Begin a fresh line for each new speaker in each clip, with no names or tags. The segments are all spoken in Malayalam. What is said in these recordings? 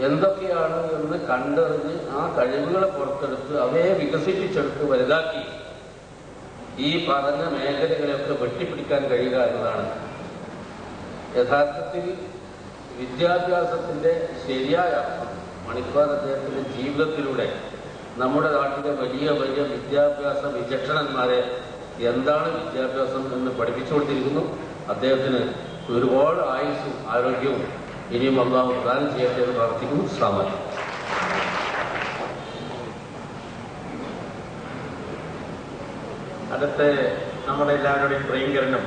എന്തൊക്കെയാണ് എന്ന് കണ്ടറിഞ്ഞ് ആ കഴിവുകളെ പുറത്തെടുത്ത് അവയെ വികസിപ്പിച്ചെടുത്ത് വലുതാക്കി ഈ പറഞ്ഞ മേഖലകളെയൊക്കെ വെട്ടിപ്പിടിക്കാൻ കഴിയുക എന്നതാണ് യഥാർത്ഥത്തിൽ വിദ്യാഭ്യാസത്തിൻ്റെ ശരിയായ അർത്ഥം. മണിപ്പാൽ അദ്ദേഹത്തിൻ്റെ ജീവിതത്തിലൂടെ നമ്മുടെ നാട്ടിലെ വലിയ വലിയ വിദ്യാഭ്യാസ വിചക്ഷണന്മാരെ എന്താണ് വിദ്യാഭ്യാസം എന്ന് പഠിപ്പിച്ചുകൊണ്ടിരിക്കുന്നു. അദ്ദേഹത്തിന് ഒരുപാട് ആയുസ്സും ആരോഗ്യവും ഇനിയും അള്ളാഹു പ്രദാനം ചെയ്യട്ടെ എന്ന് പ്രാർത്ഥിക്കുന്നു. അസ്സലാമു അലൈക്കും.
അടുത്ത നമ്മുടെ എല്ലാവരുടെയും പ്രിയങ്കരനും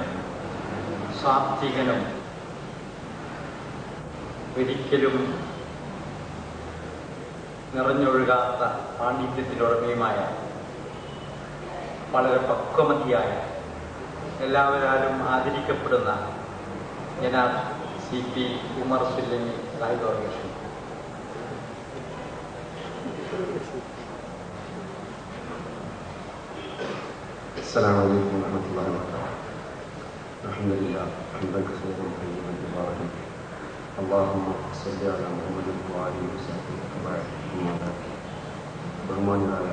സാത്വികനും ഒരിക്കലും നിറഞ്ഞൊഴുകാത്ത പാണ്ഡിത്യത്തിലുടമയുമായ വളരെ പക്വമതിയായ എല്ലാവരും ആദരിക്കപ്പെടുന്ന ജനാബ് CP ഉമർ സുല്ലമി സാഹിബ് അവരുടെ
السلام عليكم ورحمة الله وبركاته. الحمد لله حمدا كثيرا طيبا مباركا اللهم صل على محمد وآله وصحبه أجمعين. ബഹുമാന്യരായ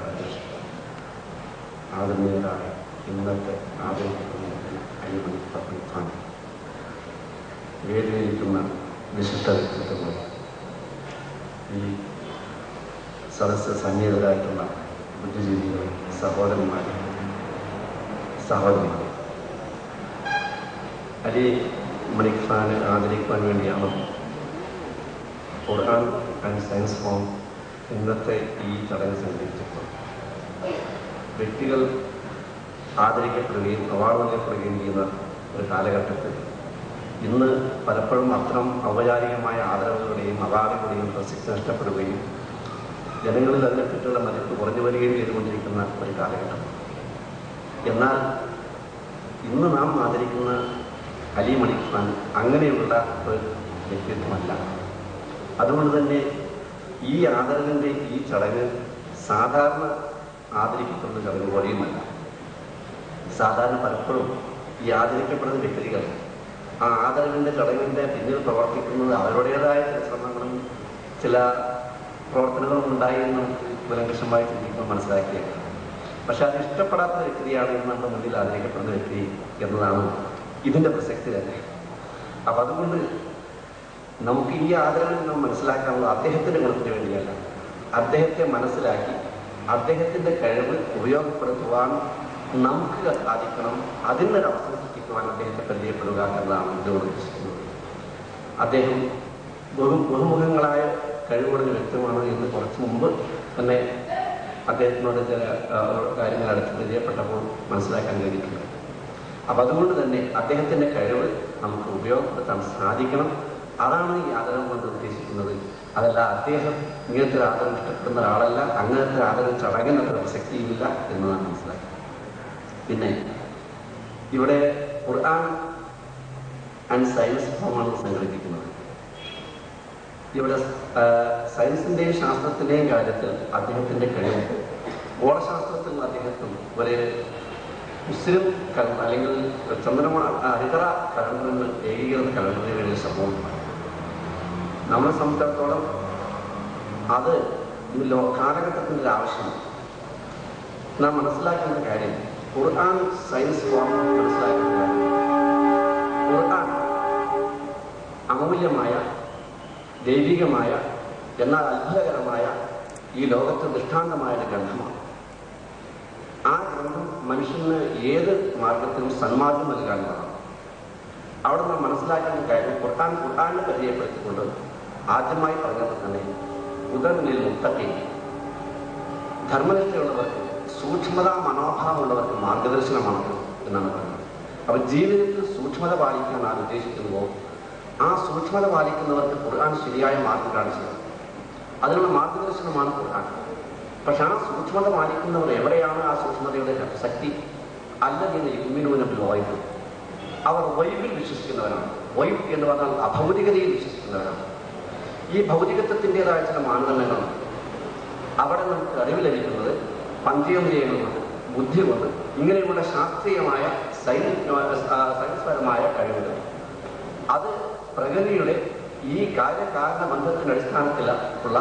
ആദരണീയരായ ഇന്നത്തെ ആദരിക്കപ്പെടുന്ന അലിമണി പ്രസ്ഥാനം വേദിയിരിക്കുന്ന വിശിഷ്ട വ്യക്തിത്വങ്ങൾ, ഈ സദസ്സ് സന്നിഹിതരായിട്ടുള്ള ബുദ്ധിജീവികൾ, സഹോദരന്മാർ, സഹോദരന്മാർ, അലി മണിക് ഖാനെ ആദരിക്കുവാൻ വേണ്ടിയാണ് ഖുർആൻ ആൻഡ് സയൻസ് ഫോം ഇന്നത്തെ ഈ ചടങ്ങ് സംഘടിപ്പിച്ചപ്പോൾ വ്യക്തികൾ ആദരിക്കപ്പെടുകയും അവാർഡ് നൽകപ്പെടുകയും ചെയ്യുന്ന ഒരു കാലഘട്ടത്തിൽ ഇന്ന് പലപ്പോഴും അത്തരം ഔപചാരികമായ ആദരവുകളുടെയും അവാർഡുകളുടെയും പ്രസക്തി നഷ്ടപ്പെടുകയും ജനങ്ങളിൽ അതിനെപ്പറ്റിയുള്ള മതിപ്പ് കുറഞ്ഞു വരികയും ചെയ്തുകൊണ്ടിരിക്കുന്ന ഒരു കാലഘട്ടം. എന്നാൽ ഇന്ന് നാം ആദരിക്കുന്ന അലി മണിക് ഖാൻ അങ്ങനെയുള്ള ഒരു വ്യക്തിത്വമല്ല. അതുകൊണ്ട് തന്നെ ഈ ആദരവിൻ്റെ ഈ ചടങ്ങ് സാധാരണ ആദരിക്കപ്പെടുന്ന ചടങ്ങ് പോലെയുമല്ല. സാധാരണ പലപ്പോഴും ഈ ആദരിക്കപ്പെടുന്ന വ്യക്തികൾ ആ ആദരവിൻ്റെ ചടങ്ങിൻ്റെ പിന്നിൽ പ്രവർത്തിക്കുന്നത് അവരുടേതായ ചില ശ്രമങ്ങളും ചില പ്രവർത്തനങ്ങളും ഉണ്ടായി എന്ന് നമുക്ക് നിരങ്കഷമായി ചിന്തിക്കുമ്പോൾ മനസ്സിലാക്കിയേക്കാം. പക്ഷെ അത് ഇഷ്ടപ്പെടാത്ത വ്യക്തിയാണ് ഇന്ന് നമ്മുടെ മുന്നിൽ ആദരിക്കപ്പെടുന്ന വ്യക്തി എന്നതാണ് ഇതിൻ്റെ പ്രസക്തി തന്നെ. അപ്പം അതുകൊണ്ട് നമുക്ക് ഈ ആദരവിൽ നാം മനസ്സിലാക്കാനുള്ളത് അദ്ദേഹത്തിൻ്റെ ഗുണത്തിന് വേണ്ടിയല്ല, അദ്ദേഹത്തെ മനസ്സിലാക്കി അദ്ദേഹത്തിൻ്റെ കഴിവ് ഉപയോഗപ്പെടുത്തുവാൻ നമുക്ക് സാധിക്കണം, അതിനൊരവസരം സൃഷ്ടിക്കുവാൻ അദ്ദേഹത്തെ പരിചയപ്പെടുക എന്നതാണ് ഇതുകൊണ്ട് ഉദ്ദേശിക്കുന്നത്. അദ്ദേഹം ബഹുമുഖങ്ങളായ കഴിവുകളുടെ വ്യക്തമാണ് എന്ന് കുറച്ച് മുമ്പ് തന്നെ അദ്ദേഹത്തിനോട് ചില കാര്യങ്ങൾ അടുത്ത് പരിചയപ്പെട്ടപ്പോൾ മനസ്സിലാക്കാൻ കഴിഞ്ഞിട്ടുണ്ട്. അപ്പം അതുകൊണ്ട് തന്നെ അദ്ദേഹത്തിൻ്റെ കഴിവ് നമുക്ക് ഉപയോഗപ്പെടുത്താൻ സാധിക്കണം. അതാണ് ഈ ആദരം കൊണ്ട് ഉദ്ദേശിക്കുന്നത്. അതല്ല അദ്ദേഹം ഇങ്ങനത്തെ ഒരു ആദരം ഇഷ്ടപ്പെടുന്ന ഒരാളല്ല, അങ്ങനത്തെ ആദരം ചടങ്ങിന് അത്ര പ്രസക്തിയില്ല എന്നതാണ് മനസ്സിലാക്കുന്നത്. പിന്നെ ഇവിടെ ഖുർആൻ ആൻഡ് സയൻസ് ഫോമാണ് സംഘടിപ്പിക്കുന്നത്. ഇവിടെ സയൻസിൻ്റെയും ശാസ്ത്രത്തിൻ്റെയും കാര്യത്തിൽ അദ്ദേഹത്തിൻ്റെ കഴിവ്, ഗോളശാസ്ത്രത്തിൽ അദ്ദേഹത്തിന് ഒരു മുസ്ലിം അല്ലെങ്കിൽ ഹരിതറ കലണ്ടറിന് ഏകീകൃത കലണ്ടറിന് വേണ്ടി ശ്രമമുണ്ട്. നമ്മളെ സംബന്ധിച്ചിടത്തോളം അത് ഇന്ന് കാലഘട്ടത്തിൻ്റെ ഒരു ആവശ്യമാണ്. നാം മനസ്സിലാക്കേണ്ട കാര്യം ഖുർആൻ സയൻസ് ഫോം മനസ്സിലാക്കേണ്ട കാര്യം, ഖുർആൻ അമൂല്യമായ ദൈവികമായ എന്നാൽ അത്ഭുതകരമായ ഈ ലോകത്ത് ദൃഷ്ടാന്തമായ ഒരു ഗ്രന്ഥമാണ്. ആ ഗ്രന്ഥം മനുഷ്യന് ഏത് മാർഗത്തിലും സന്മാർഗം നൽകാനുള്ളതാണ്. അവിടെ നാം മനസ്സിലാക്കേണ്ട കാര്യം ഖുർആനെ പരിചയപ്പെടുത്തിക്കൊണ്ട് ആദ്യമായി പറഞ്ഞപ്പോൾ തന്നെ ഉദർനിൽ മുത്തഖീൻ, ധർമ്മനിഷ്ഠയുള്ളവർക്ക്, സൂക്ഷ്മതാ മനോഭാവമുള്ളവർക്ക് മാർഗദർശനമാണ് എന്നാണ് പറയുന്നത്. അപ്പോൾ ജീവിതത്തിൽ സൂക്ഷ്മത പാലിക്കാൻ നാം ഉദ്ദേശിക്കുമ്പോൾ ആ സൂക്ഷ്മത പാലിക്കുന്നവർക്ക് ഖുർആൻ ശരിയായ മാർഗം കാണിച്ചത്, അതിനുള്ള മാർഗദർശനമാണ് ഖുർആൻ. പക്ഷെ ആ സൂക്ഷ്മത പാലിക്കുന്നവർ എവിടെയാണ് ആ സൂക്ഷ്മതയുടെ ശക്തി? അല്ലതീന യുമിനൂന ബിൽ ഗൈബ്, അവർ ഗൈബിൽ വിശ്വസിക്കുന്നവരാണ്. ഗൈബ് എന്ന് പറഞ്ഞാൽ അഭൗതികതയിൽ വിശ്വസിക്കുന്നവരാണ്. ഈ ഭൗതികത്വത്തിൻ്റെതായ ചില മാനദണ്ഡങ്ങളുണ്ട്. അവിടെ നമുക്ക് അറിവ് ലഭിക്കുന്നത് പഞ്ചേന്ദ്രിയങ്ങൾ കൊണ്ട്, ബുദ്ധി കൊണ്ട്, ഇങ്ങനെയുള്ള ശാസ്ത്രീയമായ സയൻസ് പരമായ കഴിവുകൾ, അത് പ്രകൃതിയുടെ ഈ കാര്യകാരണ ബന്ധത്തിന്റെ അടിസ്ഥാനത്തിലുള്ള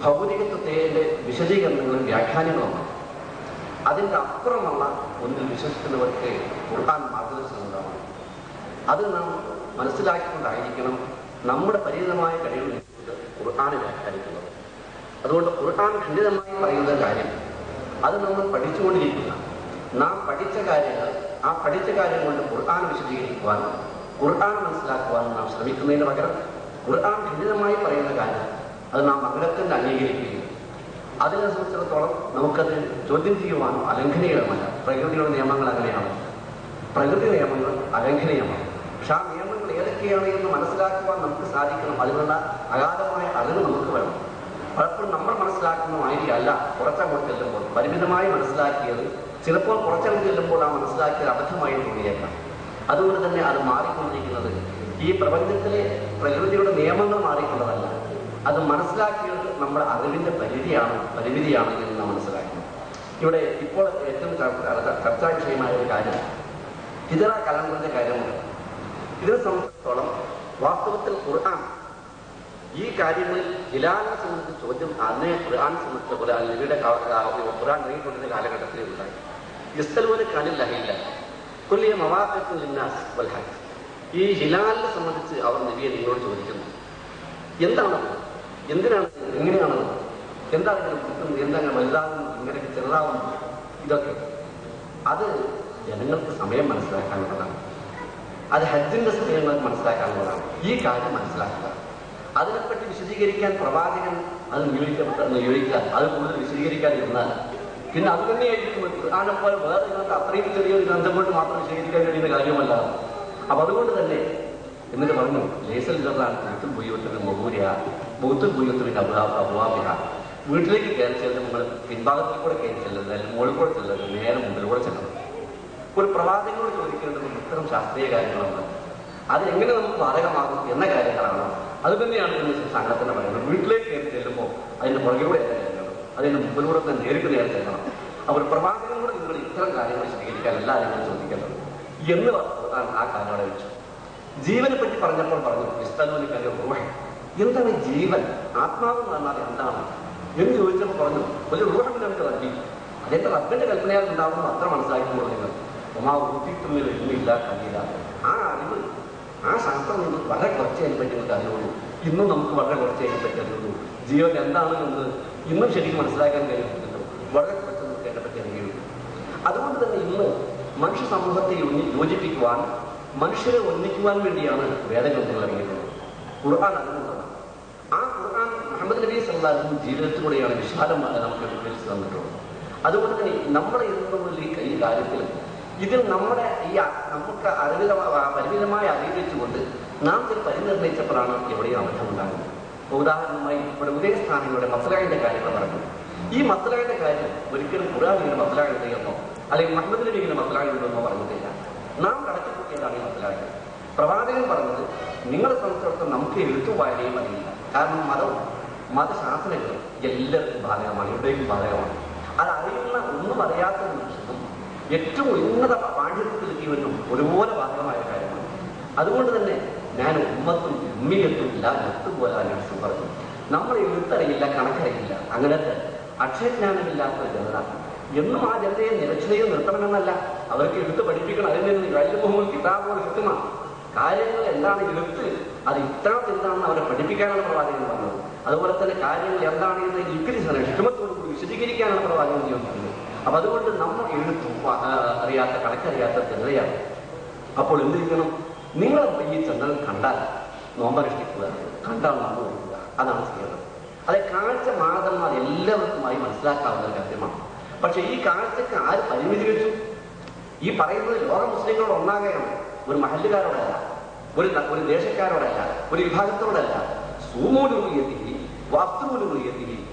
ഭൗതികത്വത്തിന്റെ വിശദീകരണങ്ങളും വ്യാഖ്യാനങ്ങളുമാണ്. അതിൻ്റെ അപ്പുറമുള്ള ഒന്നിൽ വിശ്വസിക്കുന്നവർക്ക് ഖുർആൻ മാർഗദർശനം ഉണ്ടാവണം. അത് നാം മനസ്സിലാക്കിക്കൊണ്ടായിരിക്കണം നമ്മുടെ പരിമിതമായ കഴിവുകൾ ഖുർആനെ വ്യാഖ്യാനിക്കുന്നത്. അതുകൊണ്ട് ഖുർആൻ ഖണ്ഡിതമായി പറയുന്ന കാര്യം അത് നമ്മൾ പഠിച്ചുകൊണ്ടിരിക്കുന്ന നാം പഠിച്ച കാര്യങ്ങൾ, ആ പഠിച്ച കാര്യം കൊണ്ട് ഖുർആൻ വിശദീകരിക്കുവാനും ഖുർആൻ മനസ്സിലാക്കുവാനും നാം ശ്രമിക്കുന്നതിന് പകരം ഖുർആൻ ഖണ്ഡിതമായി പറയുന്ന കാര്യം അത് നാം മംഗളത്തിൽ അംഗീകരിക്കുകയും അതിനെ സംബന്ധിച്ചിടത്തോളം നമുക്കത് ചോദ്യം ചെയ്യുവാനോ അലംഘനീയമല്ല. പ്രകൃതിയുടെ നിയമങ്ങൾ അങ്ങനെയാണ്. പ്രകൃതി നിയമങ്ങൾ അലംഘനീയമാണ്. പക്ഷെ ആ നിയമങ്ങൾ ഏതൊക്കെയാണ് എന്ന് മനസ്സിലാക്കുവാൻ നമുക്ക് സാധിക്കണം. അതിനുള്ള അഗാധമായ അറിവ് നമുക്ക് വേണം. പലപ്പോഴും നമ്മൾ മനസ്സിലാക്കുന്ന മാതിരിയല്ല കുറച്ചങ്ങോട്ട് ചെല്ലുമ്പോൾ പരിമിതമായി മനസ്സിലാക്കിയത് ചിലപ്പോൾ കുറച്ചങ്ങോട്ട് ചെല്ലുമ്പോൾ ആ മനസ്സിലാക്കിയത് അബദ്ധമായി തോന്നിയേക്കാം. അതുകൊണ്ട് തന്നെ അത് മാറിക്കൊണ്ടിരിക്കുന്നത് ഈ പ്രപഞ്ചത്തിലെ പ്രകൃതിയുടെ നിയമങ്ങൾ മാറിക്കൊണ്ടതല്ല, അത് മനസ്സിലാക്കിയത് നമ്മുടെ അറിവിന്റെ പരിമിതിയാണ് എന്ന് നാം മനസ്സിലാക്കണം. ഇവിടെ ഇപ്പോൾ ഏറ്റവും ചർച്ചാ വിഷയമായ ഒരു കാര്യം ഹിജറ കലണ്ടറിന്റെ കാര്യമുണ്ട്. ഇതിനെ സംബന്ധിച്ചിടത്തോളം വാസ്തവത്തിൽ ഖുർആൻ ഈ കാര്യങ്ങളിൽ ഹിലാലിനെ സംബന്ധിച്ച് ചോദ്യം അന്നേ ഖുർആനെ സംബന്ധിച്ച പോലെ നബിയുടെ ഖുർആൻ ഇറങ്ങിക്കൊണ്ടിരുന്ന കാലഘട്ടത്തിലേ ഉണ്ടായി. യസ്തലൂന കാനിൽ ലഹില്ല കൊല്ലിയ മവാഖത്തുൽ ലിന്നാസ് വൽ ഹജ്ജ്. ഈ ഹിലാലിനെ സംബന്ധിച്ച് അവർ നബിയെ നിങ്ങളോട് ചോദിക്കുന്നു, എന്താണത്, എന്തിനാണ്, എങ്ങനെയാണത്, എന്താണ് ഇങ്ങനെ കുത്തുന്നത്, എന്താണ് വലുതാകുന്നത്, ഇങ്ങനെയൊക്കെ ചെറുതാവുന്നത്, ഇതൊക്കെ അത് ജനങ്ങൾക്ക് സമയം മനസ്സിലാക്കാനുള്ളതാണ്. അത് ഹജ്ജിന്റെ സമയങ്ങൾ മനസ്സിലാക്കാനുള്ളതാണ്. ഈ കാര്യം മനസ്സിലാക്കുക. അതിനെപ്പറ്റി വിശദീകരിക്കാൻ പ്രവാചകൻ അത് നിയോഗിക്കുക. അത് കൂടുതൽ വിശദീകരിക്കാതിരുന്നാൽ പിന്നെ അത് തന്നെയായിരിക്കും ഖുർആനെപ്പോലെ വേറെ ഗ്രന്ഥം അത്രയും ചെറിയൊരു ഗ്രന്ഥം കൊണ്ട് മാത്രം വിശദീകരിക്കാൻ കഴിയുന്ന കാര്യമല്ല. അപ്പൊ അതുകൊണ്ട് തന്നെ എന്നിട്ട് പറഞ്ഞു ലേസൽ ജറാണ് ബൗത്തുൽ ബുയൂത്തിൽ ബൗത്തുൽ ബുയൂത്തിൽ അബുവാബിഹ. വീട്ടിലേക്ക് കയറി ചെല്ലുന്നത് നമ്മൾ പിൻഭാഗത്തിൽ കൂടെ കയറി ചെല്ലുന്നത്, അല്ലെങ്കിൽ മുകളിൽ കൂടെ ചെല്ലുന്നത്, നേരെ മുമ്പിലൂടെ ചെല്ലുന്നത്. ഒരു പ്രവാചകനോട് ചോദിക്കേണ്ടത് ഇത്തരം ശാസ്ത്രീയ കാര്യങ്ങളാണ്. അതെങ്ങനെ നമുക്ക് ബാധകമാകും എന്ന കാര്യങ്ങളാണ്. അത് തന്നെയാണ് സംഘടന പറയുന്നത്. വീട്ടിലേക്ക് കയറി ചെല്ലുമ്പോൾ അതിന്റെ പുറകിലൂടെ ചെല്ലണം, അതിന്റെ മുമ്പിലൂടെ തന്നെ നേരിട്ട് നേരെ ചെല്ലണം. അവർ പ്രവാചകനോട് നിങ്ങൾ ഇത്തരം കാര്യങ്ങൾ വിശദീകരിക്കാൻ എല്ലാവരും ചോദിക്കേണ്ടത് എന്ന് ആ കാലം വെച്ചു. ജീവനെ പറ്റി പറഞ്ഞപ്പോൾ പറഞ്ഞു വിസ്തനോലി കാര്യം റൂഹ്. എന്താണ് ജീവൻ, ആത്മാവ് എന്ന് പറഞ്ഞാൽ എന്താണ് എന്ന് ചോദിച്ചപ്പോൾ പറഞ്ഞു ഒരു റൂഹമിനൊക്കെ റബ്ബി. അതെന്റെ റബ്ബിന്റെ കൽപ്പനയാൽ ഉണ്ടാവുന്നു അത്ര മനസ്സിലാക്കിക്കൊള്ളു നിങ്ങൾ. ഒമാവുദ്ദീത്തുമ്മിൽ ഇന്നില്ല കഴിയില്ല. ആ അറിവ്, ആ ശാസ്ത്രം നിങ്ങൾ വളരെ കുറച്ച് അതിനെ പറ്റി നിങ്ങൾക്ക് അറിയുള്ളൂ. ഇന്നും നമുക്ക് വളരെ കുറച്ച് അതിനെ പറ്റി അറിയുള്ളൂ. ജീവൻ എന്താണ് എന്ന് ഇന്നും ശരിക്കും മനസ്സിലാക്കാൻ കഴിയുന്നുണ്ടല്ലോ. വളരെ കുറച്ച് നമുക്ക് അതിനെ പറ്റി അറിയുള്ളൂ. അതുകൊണ്ട് തന്നെ ഇന്ന് മനുഷ്യ സമൂഹത്തെ യോജിപ്പിക്കുവാൻ, മനുഷ്യരെ ഒന്നിക്കുവാൻ വേണ്ടിയാണ് വേദഗ്രന്ഥങ്ങൾ ഇറങ്ങിയിട്ടുള്ളത്. ഖുർആൻ അതിനുള്ളതാണ്. ആ ഖുർആൻ മുഹമ്മദ് നബി സല്ലല്ലാഹു അലൈഹി വസല്ലം ജീവിതത്തിലൂടെയാണ് വിശാലമായി നമുക്ക് വിവരിച്ചു തന്നിട്ടുള്ളത്. അതുകൊണ്ട് തന്നെ നമ്മുടെ ഈ കാര്യത്തിൽ ഇതിൽ നമ്മുടെ നമുക്ക് പരിമിതമായ അറിവ് വെച്ചുകൊണ്ട് നാം ചില പരിനിർണയിച്ചപ്പോഴാണ് എവിടെയും അബദ്ധമുണ്ടാകുന്നത്. ഉദാഹരണമായി ഇവിടെ ഉദയസ്ഥാനങ്ങളുടെ മസലാഹിന്റെ കാര്യങ്ങൾ പറഞ്ഞു. ഈ മസലാഹിന്റെ കാര്യം ഒരിക്കലും ഖുർആൻ ഇങ്ങനെ മസലാഹിണ്ടെന്നോ അല്ലെങ്കിൽ മുഹമ്മദ് നബി ഇങ്ങനെ മസലാഹിണ്ടെന്നോ പറഞ്ഞിട്ടില്ല. നാം കടത്തിപ്പൊട്ടിയതാണ് ഈ മസലാഹി. പ്രവാചകൻ പറഞ്ഞത് നിങ്ങളെ സംബന്ധിച്ചിടത്തോളം നമുക്ക് എഴുത്തു വായനയും അറിയില്ല. കാരണം മതവും മതശാസ്ത്രങ്ങളും എല്ലാവർക്കും ബാധകമാണ്, എവിടെയും ബാധകമാണ്. അത് അറിയുന്ന ഒന്നും അറിയാത്ത മനുഷ്യനും ഏറ്റവും ഉന്നത പാണ്ഡിത്യത്തിലെത്തിയവനും ഒരുപോലെ ബാധകമായ കാര്യമാണ്. അതുകൊണ്ട് തന്നെ ഞാൻ ഉമ്മത്തും ഉമ്മിയത്തും ഇല്ല പോലെ അന്വേഷിച്ചു പറഞ്ഞു. നമ്മൾ എഴുത്തറിയില്ല, കണക്കറിയില്ല, അങ്ങനത്തെ അക്ഷരജ്ഞാനമില്ലാത്ത ജനത എന്നും ആ ജനതയെ നിരക്ഷണയും നിർത്തണമെന്നല്ല, അവർക്ക് എഴുത്ത് പഠിപ്പിക്കണം. അതിൽ നിന്ന് കഴിയുമ്പോൾ കിതാബോട് കിട്ടുന്ന കാര്യങ്ങൾ എന്താണ് എഴുത്ത്, അത് ഇത്തരത്തിൽ എന്താണെന്ന് അവരെ പഠിപ്പിക്കാനാണ് പ്രവാചകൻ പറഞ്ഞത്. അതുപോലെ തന്നെ കാര്യങ്ങൾ എന്താണ് എന്ന് ഹിക്മത്തോടുകൂടി വിശദീകരിക്കാനാണ് പ്രവാചകൻ നിയോഗിക്കുന്നത്. അപ്പൊ അതുകൊണ്ട് നമ്മൾ എഴുത്തും അറിയാത്ത കണക്കറിയാത്ത ജനതയാണ്. അപ്പോൾ എന്ത് ചെയ്യണം? നിങ്ങൾ ഈ ചന്ദ്രൻ കണ്ടാൽ നോമ്പനുഷ്ഠിക്കുക, കണ്ടാൽ നോമ്പ് കൊടുക്കുക, അതാണ് ചെയ്യേണ്ടത്. അത് കാഴ്ച മാതന്മാർ എല്ലാവർക്കുമായി മനസ്സിലാക്കാവുന്ന കാര്യമാണ്. പക്ഷെ ഈ കാഴ്ചക്ക് ആര് പരിമിതി വെച്ചു? ഈ പറയുന്നത് ലോക മുസ്ലിങ്ങളോട് ഒന്നാകെയാണ്, ഒരു മഹല്ലുകാരോടല്ല, ഒരു ദേശക്കാരോടല്ല, ഒരു വിഭാഗത്തോടല്ല. സൂമൂലുറിയെത്തി വാസ്തുമൂലുറിയെത്തി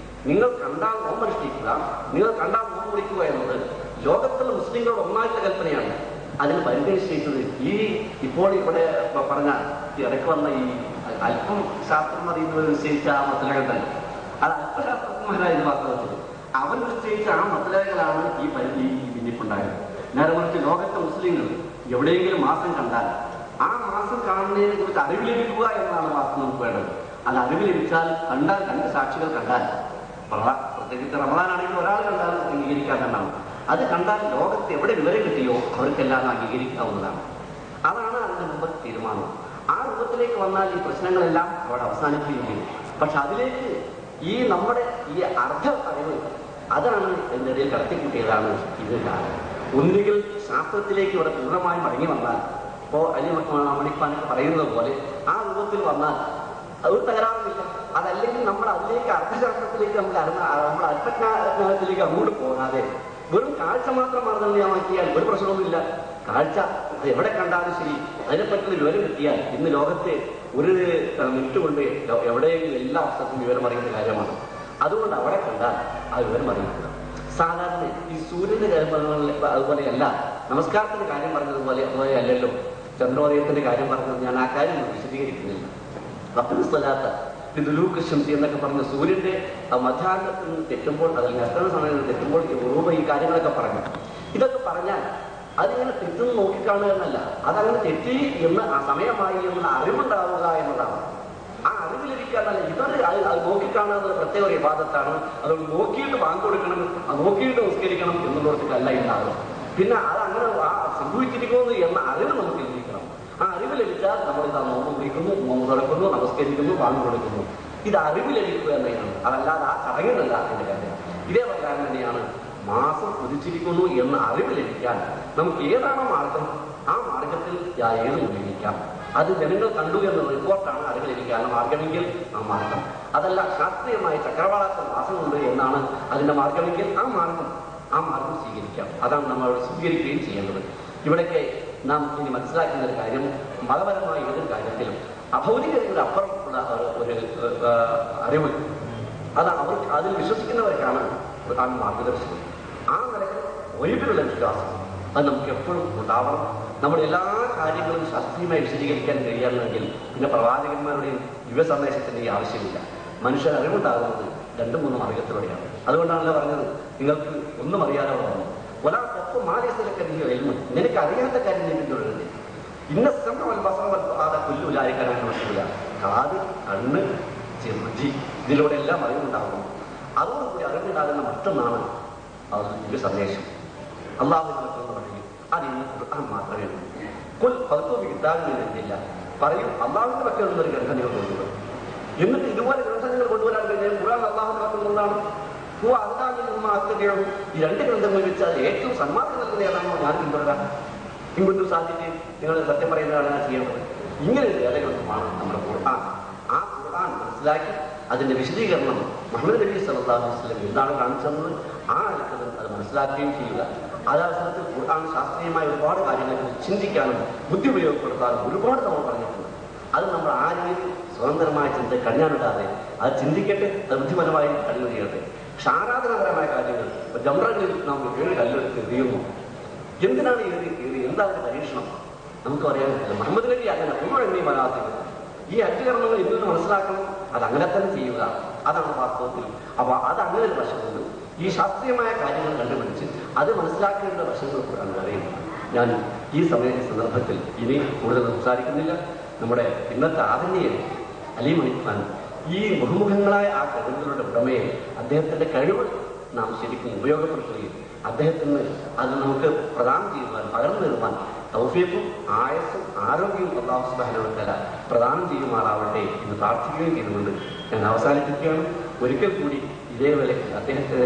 നിങ്ങൾ കണ്ടാൽ നോമ്പനുഷ്ഠിക്കുക, നിങ്ങൾ കണ്ടാൽ നോമ്പ് വിളിക്കുക എന്നത് ലോകത്തുള്ള മുസ്ലിങ്ങളോട് ഒന്നായിട്ടുള്ള കൽപ്പനയാണ്. അതിന് പരിഗണിച്ചത് ഈ ഇപ്പോൾ ഇവിടെ പറഞ്ഞ ഇടയ്ക്ക് വന്ന ഈ അല്പം ശാസ്ത്രം അറിയുന്നവർ നിശ്ചയിച്ച ആ മസലകൾ തന്നെ, അത് അല്പശാസ്ത്രജ്ഞന്മാരായത് വാസ്തവത്തിൽ അവർ നിശ്ചയിച്ച ആ മസലകളാണ് ഈ ഭിന്നിപ്പുണ്ടായത്. നേരെ മറിച്ച് ലോകത്തെ മുസ്ലിങ്ങൾ എവിടെയെങ്കിലും മാസം കണ്ടാൽ ആ മാസം മാസം കാണുന്നതിനെ കുറിച്ച് അറിവ് ലഭിക്കുക എന്നതാണ് മാസം നമുക്ക് വേണ്ടത്. അത് അറിവ് ലഭിച്ചാൽ കണ്ടാൽ, രണ്ട് സാക്ഷികൾ കണ്ടാൽ, പ്രത്യേകിച്ച് റമദാനാണെങ്കിൽ ഒരാൾ കണ്ടാൽ അംഗീകരിക്കാൻ തന്നെയാണ്. അത് കണ്ടാൽ ലോകത്ത് എവിടെ വിവരം കിട്ടിയോ അവർക്കെല്ലാം അംഗീകരിക്കാവുന്നതാണ്. അതാണ് അതിന്റെ മുമ്പ് തീരുമാനം. ആ രൂപത്തിലേക്ക് വന്നാൽ ഈ പ്രശ്നങ്ങളെല്ലാം അവിടെ അവസാനിക്കുകയും ചെയ്യും. പക്ഷെ അതിലേക്ക് ഈ നമ്മുടെ ഈ അർദ്ധ അറിവ് അതാണ് എന്റെ ഇടയിൽ കടത്തിക്കൂട്ടിയതാണ് ഇത്. ഒന്നുകിൽ ശാസ്ത്രത്തിലേക്ക് ഇവിടെ പൂർണ്ണമായി മടങ്ങി വന്നാൽ, ഇപ്പോ അലി മണിപ്പാനൊക്കെ പറയുന്നത് പോലെ ആ രൂപത്തിൽ വന്നാൽ അത് തകരാറില്ല. അതല്ലെങ്കിൽ നമ്മൾ അതിലേക്ക് അർത്ഥശാസ്ത്രത്തിലേക്ക് നമ്മുടെ അല്പജ്ഞാനത്തിലേക്ക് അങ്ങോട്ട് പോകാതെ വെറും കാഴ്ച മാത്രം മാർഗമാക്കിയാൽ ഒരു പ്രശ്നമൊന്നുമില്ല. കാഴ്ച എവിടെ കണ്ടാലും ശരി, അതിനെപ്പറ്റുന്ന വിവരം കിട്ടിയാൽ ഇന്ന് ലോകത്തെ ഒരു മിനിറ്റ് കൊണ്ട് എവിടെയെങ്കിലും എല്ലാ അവസ്ഥക്കും വിവരം അറിയുന്ന കാര്യമാണ്. അതുകൊണ്ട് അവിടെ കണ്ടാൽ ആ വിവരം അറിയിക്കുക. സാധാരണ ഈ സൂര്യന്റെ കാര്യം പറഞ്ഞ അതുപോലെയല്ല, നമസ്കാരത്തിന്റെ കാര്യം പറഞ്ഞതുപോലെ അല്ലല്ലോ ചന്ദ്രോദയത്തിന്റെ കാര്യം പറഞ്ഞത്. ഞാൻ ആ കാര്യം വിശദീകരിക്കുന്നില്ല. അബ്ദുൽസലാത്ത ദുലൂഖശംസി എന്നൊക്കെ പറഞ്ഞ സൂര്യന്റെ മധ്യാഹ്നത്തിൽ നിന്ന് തെറ്റുമ്പോൾ, അല്ലെങ്കിൽ അസ്തമയ സമയത്ത് തെറ്റുമ്പോൾ ഈ കാര്യങ്ങളൊക്കെ പറഞ്ഞു. ഇതൊക്കെ പറഞ്ഞാൽ അതിങ്ങനെ തെറ്റുന്ന് നോക്കിക്കാണുക എന്നല്ല, അതങ്ങനെ തെറ്റി എന്ന് ആ സമയമായി എന്നുള്ള അറിവുണ്ടാവുക എന്നതാണ്. ആ അറിവ് ലഭിക്കാന്നല്ല, ഇതൊരു അത് നോക്കിക്കാണുക എന്നുള്ള പ്രത്യേക ഒരു വിവാദത്താണ്. അതുകൊണ്ട് നോക്കിയിട്ട് കൊടുക്കണം, നോക്കിയിട്ട് നിസ്കരിക്കണം എന്നുള്ളവർക്കല്ല ഉണ്ടാകും. പിന്നെ അത് അങ്ങനെ സംഭവിച്ചിരിക്കുന്നു എന്ന അറിവ് നമുക്ക് ലഭിക്കണം. ആ അറിവ് ലഭിച്ചാൽ നമ്മളിതാ നോമ്പ് കുടിക്കുന്നു, നോമ്പ് തുറക്കുന്നു, നമസ്കരിക്കുന്നു, കൊടുക്കുന്നു. ഇത് അറിവ് ലഭിക്കുക എന്നതാണ്, അതല്ലാതെ ആ ചടങ്ങിനല്ല എന്റെ കാര്യം. ഇതേ പ്രകാരം തന്നെയാണ് മാസം ഉദിച്ചിരിക്കുന്നു എന്ന അറിവ് ലഭിക്കാൻ നമുക്ക് ഏതാണോ മാർഗം ആ മാർഗത്തിൽ ഏത് ഉപയോഗിക്കാം. അത് ജനങ്ങൾ കണ്ടു എന്ന റിപ്പോർട്ടാണ് അറിവ് ലഭിക്കാനുള്ള മാർഗമെങ്കിൽ ആ മാർഗം. അതല്ല ശാസ്ത്രീയമായി ചക്രവാളത്തെ മാസമുണ്ട് എന്നാണ് അതിന്റെ മാർഗമെങ്കിൽ ആ മാർഗം സ്വീകരിക്കാം. അതാണ് നമ്മൾ സ്വീകരിക്കുകയും ചെയ്യേണ്ടത്. ഇവിടേക്ക് നാം ഇനി മനസ്സിലാക്കുന്ന ഒരു കാര്യം, മതപരമായ ഏതൊരു കാര്യത്തിലും അഭൗതികതയുടെ അപ്പുറമുള്ള ഒരു അറിവ് അത് അവർക്ക് അതിൽ വിശ്വസിക്കുന്നവർക്കാണ് ആ മാർഗദർശനം. ആ നിലയ്ക്ക് ഒഴിവിലുള്ള വിശ്വാസം അത് നമുക്ക് എപ്പോഴും ഉണ്ടാവണം. നമ്മുടെ എല്ലാ കാര്യങ്ങളും ശാസ്ത്രീയമായി വിശദീകരിക്കാൻ കഴിയണമെങ്കിൽ പിന്നെ പ്രവാചകന്മാരുടെയും ദിവസന്ദേശത്തിൻ്റെയും ആവശ്യമില്ല. മനുഷ്യർ അറിവുണ്ടാകുന്നത് 2-3 മാർഗത്തിലൂടെയാണ്. അതുകൊണ്ടാണല്ലോ പറഞ്ഞത്, നിങ്ങൾക്ക് ഒന്നും അറിയാതെ പറഞ്ഞു ഒരാ ഒപ്പം മാലിസലക്കറിയോ എൽമ്, നിനക്ക് അറിയാത്ത കാര്യം നീ പിന്തുടരുന്നത്. ഇന്ന സമയം ബസറ കൊല്ലുലായിരിക്കാനാണ് മനസ്സില്ല. കാത്, കണ്ണ്, ചെറുജി, ഇതിലൂടെ എല്ലാം അറിവുണ്ടാകുന്നു. അതോടുകൂടി അറിവുണ്ടാകുന്ന മറ്റൊന്നാണ് ഒരു സന്ദേശം. അള്ളാഹുവിനെ വഴി അതിന് ഖുർആൻ മാത്രമേ ഉള്ളൂ. കിട്ടാകുന്നില്ല പറയും, അള്ളാഹുവിന്റെ പക്കൽ നിന്നൊരു ഗ്രന്ഥങ്ങൾ കൊണ്ടുവരും. എന്നിട്ട് ഇതുപോലെ ഗ്രന്ഥങ്ങൾ കൊണ്ടുവരാൻ കഴിഞ്ഞാൽ ഖുർആൻ അള്ളാഹുവിന്റെ പക്കൽ നിന്നാണ്. ഈ 2 ഗ്രന്ഥങ്ങൾ വെച്ചാൽ ഏറ്റവും സന്മാർഗം നൽകുന്ന ഏതാണോ ഞാൻ പിന്തുടരാം. ഇങ്ങോട്ടും സാധിച്ച് നിങ്ങൾ സത്യം പറയുന്നതാണ് ഞാൻ ചെയ്യേണ്ടത്. ഇങ്ങനെ ഒരു വേദഗ്രന്ഥമാണ് നമ്മുടെ ഖുർആൻ. ആ ഖുർആൻ മനസ്സിലാക്കി അതിന്റെ വിശദീകരണം മുഹമ്മദ് നബി സല്ലല്ലാഹു അലൈഹി വസല്ലം എന്താണ് കാണിച്ചത് ആ അലക്കത് അത് മനസ്സിലാക്കുകയും ചെയ്യുക. അതവസരത്തിൽ ഖുർആൻ ശാസ്ത്രീയമായ ഒരുപാട് കാര്യങ്ങളെ ചിന്തിക്കാനും ബുദ്ധി ഉപയോഗപ്പെടുത്താനും ഒരുപാട് നമ്മൾ പറഞ്ഞിട്ടുണ്ട്. അത് നമ്മൾ ആരെയും സ്വതന്ത്രമായ ചിന്ത കഴിയാനിടാതെ അത് ചിന്തിക്കട്ടെ, അത് ബുദ്ധിപരമായി കഴിവ് ചെയ്യട്ടെ. പക്ഷെ ആരാധനാപരമായ കാര്യങ്ങൾ ജംറകളിൽ നാം 7 കല്ലെടുത്ത് എറിയുന്നു. എന്തിനാണ് എന്താണ് പരീക്ഷണം നമുക്ക് പറയാൻ പറ്റില്ല. മുഹമ്മദ് നബി അങ്ങനെ ഒന്നും മനാസികൾ ഈ അജ്ഞകർമ്മങ്ങൾ എന്തെന്ന് മനസ്സിലാക്കണം, അതങ്ങനെ തന്നെ ചെയ്യുക, അതാണ് വാസ്തവത്തിൽ. അപ്പൊ അത് അങ്ങനെ ഒരു വശമുണ്ട്. ഈ ശാസ്ത്രീയമായ കാര്യങ്ങൾ കണ്ടുപിടിച്ച് അത് മനസ്സിലാക്കേണ്ട വശങ്ങൾ കൂടാണ് പറയുന്നത്. ഞാൻ ഈ സന്ദർഭത്തിൽ ഇനി കൂടുതൽ സംസാരിക്കുന്നില്ല. നമ്മുടെ ഇന്നത്തെ ആദരണീയൻ അലി മണിഖാൻ ഈ ബഹുമുഖങ്ങളായ ആ കഴിവുകളുടെ ഉടമയെ അദ്ദേഹത്തിന്റെ കഴിവ് നാം ശരിക്കും ഉപയോഗപ്പെടുത്തുകയും അദ്ദേഹത്തിന് അത് നമുക്ക് പ്രദാനം ചെയ്യുവാൻ, പകർന്നു തരുവാൻ തൗഫീഖും ആയസ്സും ആരോഗ്യവും അല്ലാഹു സുബ്ഹാനഹു വ തആല പ്രദാനം ചെയ്യുമാറാവട്ടെ എന്ന് പ്രാർത്ഥിക്കുകയും ചെയ്തുകൊണ്ട് ഞാൻ അവസാനിപ്പിക്കുകയാണ്. ഒരിക്കൽ കൂടി ഇതേപോലെ അദ്ദേഹത്തെ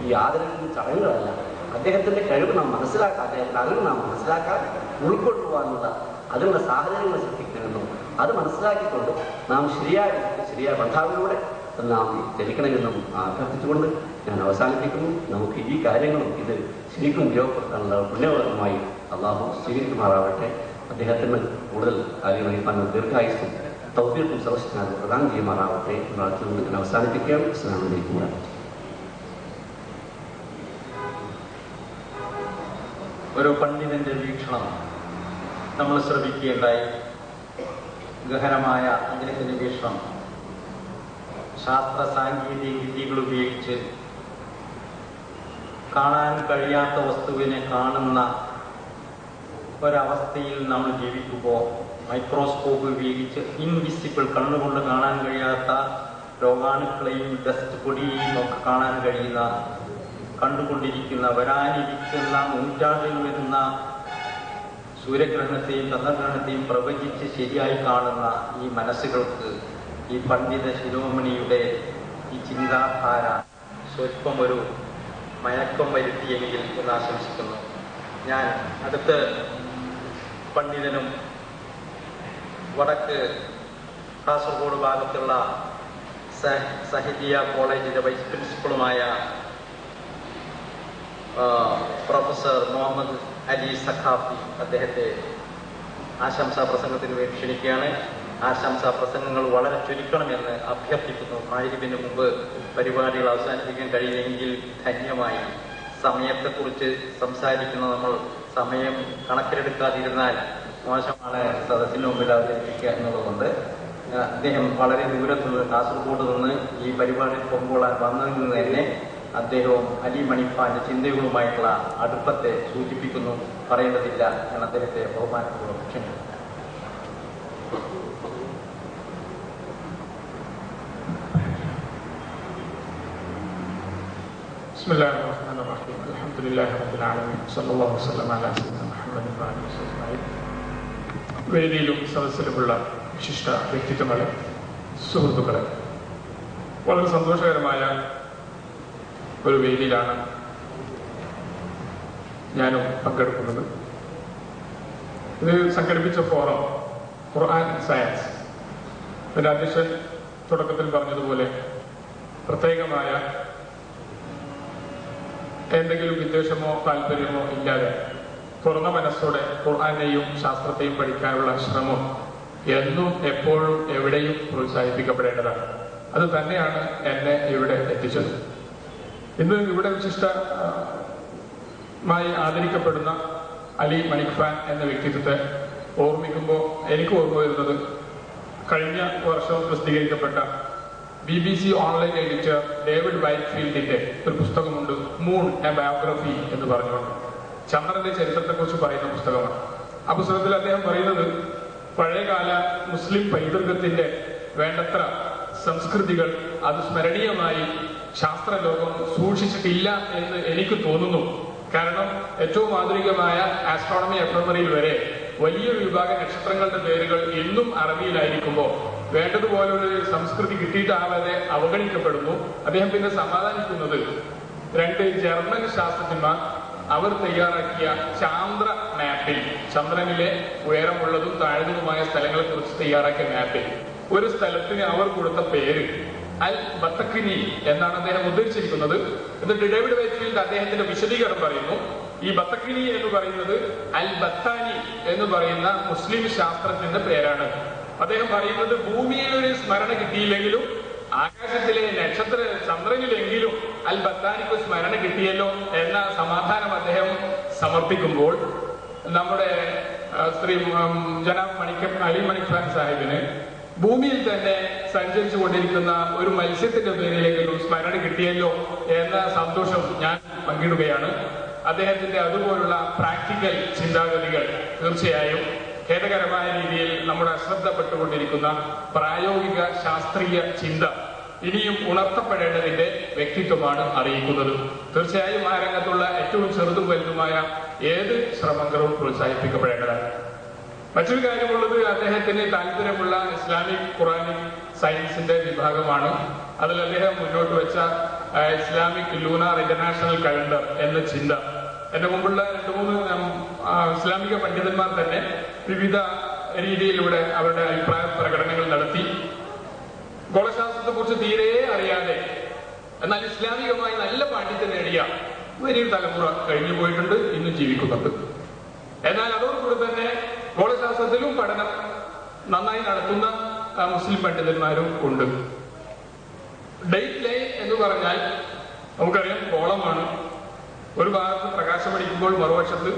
ഈ ആദരവിന്റെ ചടങ്ങുകളല്ല, അദ്ദേഹത്തിന്റെ കഴിവ് നാം മനസ്സിലാക്കാൻ, അദ്ദേഹത്തിന്റെ അറിവ് നാം മനസ്സിലാക്കാൻ, ഉൾക്കൊള്ളുവാനുള്ള അതിനുള്ള സാഹചര്യങ്ങൾ സൃഷ്ടിക്കണമെന്നും അത് മനസ്സിലാക്കിക്കൊണ്ട് നാം ശരിയായ ബന്ധാവിലൂടെ നാം ധരിക്കണമെന്നും അഭ്യർത്ഥിച്ചുകൊണ്ട് ഞാൻ അവസാനിപ്പിക്കുന്നു. നമുക്ക് ഈ കാര്യങ്ങളും ഇത് ശരിക്കും ഉപയോഗപ്പെടുത്താനുള്ള പുണ്യവർഗമായി അള്ളാഹു സ്വീകരിക്കുമാറാവട്ടെ. അദ്ദേഹത്തിന് കൂടുതൽ കാര്യങ്ങൾ ദീർഘായുസ്സും തൗഫീഖും സർവശക്തനാഥൻ പ്രദാനം ചെയ്യുമാറാവട്ടെ എന്ന് പ്രാർത്ഥിച്ചുകൊണ്ട് ഞാൻ അവസാനിപ്പിക്കുകയാണ്. അസ്സലാമു അലൈക്കും.
ഒരു പണ്ഡിതന്റെ വീക്ഷണം നമ്മൾ ശ്രമിക്കുകയുണ്ടായി. ഗഹനമായ അദ്ദേഹത്തിന്റെ വീക്ഷണം ശാസ്ത്ര സാങ്കേതിക വിദ്യകൾ ഉപയോഗിച്ച് കാണാൻ കഴിയാത്ത വസ്തുവിനെ കാണുന്ന ഒരവസ്ഥയിൽ നമ്മൾ ജീവിക്കുമ്പോൾ മൈക്രോസ്കോപ്പ് ഉപയോഗിച്ച് ഇൻവിസിബിൾ കണ്ണുകൊണ്ട് കാണാൻ കഴിയാത്ത രോഗാണുക്കളെയും ഡസ്റ്റ് പൊടിയെയും ഒക്കെ കാണാൻ കഴിയുന്ന, കണ്ടുകൊണ്ടിരിക്കുന്ന, വരാനിരിക്കുന്ന നൂറ്റാണ്ടിൽ വരുന്ന സൂര്യഗ്രഹണത്തെയും ചന്ദ്രഗ്രഹണത്തെയും പ്രവചിച്ച് ശരിയായി കാണുന്ന ഈ മനസ്സുകൾക്ക് ഈ പണ്ഡിത ശിരോമണിയുടെ ഈ ചിന്താധാര സ്വല്പം ഒരു മയക്കം വരുത്തിയെങ്കിൽ എന്ന് ആശംസിക്കുന്നു. ഞാൻ അടുത്ത പണ്ഡിതനും വടക്ക് കാസർഗോഡ് ഭാഗത്തുള്ള സഹിദിയ കോളേജിന്റെ വൈസ് പ്രിൻസിപ്പളുമായ പ്രൊഫസർ മുഹമ്മദ് അലി സഖാഫി അദ്ദേഹത്തെ ആശംസാ പ്രസംഗത്തിന് വേണ്ടി ക്ഷണിക്കുകയാണ്. ആശംസാ പ്രസംഗങ്ങൾ വളരെ ചുരുക്കണമെന്ന് അഭ്യർത്ഥിക്കുന്നു. മഗ്‌രിബിന് മുമ്പ് പരിപാടികൾ അവസാനിപ്പിക്കാൻ കഴിയുമെങ്കിൽ ധന്യമായി. സമയത്തെക്കുറിച്ച് സംസാരിക്കുന്ന നമ്മൾ സമയം കണക്കിലെടുക്കാതിരുന്നാൽ മോശമാണ് സദസ്സിന് മുമ്പിൽ അവതരിപ്പിക്കുക എന്നുള്ളതുകൊണ്ട് അദ്ദേഹം വളരെ ദൂരത്തുള്ള കാസർഗോഡ് നിന്ന് ഈ പരിപാടിയിൽ പങ്കുകൊള്ളാൻ വന്നതിൽ നിന്ന് തന്നെ അദ്ദേഹവും അലി മണിപ്പാന്റെ ചിന്തകളുമായിട്ടുള്ള അടുപ്പത്തെ സൂചിപ്പിക്കുന്നു. പറയേണ്ടതില്ല. ഞാൻ അദ്ദേഹത്തെ ബഹുമാനപൂർവ്വം ക്ഷണിക്കുന്നു.
ബിസ്മില്ലാഹിർ റഹ്മാനിർ റഹീം. അൽഹംദുലില്ലാഹി റബ്ബിൽ ആലമീൻ. സ്വല്ലല്ലാഹു വസല്ലമ അലാ സയ്യിദിനാ മുഹമ്മദിൻ വഅലിഹി വസല്ലം. വേദിയിലും സദസ്സിലുമുള്ള വിശിഷ്ട വ്യക്തിത്വങ്ങളെ, സുഹൃത്തുക്കളെ, വളരെ സന്തോഷകരമായ ഒരു വേദിയിലാണ് ഞാനും പങ്കെടുക്കുന്നത്. ഇത് സംഘടിപ്പിച്ച ഫോറം ഖുർആൻ സയൻസ്. ഇതിന്റെ അധ്യക്ഷൻ തുടക്കത്തിൽ പറഞ്ഞതുപോലെ പ്രത്യേകമായ എന്തെങ്കിലും വിദ്വേഷമോ താല്പര്യമോ ഇല്ലാതെ തുറന്ന മനസ്സോടെ ഖുർആനെയും ശാസ്ത്രത്തെയും പഠിക്കാനുള്ള ശ്രമം എന്നും എപ്പോഴും എവിടെയും പ്രോത്സാഹിപ്പിക്കപ്പെടേണ്ടതാണ്. അത് തന്നെയാണ് എന്നെ ഇവിടെ എത്തിച്ചത്. ഇന്ന് ഇവിടെ വിശിഷ്ടമായി ആദരിക്കപ്പെടുന്ന അലി മണിഖാൻ എന്ന വ്യക്തിത്വത്തെ ഓർമ്മിക്കുമ്പോൾ എനിക്ക് ഓർമ്മ വരുന്നത് കഴിഞ്ഞ വർഷം പ്രസിദ്ധീകരിക്കപ്പെട്ട BBC ഓൺലൈൻ എഡിറ്റർ ഡേവിഡ് വൈറ്റ്ഫീൽഡിന്റെ ഒരു പുസ്തകമുണ്ട്, മൂൺ എ ബയോഗ്രഫി എന്ന് പറഞ്ഞുകൊണ്ട്. ചന്ദ്രന്റെ ചരിത്രത്തെക്കുറിച്ച് പറയുന്ന പുസ്തകമാണ്. ആ പുസ്തകത്തിൽ അദ്ദേഹം പറയുന്നത് പഴയകാല മുസ്ലിം പൈതൃകത്തിന്റെ വേണ്ടത്ര സംസ്കൃതികൾ അത് സ്മരണീയമായി ശാസ്ത്രലോകം സൂക്ഷിച്ചിട്ടില്ല എന്ന് എനിക്ക് തോന്നുന്നു. കാരണം ഏറ്റവും ആധുനികമായ ആസ്ട്രോണമി എഫ്എംറിയിൽ വരെ വലിയൊരു വിഭാഗം നക്ഷത്രങ്ങളുടെ പേരുകൾ ഇന്നും അറബിയിലായിരിക്കുമ്പോൾ വേണ്ടതുപോലെ ഒരു സംസ്കൃതി കിട്ടിയിട്ടാവാതെ അവഗണിക്കപ്പെടുന്നു. അദ്ദേഹം പിന്നെ സമാധാനിക്കുന്നത് 2 ജർമ്മൻ ശാസ്ത്രജ്ഞന്മാർ അവർ തയ്യാറാക്കിയ ചാന്ദ്ര മാപ്പിൽ, ചന്ദ്രനിലെ ഉയരമുള്ളതും താഴ്ന്നതുമായ സ്ഥലങ്ങളെ കുറിച്ച് തയ്യാറാക്കിയ മാപ്പിൽ ഒരു സ്ഥലത്തിന് അവർ കൊടുത്ത പേര് അൽ ബത്തക്കിനി എന്നാണ് അദ്ദേഹം ഉദ്ധരിച്ചിരിക്കുന്നത്. എന്നിട്ട് ഡേവിഡ് വൈറ്റ്ഫീൽഡ് അദ്ദേഹത്തിന്റെ വിശദീകരണം പറയുന്നു. ഈ ബത്തക്കിനി എന്ന് പറയുന്നത് അൽ ബത്താനി എന്ന് പറയുന്ന മുസ്ലിം ശാസ്ത്രജ്ഞന്റെ പേരാണ്. അദ്ദേഹം പറയുന്നത് ഭൂമിയിൽ ഒരു സ്മരണ കിട്ടിയില്ലെങ്കിലും ആകാശത്തിലെ നക്ഷത്ര ചന്ദ്രനിലെങ്കിലും അൽ ബത്താനിക്ക് സ്മരണ കിട്ടിയല്ലോ എന്ന സമാധാനം അദ്ദേഹം സമർപ്പിക്കുമ്പോൾ നമ്മുടെ ശ്രീ ജനാബ് അലി മണിഖാൻ സാഹിബിന് ഭൂമിയിൽ തന്നെ സഞ്ചരിച്ചു കൊണ്ടിരിക്കുന്ന ഒരു മത്സ്യത്തിന്റെ പേരിലെങ്കിലും സ്മരണ കിട്ടിയല്ലോ എന്ന സന്തോഷം ഞാൻ പങ്കിടുകയാണ്. അദ്ദേഹത്തിന്റെ അതുപോലുള്ള പ്രാക്ടിക്കൽ ചിന്താഗതികൾ തീർച്ചയായും ഖേദകരമായ രീതിയിൽ നമ്മുടെ അശ്രദ്ധപ്പെട്ടുകൊണ്ടിരിക്കുന്ന പ്രായോഗിക ശാസ്ത്രീയ ചിന്ത ഇനിയും ഉണർത്തപ്പെടേണ്ടതിന്റെ വ്യക്തിത്വമാണ് അറിയിക്കുന്നത്. തീർച്ചയായും ആ രംഗത്തുള്ള ഏറ്റവും ചെറുതും വലുതുമായ ഏത് ശ്രമങ്ങളും പ്രോത്സാഹിപ്പിക്കപ്പെടേണ്ടതാണ്. മറ്റൊരു കാര്യമുള്ളത് അദ്ദേഹത്തിന് താല്പര്യമുള്ള ഇസ്ലാമിക് ഖുറാനിക് സയൻസിന്റെ വിഭാഗമാണ്. അതിൽ അദ്ദേഹം മുന്നോട്ട് വെച്ച ഇസ്ലാമിക് ലൂണാർ ഇന്റർനാഷണൽ കലണ്ടർ എന്ന ചിന്ത. എന്റെ മുമ്പുള്ള 2-3 ഇസ്ലാമിക പണ്ഡിതന്മാർ തന്നെ വിവിധ രീതിയിലൂടെ അവരുടെ അഭിപ്രായ പ്രകടനങ്ങൾ നടത്തി. ഗോളശാസ്ത്രത്തെ കുറിച്ച് തീരെ അറിയാതെ എന്നാൽ ഇസ്ലാമികമായി നല്ല പാണ്ഡിത്യം നേടിയ വലിയൊരു തലമുറ കഴിഞ്ഞു പോയിട്ടുണ്ട്, ഇന്നും ജീവിക്കുന്നുണ്ട്. എന്നാൽ അതോടുകൂടി തന്നെ ഗോളശാസ്ത്രത്തിലും പഠനം നന്നായി നടത്തുന്ന മുസ്ലിം പണ്ഡിതന്മാരും ഉണ്ട്. ഡേറ്റ് ലൈൻ എന്ന് പറഞ്ഞാൽ നമുക്കറിയാം ഗോളമാണ്. ഒരു ഭാഗത്ത് പ്രകാശം അടിക്കുമ്പോൾ മറുവശത്ത്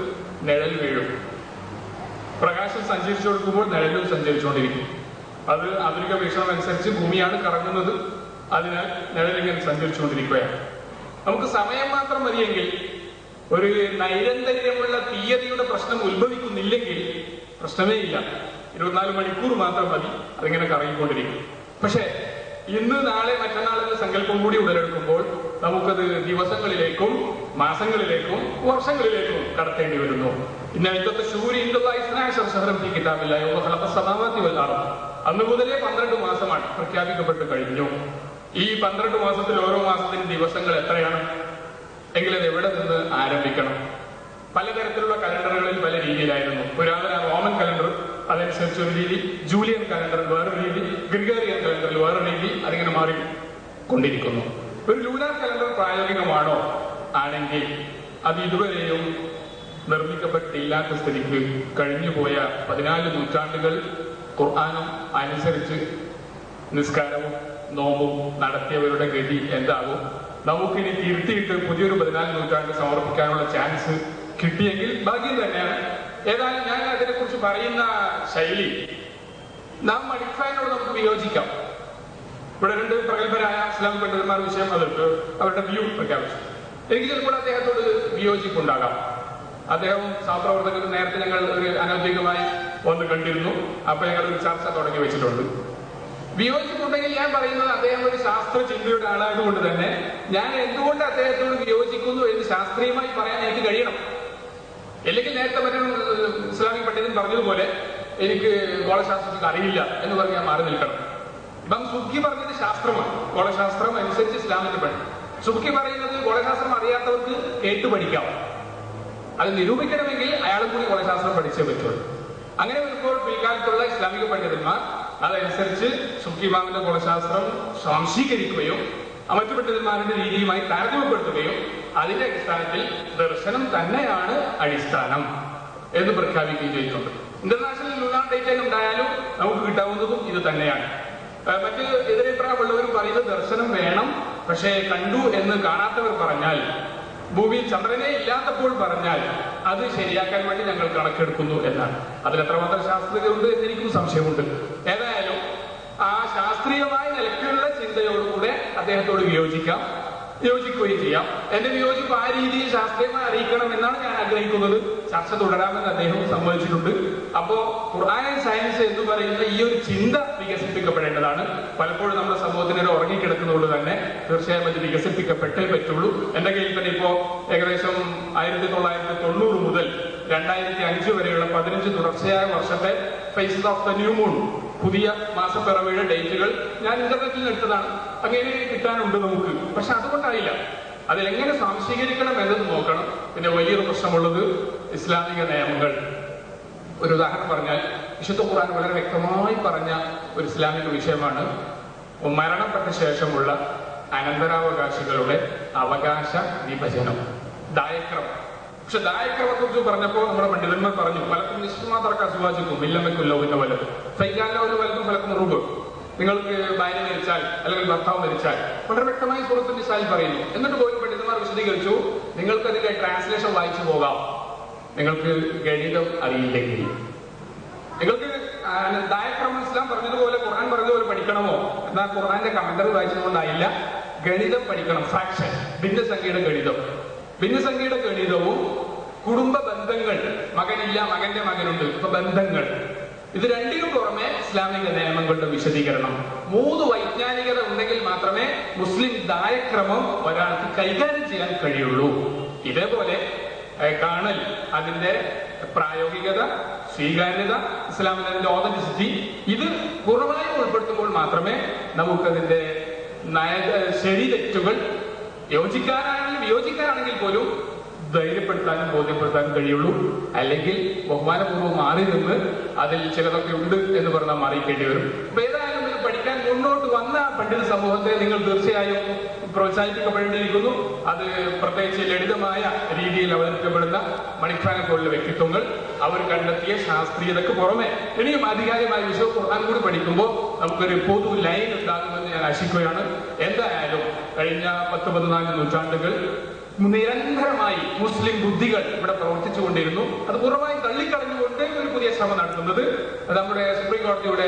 നിഴൽ വീഴും. പ്രകാശം സഞ്ചരിച്ചു കൊടുക്കുമ്പോൾ നിഴലും സഞ്ചരിച്ചുകൊണ്ടിരിക്കും. അത് ആധുനിക വീക്ഷണം അനുസരിച്ച് ഭൂമിയാണ് കറങ്ങുന്നത്, അതിനാൽ നിഴലിങ്ങനെ സഞ്ചരിച്ചുകൊണ്ടിരിക്കുകയാണ്. നമുക്ക് സമയം മാത്രം മതിയെങ്കിൽ, ഒരു നൈരന്തര്യമുള്ള തീയതിയുടെ പ്രശ്നം ഉത്ഭവിക്കുന്നില്ലെങ്കിൽ പ്രശ്നമേ ഇല്ല. 24 മണിക്കൂർ മാത്രം മതി, അതിങ്ങനെ കറങ്ങിക്കൊണ്ടിരിക്കും. പക്ഷേ ഇന്ന് നാളെ മറ്റന്നാളെന്ന സങ്കല്പം കൂടി ഉടലെടുക്കുമ്പോൾ നമുക്കത് ദിവസങ്ങളിലേക്കും മാസങ്ങളിലേക്കും വർഷങ്ങളിലേക്കും കടത്തേണ്ടി വരുന്നു. അന്ന് മുതലേ 12 മാസമാണ് പ്രഖ്യാപിക്കപ്പെട്ട് കഴിഞ്ഞു. ഈ 12 മാസത്തിൽ ഓരോ മാസത്തിന് ദിവസങ്ങൾ എത്രയാണ് എങ്കിൽ അത് എവിടെ നിന്ന് ആരംഭിക്കണം? പലതരത്തിലുള്ള കലണ്ടറുകളിൽ പല രീതിയിലായിരുന്നു. പുരാതന റോമൻ കലണ്ടർ അതനുസരിച്ച് ഒരു രീതി, ജൂലിയൻ കലണ്ടറിൽ വേറൊരു രീതി, ഗ്രിഗോറിയൻ കലണ്ടറിൽ വേറൊരു രീതി, അതിങ്ങനെ മാറിക്കൊണ്ടിരിക്കുന്നു. ഒരു ലൂനാർ കലണ്ടർ പ്രായോഗികമാണോ? ആണെങ്കിൽ അത് ഇതുവരെയും നിർമ്മിക്കപ്പെട്ടില്ലാത്ത സ്ഥിതിക്ക് കഴിഞ്ഞുപോയ 14 നൂറ്റാണ്ടുകൾ ഖുർആനും അനുസരിച്ച് നിസ്കാരവും നോമ്പും നടത്തിയവരുടെ ഗതി എന്താകും? നമുക്കിനി തിരുത്തിയിട്ട് പുതിയൊരു 14 നൂറ്റാണ്ട് സമർപ്പിക്കാനുള്ള ചാൻസ് കിട്ടിയെങ്കിൽ ഭാഗ്യം തന്നെയാണ്. ഏതായാലും ഞാൻ അതിനെക്കുറിച്ച് പറയുന്ന ശൈലി നാം മണിക്ഫാനോട് നമുക്ക് വിയോജിക്കാം. ഇവിടെ 2 പ്രഗത്ഭരായ ഇസ്ലാമിക് പണ്ഡിതന്മാർ വിഷയം അവർക്ക് അവരുടെ വ്യൂ പ്രഖ്യാപിച്ചു. എനിക്ക് ചിലപ്പോൾ അദ്ദേഹത്തോട് വിയോജിപ്പുണ്ടാകാം. അദ്ദേഹം സഹപ്രവർത്തകർ നേരത്തെ ഞങ്ങൾ ഒരു അനൗദ്യോഗികമായി വന്ന് കണ്ടിരുന്നു. അപ്പൊ ഞങ്ങൾ ഒരു ചർച്ച തുടങ്ങി വെച്ചിട്ടുണ്ട്. വിയോജിപ്പുണ്ടെങ്കിൽ ഞാൻ പറയുന്നത് അദ്ദേഹം ഒരു ശാസ്ത്ര ചിന്തയുടെ ആളായതുകൊണ്ട് തന്നെ ഞാൻ എന്തുകൊണ്ട് അദ്ദേഹത്തോട് വിയോജിക്കുന്നു എന്ന് ശാസ്ത്രീയമായി പറയാൻ എനിക്ക് കഴിയണം. അല്ലെങ്കിൽ നേരത്തെ മറ്റൊരു ഇസ്ലാമിക് പണ്ഡിതൻ പറഞ്ഞതുപോലെ എനിക്ക് ഗോളശാസ്ത്രത്തിൽ അറിയില്ല എന്ന് പറഞ്ഞ് ഞാൻ മാറി നിൽക്കണം. ഇപ്പം സുബ്കി പറഞ്ഞത് ശാസ്ത്രമാണ്, ഗോളശാസ്ത്രം അനുസരിച്ച് ഇസ്ലാമിന്റെ പണി. സുബ്കി പറയുന്നത് ഗോളശാസ്ത്രം അറിയാത്തവർക്ക് കേട്ടു പഠിക്കാം. അത് നിരൂപിക്കണമെങ്കിൽ അയാളും കൂടി ഗോളശാസ്ത്രം പഠിച്ചേ പറ്റുള്ളൂ. അങ്ങനെ വരുമ്പോൾ പിൽക്കാലത്തുള്ള ഇസ്ലാമിക പണ്ഡിതന്മാർ അതനുസരിച്ച് സുബ്കി ഇമാമിന്റെ ഗോളശാസ്ത്രം സ്വാംശീകരിക്കുകയും മറ്റു പണ്ഡിതന്മാരുടെ രീതിയുമായി താരതമ്യപ്പെടുത്തുകയും അതിന്റെ അടിസ്ഥാനത്തിൽ ദർശനം തന്നെയാണ് അടിസ്ഥാനം എന്ന് പ്രഖ്യാപിക്കുകയും ചെയ്തിട്ടുണ്ട്. ഇന്റർനാഷണൽ ലൂണാർ ഡേറ്റ് ഉണ്ടായാലും നമുക്ക് കിട്ടാവുന്നതും ഇത് തന്നെയാണ്. മറ്റ് എതിരഭിപ്രായമുള്ളവരും പറയുന്നത് ദർശനം വേണം, പക്ഷേ കണ്ടു എന്ന് കാണാത്തവർ പറഞ്ഞാൽ, ഭൂമിയിൽ ചന്ദ്രനെ ഇല്ലാത്തപ്പോൾ പറഞ്ഞാൽ അത് ശരിയാക്കാൻ വേണ്ടി ഞങ്ങൾ കണക്കെടുക്കുന്നു എന്നാണ്. അതിൽ എത്രമാത്രം ശാസ്ത്രീയതയുണ്ട് എന്നെനിക്കും സംശയമുണ്ട്. ഏതായാലും ആ ശാസ്ത്രീയമായ നിലയ്ക്കുള്ള ചിന്തയോടുകൂടെ അദ്ദേഹത്തോട് യോജിക്കുകയും ചെയ്യാം. എന്റെ വിയോജിപ്പ് ആ രീതിയിൽ ശാസ്ത്രീയമായി അറിയിക്കണം എന്നാണ് ഞാൻ ആഗ്രഹിക്കുന്നത്. ചർച്ച തുടരാമെന്ന് അദ്ദേഹം സമ്മതിച്ചിട്ടുണ്ട്. അപ്പോ ഖുർആൻ സയൻസ് എന്ന് പറയുന്ന ഈ ഒരു ചിന്ത വികസിപ്പിക്കപ്പെടേണ്ടതാണ്. പലപ്പോഴും നമ്മുടെ സമൂഹത്തിന് ഉറങ്ങിക്കിടക്കുന്നതുകൊണ്ട് തന്നെ തീർച്ചയായും അത് വികസിപ്പിക്കപ്പെട്ടേ പറ്റുള്ളൂ. എന്റെ കയ്യിൽ തന്നെ ഇപ്പോ ഏകദേശം 1990 മുതൽ 2005 വരെയുള്ള 15 തുടർച്ചയായ വർഷത്തെ phases of the new moon, പുതിയ മാസപ്പിറവിയുടെ ഡേറ്റുകൾ ഞാൻ ഇന്റർനെറ്റിൽ നിന്ന് എടുത്തതാണ്. അങ്ങനെ കിട്ടാനുണ്ട് നമുക്ക്. പക്ഷെ അതുകൊണ്ടായില്ല, അതിലെങ്ങനെ സ്വാംശീകരിക്കണം എന്നത് നോക്കണം. പിന്നെ വലിയൊരു പ്രശ്നമുള്ളത് ഇസ്ലാമിക നിയമങ്ങൾ. ഒരു ഉദാഹരണം പറഞ്ഞാൽ, വിശുദ്ധ ഖുർആൻ വളരെ വ്യക്തമായി പറഞ്ഞ ഒരു ഇസ്ലാമിക വിഷയമാണ് മരണപ്പെട്ട ശേഷമുള്ള അനന്തരാവകാശികളുടെ അവകാശ വിഭജനം, ദായക്രമം. പക്ഷെ ദായക്രമത്തെ കുറിച്ച് പറഞ്ഞപ്പോൾ നമ്മുടെ പണ്ഡിതന്മാർ പറഞ്ഞു, പലർക്കും നിശ്ചിതമാത്രക്ക സുവാചിക്കും ഇല്ലമ്മയ്ക്കുള്ളവിന്റെ വലത് ഫൈകാലിന്റെ വലതും പലർക്കും റുബ്. നിങ്ങൾക്ക് ഭാര്യ മരിച്ചാൽ അല്ലെങ്കിൽ ഭർത്താവ് മരിച്ചാൽ വളരെ വ്യക്തമായി സൂറത്തുൽ നിസായിൽ പറയുന്നു. എന്നിട്ട് പോലും പണ്ഡിതന്മാർ വിശദീകരിച്ചു, നിങ്ങൾക്ക് അതിന്റെ ട്രാൻസ്ലേഷൻ വായിച്ചു പോകാം, നിങ്ങൾക്ക് ഗണിതം അറിയില്ലെങ്കിൽ. നിങ്ങൾക്ക് ദായക്രമം ഇസ്ലാം പറഞ്ഞതുപോലെ ഖുർആൻ പറഞ്ഞതുപോലെ പഠിക്കണമോ എന്നാൽ ഖുർആന്റെ കമന്ററി വായിച്ചതുകൊണ്ടായില്ല. ഗണിതം പഠിക്കണം, ഫ്രാക്ഷൻ, ഭിന്നസംഖ്യയുടെ ഗണിതം. ഭിന്നസംഖ്യയുടെ ഗണിതവും കുടുംബ ബന്ധങ്ങൾ, മകനില്ല മകന്റെ മകനുണ്ട്, ഇപ്പൊ ബന്ധങ്ങൾ, ഇത് രണ്ടിനും പുറമെ ഇസ്ലാമിക നിയമങ്ങളുടെ വിശദീകരണം. 3 വൈജ്ഞാനികത ഉണ്ടെങ്കിൽ മാത്രമേ മുസ്ലിം ദായക്രമം ഒരാൾക്ക് കൈകാര്യം ചെയ്യാൻ കഴിയുള്ളൂ. ഇതേപോലെ കാണൽ, അതിന്റെ പ്രായോഗികത, സ്വീകാര്യത, ഇസ്ലാമിന്റെ ഓതന്റിസിറ്റി, ഇത് പൂർണ്ണമായും ഉൾപ്പെടുത്തുമ്പോൾ മാത്രമേ നമുക്കതിന്റെ ശരി തെറ്റുകൾ യോജിക്കാനാണെങ്കിൽ പോലും ധൈര്യപ്പെടുത്താനും ബോധ്യപ്പെടുത്താനും കഴിയുള്ളൂ. അല്ലെങ്കിൽ ബഹുമാനപൂർവ്വം മാറി നിന്ന് അതിൽ ചിലതൊക്കെ ഉണ്ട് എന്ന് പറഞ്ഞാൽ മാറിക്കേണ്ടി വരും. അപ്പൊ ഏതായാലും ഇത് പഠിക്കാൻ മുന്നോട്ട് വന്ന പണ്ഡിത സമൂഹത്തെ നിങ്ങൾ തീർച്ചയായും പ്രോത്സാഹിപ്പിക്കപ്പെടേണ്ടിയിരിക്കുന്നു. അത് പ്രത്യേകിച്ച് ലളിതമായ രീതിയിൽ അവതരിക്കപ്പെടുന്ന മണിക്ഫാനെ പോലുള്ള വ്യക്തിത്വങ്ങൾ അവർ കണ്ടെത്തിയ ശാസ്ത്രീയതയ്ക്ക് പുറമെ ഇനിയും ആധികാരികമായ വിഷയം ഖുർആൻ കൂടി പഠിക്കുമ്പോൾ നമുക്കൊരു പൊതു ലൈൻ ഉണ്ടാകുമെന്ന് ഞാൻ ആശിക്കുകയാണ്. എന്തായാലും കഴിഞ്ഞ 10-14 നൂറ്റാണ്ടുകൾ നിരന്തരമായി മുസ്ലിം ബുദ്ധികൾ ഇവിടെ പ്രവർത്തിച്ചുകൊണ്ടിരുന്നു. അത് പൂർണ്ണമായും തള്ളിക്കളഞ്ഞുകൊണ്ട് ഒരു പുതിയ ശ്രമം നടത്തുന്നത് നമ്മുടെ സുപ്രീം കോടതിയുടെ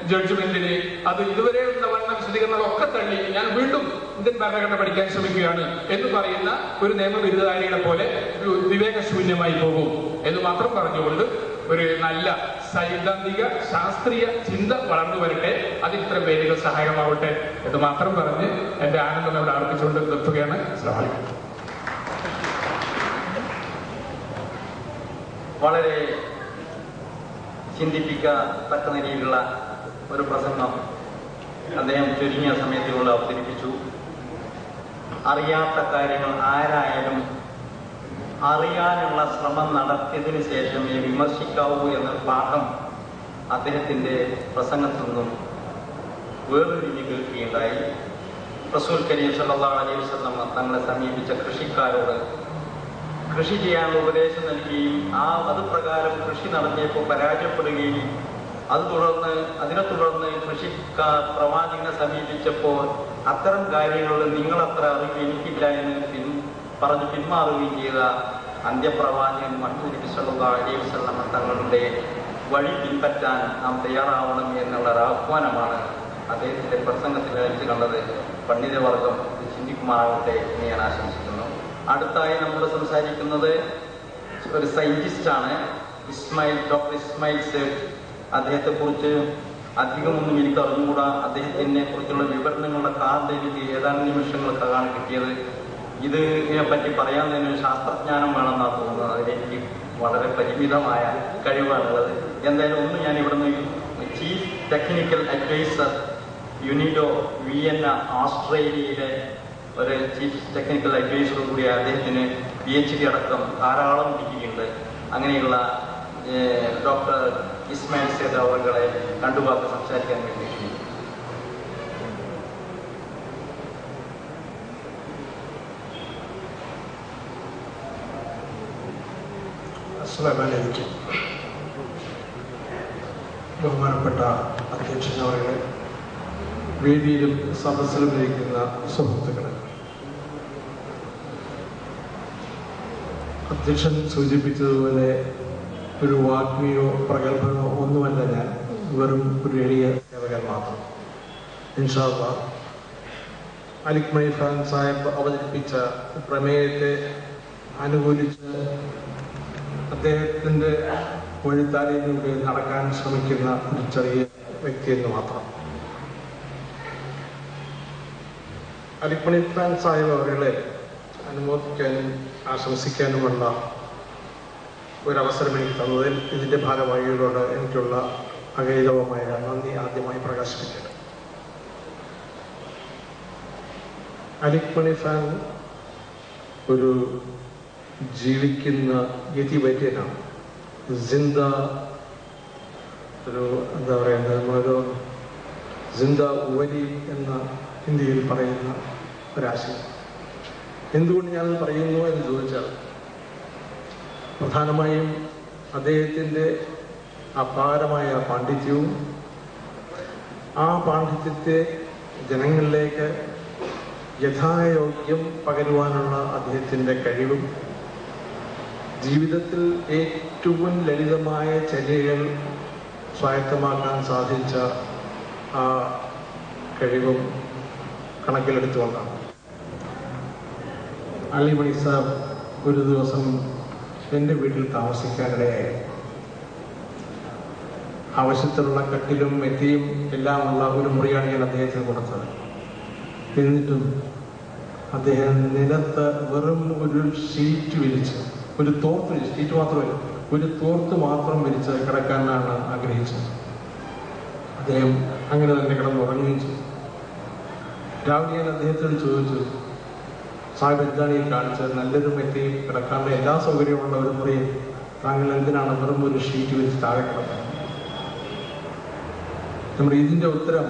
ജഡ്ജ്മെന്റിന് അത് ഇതുവരെ വന്ന വിശദീകരണങ്ങളൊക്കെ തള്ളി ഞാൻ വീണ്ടും ഇന്ത്യൻ ഭരണഘടന പഠിക്കാൻ ശ്രമിക്കുകയാണ് എന്ന് പറയുന്ന ഒരു നിയമബിരുദധാരിയുടെ പോലെ വിവേകശൂന്യമായി പോകും എന്ന് മാത്രം പറഞ്ഞുകൊണ്ട് ഒരു നല്ല സൈദ്ധാന്തിക ശാസ്ത്രീയ ചിന്ത വളർന്നു വരട്ടെ, അത് ഇത്തരം വേദികൾ സഹായകമാവട്ടെ എന്ന് മാത്രം പറഞ്ഞ് എന്റെ ആനന്ദം അവിടെ അർപ്പിച്ചുകൊണ്ട് നിർത്തുകയാണ്. അസ്സലാമു അലൈക്കും.
വളരെ ചിന്തിപ്പിക്കത്തക്ക നിലയിലുള്ള ഒരു പ്രസംഗം അദ്ദേഹം ചുരുങ്ങിയ സമയത്തിലൂടെ അവതരിപ്പിച്ചു. അറിയാത്ത കാര്യങ്ങൾ ആരായാലും അറിയാനുള്ള ശ്രമം നടത്തിയതിനു ശേഷമേ വിമർശിക്കാവൂ എന്നൊരു പാഠം അദ്ദേഹത്തിന്റെ പ്രസംഗത്തിൽ നിന്നും വേറൊരിഞ്ഞു കേൾക്കുകയുണ്ടായി. റസൂൽ കരീം സല്ലല്ലാഹു അലൈഹി വസല്ലം തങ്ങളെ സമീപിച്ച കൃഷിക്കാരോട് കൃഷി ചെയ്യാനുള്ള ഉപദേശം നൽകുകയും അത് പ്രകാരം കൃഷി നടത്തിയപ്പോൾ പരാജയപ്പെടുകയും അതിനെ തുടർന്ന് കൃഷിക്കാർ പ്രവാചകനെ സമീപിച്ചപ്പോൾ അത്തരം കാര്യങ്ങളിൽ നിങ്ങളത്ര അറിവ് എനിക്കില്ല എന്ന് പറഞ്ഞു പിന്മാറുകയും ചെയ്ത അന്ത്യപ്രവാചകൻ മുഹമ്മദ് നബി സല്ലല്ലാഹു അലൈഹി വസല്ലം തങ്ങളുടെ വഴി പിൻപറ്റാൻ നാം തയ്യാറാവണം എന്നുള്ള ഒരു ആഹ്വാനമാണ് അദ്ദേഹത്തിന്റെ പ്രസംഗത്തിൽ വെച്ച് കണ്ടത്. പണ്ഡിതവർഗം ചിന്തിക്കുമാറാവട്ടെ എന്ന് ഞാൻ ആശംസിക്കുന്നു. അടുത്തായി നമ്മൾ സംസാരിക്കുന്നത് ഒരു സയന്റിസ്റ്റാണ്, ഡോക്ടർ ഇസ്മായിൽ സേഠ്. അദ്ദേഹത്തെ കുറിച്ച് അധികമൊന്നും എനിക്ക് അറിഞ്ഞുകൂടാ. അദ്ദേഹത്തിനെ കുറിച്ചുള്ള വിവരണങ്ങളുടെ കാർഡ് എനിക്ക് ഏതാനും നിമിഷങ്ങൾക്കാണ് കിട്ടിയത്. ഇതിനെ പറ്റി പറയാൻ തന്നെ ശാസ്ത്രജ്ഞാനം വേണമെന്നാണ് തോന്നുന്നത്. അതിലെനിക്ക് വളരെ പരിമിതമായ കഴിവാണുള്ളത്. എന്തായാലും ഒന്ന് ഞാൻ ഇവിടുന്ന് ചീഫ് ടെക്നിക്കൽ അഡ്വൈസർ യുനിഡോ വിയന്ന ഓസ്ട്രേലിയയിലെ ഒരു ചീഫ് ടെക്നിക്കൽ അഡ്വൈസറും കൂടി അദ്ദേഹത്തിന് PhD അടക്കം ധാരാളം ഡിഗ്രിയുണ്ട്. അങ്ങനെയുള്ള ഡോക്ടർ ഇസ്മായിൽ സേഠ് അവരുടെ രണ്ടു വാക്ക് സംസാരിക്കാൻ വേണ്ടി ക്ഷണിക്കുന്നു.
അസ്സലാമു അലൈക്കും. ബഹുമാനപ്പെട്ട അധ്യക്ഷൻ അവരുടെ, വേദിയിലും സദസ്സിലും ഇരിക്കുന്ന സുഹൃത്തുക്കളെ, അധ്യക്ഷൻ സൂചിപ്പിച്ചതുപോലെ ഒരു വാഗ്മിയോ പ്രഗത്ഭനോ ഒന്നുമല്ല ഞാൻ. വെറും ഒരു എളിയ സേവകൻ മാത്രം. ഇൻഷാ അല്ലാഹ് അലിക് മണിഫാൻ സാഹിബ് അവതരിപ്പിച്ച പ്രമേയത്തെ അനുകൂലിച്ച് അദ്ദേഹത്തിൻ്റെ വഴിത്താരയിലൂടെ നടക്കാൻ ശ്രമിക്കുന്ന ഒരു ചെറിയ വ്യക്തിയെന്ന് മാത്രം. അലിക് മണിഫാൻ സാഹിബ് അവരെ അനുമോദിക്കാനും ആശംസിക്കാനുമുള്ള ഒരവസരം എനിക്ക് തന്നതിൽ ഇതിൻ്റെ ഭാരവാഹികളോട് എനിക്കുള്ള അഗൈതവമായ നന്ദി ആദ്യമായി പ്രകാശിപ്പിക്കട്ടെ. അലിക് മണിഫാൻ ഒരു ജീവിക്കുന്ന യതിവര്യനാണ്. ജിന്ദ ഒരു എന്താ പറയുന്നത്, നമ്മളൊരു ജിന്ദ വലി എന്ന ഹിന്ദിയിൽ പറയുന്ന ഒരാശയം. എന്തുകൊണ്ട് ഞാനത് പറയുന്നു എന്ന് ചോദിച്ചാൽ, പ്രധാനമായും അദ്ദേഹത്തിൻ്റെ അപാരമായ പാണ്ഡിത്യവും ആ പാണ്ഡിത്യത്തെ ജനങ്ങളിലേക്ക് യഥായോഗ്യം പകരുവാനുള്ള അദ്ദേഹത്തിൻ്റെ കഴിവും, ജീവിതത്തിൽ ഏറ്റവും ലളിതമായ ചര്യകൾ സ്വായത്തമാക്കാൻ സാധിച്ച ആ കഴിവും കണക്കിലെടുത്തുകൊണ്ടാണ്. അലി മണി സാബ് ഒരു ദിവസം എൻ്റെ വീട്ടിൽ താമസിക്കാനിടയായി. ആവശ്യത്തിലുള്ള കട്ടിലും മെത്തിയും എല്ലാമുള്ള ഒരു മുറിയാണ് ഞാൻ അദ്ദേഹത്തിന് കൊടുത്തത്. എന്നിട്ടും അദ്ദേഹം നിലത്ത് വെറും ഒരു ഷീറ്റ് വിരിച്ച്, ഒരു തോർത്ത്, ഷീറ്റ് മാത്രമല്ല, ഒരു തോർത്ത് മാത്രം വിരിച്ച് കിടക്കാനാണ് ആഗ്രഹിച്ചത്. അദ്ദേഹം അങ്ങനെ തന്നെ കിടന്നുറങ്ങുകയും ചെയ്തു. രാവിലെ ഞാൻ അദ്ദേഹത്തോട് ചോദിച്ചു, സാഹിബ് എന്താണ് ഈ കാണിച്ചത്? നല്ലൊരു മെത്തയും കിടക്കാനുള്ള എല്ലാ സൗകര്യമുള്ള ഒരു മുറിയിൽ താങ്കൾ എന്തിനാണ് വെറും ഒരു ഷീറ്റ് വിരിച്ച് താഴെ കിടക്കുന്നത്? നമ്മുടെ ഇതിൻ്റെ ഉത്തരം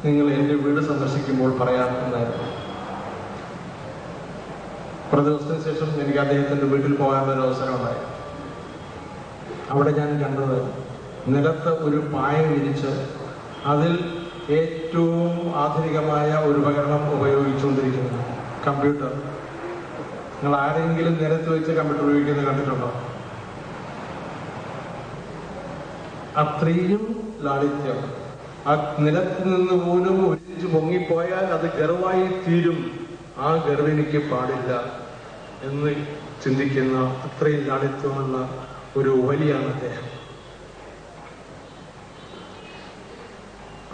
നിങ്ങൾ എൻ്റെ വീട് സന്ദർശിക്കുമ്പോൾ പറയാമെന്നായിരുന്നു. കുറേ ദിവസത്തിന് ശേഷം എനിക്ക് അദ്ദേഹത്തിൻ്റെ വീട്ടിൽ പോകാനൊരു അവസരമുണ്ടായി. അവിടെ ഞാൻ കണ്ടത് നിലത്ത് ഒരു പായ വിരിച്ച് അതിൽ ഏറ്റവും ആധുനികമായ ഒരു ഉപകരണം ഉപയോഗിച്ചുകൊണ്ടിരിക്കുന്നു, കമ്പ്യൂട്ടർ. നിങ്ങൾ ആരെങ്കിലും നിലത്ത് വെച്ച് കമ്പ്യൂട്ടർ ഉപയോഗിക്കുന്നത് കണ്ടിട്ടുണ്ടോ? അത്രയും ലാളിത്യം. ആ നിലത്ത് നിന്ന് പോലും ഒരിഞ്ച് പൊങ്ങിപ്പോയാൽ അത് ഗർവായി തീരും. ആ ഗർവ് എനിക്ക് പാടില്ല എന്ന് ചിന്തിക്കുന്ന അത്രയും ലാളിത്യമുള്ള ഒരു വലിയാണ് അദ്ദേഹം.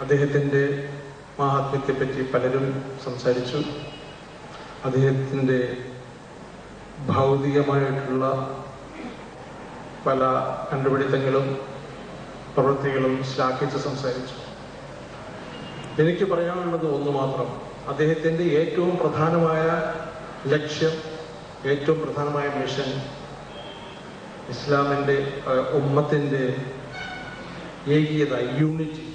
അദ്ദേഹത്തിൻ്റെ മാഹാത്മ്യത്തെപ്പറ്റി പലരും സംസാരിച്ചു. അദ്ദേഹത്തിൻ്റെ ഭൗതികമായിട്ടുള്ള പല കണ്ടുപിടുത്തങ്ങളും പ്രവൃത്തികളും ശ്ലാഘിച്ച് സംസാരിച്ചു. എനിക്ക് പറയാനുള്ളത് ഒന്ന് മാത്രം. അദ്ദേഹത്തിൻ്റെ ഏറ്റവും പ്രധാനമായ ലക്ഷ്യം, ഏറ്റവും പ്രധാനമായ മിഷൻ ഇസ്ലാമിൻ്റെ ഉമ്മത്തിൻ്റെ ഏകീയത, യൂണിറ്റി,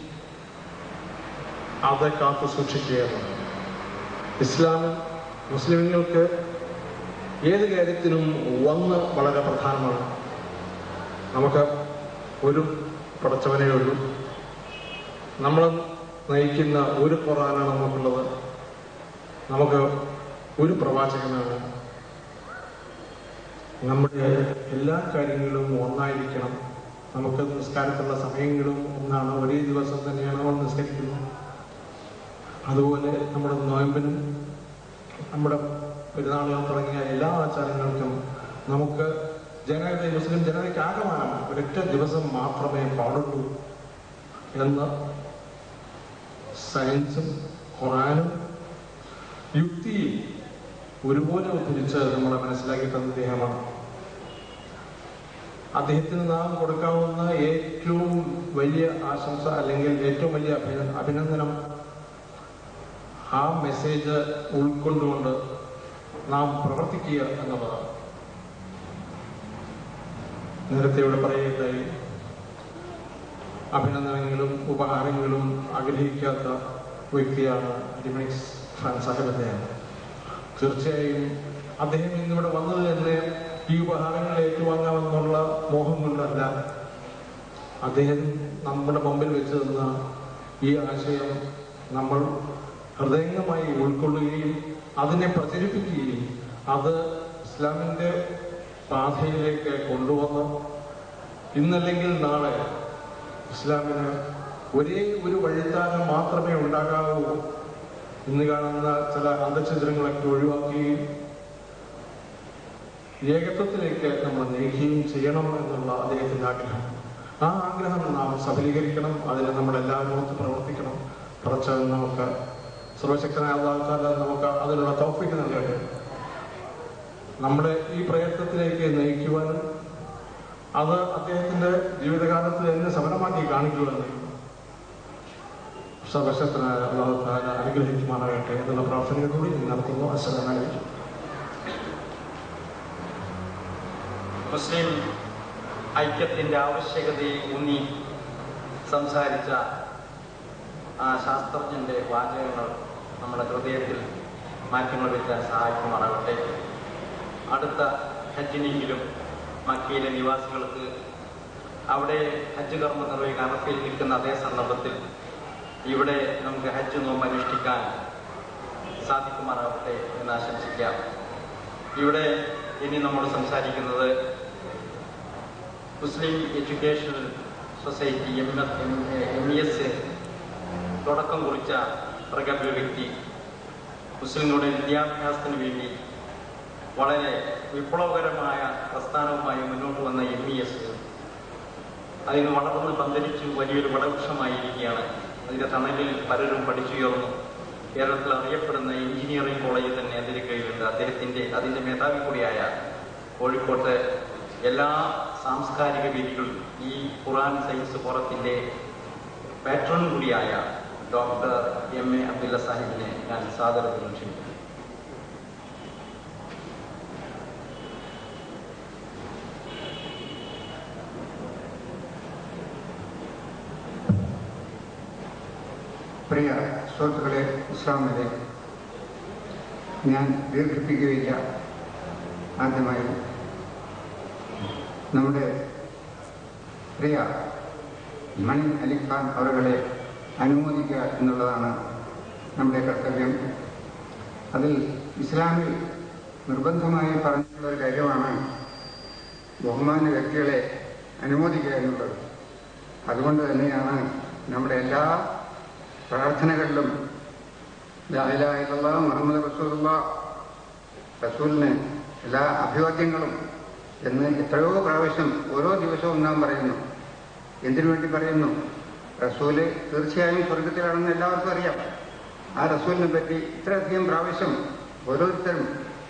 അത് കാത്തു സൂക്ഷിക്കുകയാണ്. ഇസ്ലാമിൽ മുസ്ലിങ്ങൾക്ക് ഏത് കാര്യത്തിനും ഒന്ന് വളരെ പ്രധാനമാണ്. നമുക്ക് ഒരു പടച്ചവനേ ഉള്ളൂ. നമ്മൾ നയിക്കുന്ന ഒരു ഖുർആനാണ് നമുക്കുള്ളത്. നമുക്ക് ഒരു പ്രവാചകനാണ്. നമ്മുടെ എല്ലാ കാര്യങ്ങളിലും ഒന്നായിരിക്കണം. നമുക്ക് നിസ്കാരത്തിലുള്ള സമയങ്ങളും ഒന്നാണ്. ഒരേ ദിവസം തന്നെയാണ് നമ്മൾ നിസ്കരിക്കുന്നത്. അതുപോലെ നമ്മുടെ നോയമ്പിനും നമ്മുടെ പെരുന്നാളുകൾ തുടങ്ങിയ എല്ലാ ആചാരങ്ങൾക്കും നമുക്ക് ജനതയെ, മുസ്ലിം ജനതയ്ക്ക് ആകമാനം ഒരൊറ്റ ദിവസം മാത്രമേ പാടുള്ളൂ എന്ന് സയൻസും ഖുർആനും യുക്തിയും ഒരുപോലെ ഉദ്ധരിച്ച് നമ്മളെ മനസ്സിലാക്കി തന്ന അദ്ദേഹമാണ്. അദ്ദേഹത്തിന് നാം കൊടുക്കാവുന്ന ഏറ്റവും വലിയ ആശംസ അല്ലെങ്കിൽ ഏറ്റവും വലിയ അഭിനന്ദനം ആ മെസ്സേജ് ഉൾക്കൊണ്ടുകൊണ്ട് നാം പ്രവർത്തിക്കുക എന്നുള്ളതാണ്. നേരത്തെ ഇവിടെ പറയുകയുണ്ടായി, അഭിനന്ദനങ്ങളും ഉപഹാരങ്ങളും ആഗ്രഹിക്കാത്ത വ്യക്തിയാണ് ഡിമിനിക്സ് ഖാൻ സാഹിബ്. അദ്ദേഹം തീർച്ചയായും അദ്ദേഹം ഇന്നിവിടെ വന്നത് തന്നെ ഈ ഉപഹാരങ്ങൾ ഏറ്റുവാങ്ങാമെന്നുള്ള മോഹം കൊണ്ടല്ല. അദ്ദേഹം നമ്മുടെ മുമ്പിൽ വെച്ച് തന്ന ഈ ആശയം നമ്മൾ ഹൃദയംഗമായി ഉൾക്കൊള്ളുകയും അതിനെ പ്രചരിപ്പിക്കുകയും അത് ഇസ്ലാമിൻ്റെ പാതയിലേക്ക് കൊണ്ടുവന്ന് ഇന്നല്ലെങ്കിൽ നാളെ ഇസ്ലാമിന് ഒരേ ഒരു വഴിത്താരം മാത്രമേ ഉണ്ടാകാവൂ. ഇന്ന് കാണുന്ന ചില അന്തഛിദ്രങ്ങളൊക്കെ ഒഴിവാക്കുകയും ഏകത്വത്തിലേക്ക് നമ്മൾ നയിക്കുകയും ചെയ്യണം എന്നുള്ള അദ്ദേഹത്തിൻ്റെ ആഗ്രഹം. ആ ആഗ്രഹം നാം സഫലീകരിക്കണം. അതിന് നമ്മളെല്ലാവരും ഒത്ത് പ്രവർത്തിക്കണം. പടച്ചവൻ നമുക്ക് സർവശക്തനായ അല്ലാഹു തആല നമുക്ക് അതിനുള്ള തൗഫീഖ് നൽകട്ടെ. നമ്മുടെ ഈ പ്രയത്നത്തിലേക്ക് നയിക്കുവാനും അത് അദ്ദേഹത്തിൻ്റെ ജീവിതകാലത്ത് തന്നെ സഫലമാക്കി കാണിക്കുവാനും സർവശക്തനായ അല്ലാഹു തആല അനുഗ്രഹിക്കുമാറാകട്ടെ എന്നുള്ള പ്രാർത്ഥനയോടുകൂടി നടത്തുന്നു. അസ്സലാമു അലൈക്കും.
മുസ്ലിം ഐക്യത്തിൻ്റെ ആവശ്യകതയെ ഊന്നി സംസാരിച്ച ആ ശാസ്ത്രജ്ഞൻ്റെ വാചകങ്ങൾ നമ്മുടെ ഹൃദയത്തിൽ മാറ്റങ്ങൾ വരുത്താൻ സഹായിക്കുമാറാകട്ടെ. അടുത്ത ഹജ്ജിനെങ്കിലും മക്കയിലെ നിവാസികൾക്ക് അവിടെ ഹജ്ജ് കർമ്മം നിർവഹിക്കാൻ അറഫയിൽ നിൽക്കുന്ന അതേ സന്ദർഭത്തിൽ ഇവിടെ നമുക്ക് ഹജ്ജ് നോമ്പ് അനുഷ്ഠിക്കാൻ സാധിക്കുമാറാകട്ടെ എന്ന് ആശംസിക്കാം. ഇവിടെ ഇനി നമ്മൾ സംസാരിക്കുന്നത് മുസ്ലിം എഡ്യൂക്കേഷണൽ സൊസൈറ്റി MES തുടക്കം കുറിച്ച പ്രഗത്ഭ വ്യക്തി, മുസ്ലിങ്ങളുടെ വിദ്യാഭ്യാസത്തിന് വേണ്ടി വളരെ വിപ്ലവകരമായ പ്രസ്ഥാനവുമായി മുന്നോട്ട് വന്ന MES അതിന് വളർന്ന് പന്തലിച്ച് വലിയൊരു വടവൃക്ഷമായിരിക്കുകയാണ്. അതിൻ്റെ തണലിൽ പലരും പഠിച്ചുയർന്നു. കേരളത്തിൽ അറിയപ്പെടുന്ന എഞ്ചിനീയറിംഗ് കോളേജ് തന്നെ അതിൻ്റെ കീഴിലുണ്ട്. അതിൻ്റെ മേധാവി കൂടിയായ കോഴിക്കോട്ട് എല്ലാ സാംസ്കാരിക വേദികളും ഈ ഖുർആൻ സയൻസ് ഫോറത്തിൻ്റെ പാട്രൺ കൂടിയായ ഡോക്ടർ MA അബ്ദുല്ല സാഹിബിനെ ഞാൻ സാദരപൂർവ്വം ക്ഷണിക്കുന്നു.
പ്രിയ സുഹൃത്തുക്കളെ, ഇസ്ലാമിലെ ഞാൻ ദീർഘിപ്പിക്കുകയില്ല. ആദ്യമായി നമ്മുടെ പ്രിയ മണി അലിഖാൻ അവരുടെ അനുമോദിക്കുക എന്നുള്ളതാണ് നമ്മുടെ കർത്തവ്യം. അതിൽ ഇസ്ലാമിൽ നിർബന്ധമായി പറഞ്ഞിട്ടുള്ള ഒരു കാര്യമാണ് ബഹുമാന്യ വ്യക്തികളെ അനുമോദിക്കുക എന്നുള്ളത്. അതുകൊണ്ട് തന്നെയാണ് നമ്മുടെ എല്ലാ പ്രാർത്ഥനകളിലും ലാ ഇലാഹ ഇല്ലല്ലാഹ് മുഹമ്മദ് റസൂലുള്ളാഹ്, റസൂലിന് എല്ലാ അഭിവാദ്യങ്ങളും എന്ന് എത്രയോ പ്രാവശ്യം ഓരോ ദിവസവും നാം പറയുന്നു. എന്തിനു വേണ്ടി പറയുന്നു? റസൂല് തീർച്ചയായും സ്വർഗത്തിലാണെന്ന് എല്ലാവർക്കും അറിയാം. ആ റസൂലിനെ പറ്റി ഇത്രയധികം പ്രാവശ്യം ഓരോരുത്തരും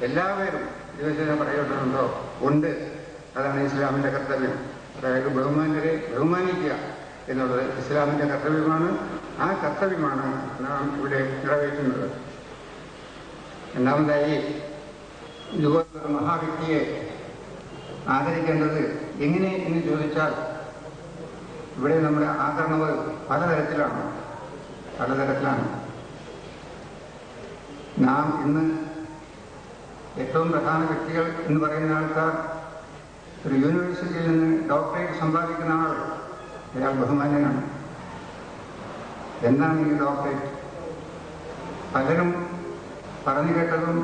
എല്ലാവരും ദിവസേന പറയപ്പെടുന്നുണ്ടോ? ഉണ്ട്. അതാണ് ഇസ്ലാമിൻ്റെ കർത്തവ്യം. അതായത് ബഹുമാനരെ ബഹുമാനിക്കുക എന്നുള്ളത് ഇസ്ലാമിൻ്റെ കർത്തവ്യമാണ്. ആ കർത്തവ്യമാണ് നാം ഇവിടെ നിറവേറ്റുന്നത്. രണ്ടാമതായി, ഇതുപോലൊരു മഹാവ്യക്തിയെ ആദരിക്കേണ്ടത് എങ്ങനെ എന്ന് ചോദിച്ചാൽ, ഇവിടെ നമ്മുടെ ആദരണവ് പലതരത്തിലാണ്. നാം ഇന്ന് ഏറ്റവും പ്രധാന വ്യക്തികൾ എന്ന് പറയുന്ന ആൾക്കാർ, ഒരു യൂണിവേഴ്സിറ്റിയിൽ നിന്ന് ഡോക്ടറേറ്റ് സമ്പാദിക്കുന്ന ആൾ, അയാൾ ബഹുമാന്യനാണ്. എന്താണ് ഈ ഡോക്ടറേറ്റ്? പലരും പറഞ്ഞു കേട്ടതും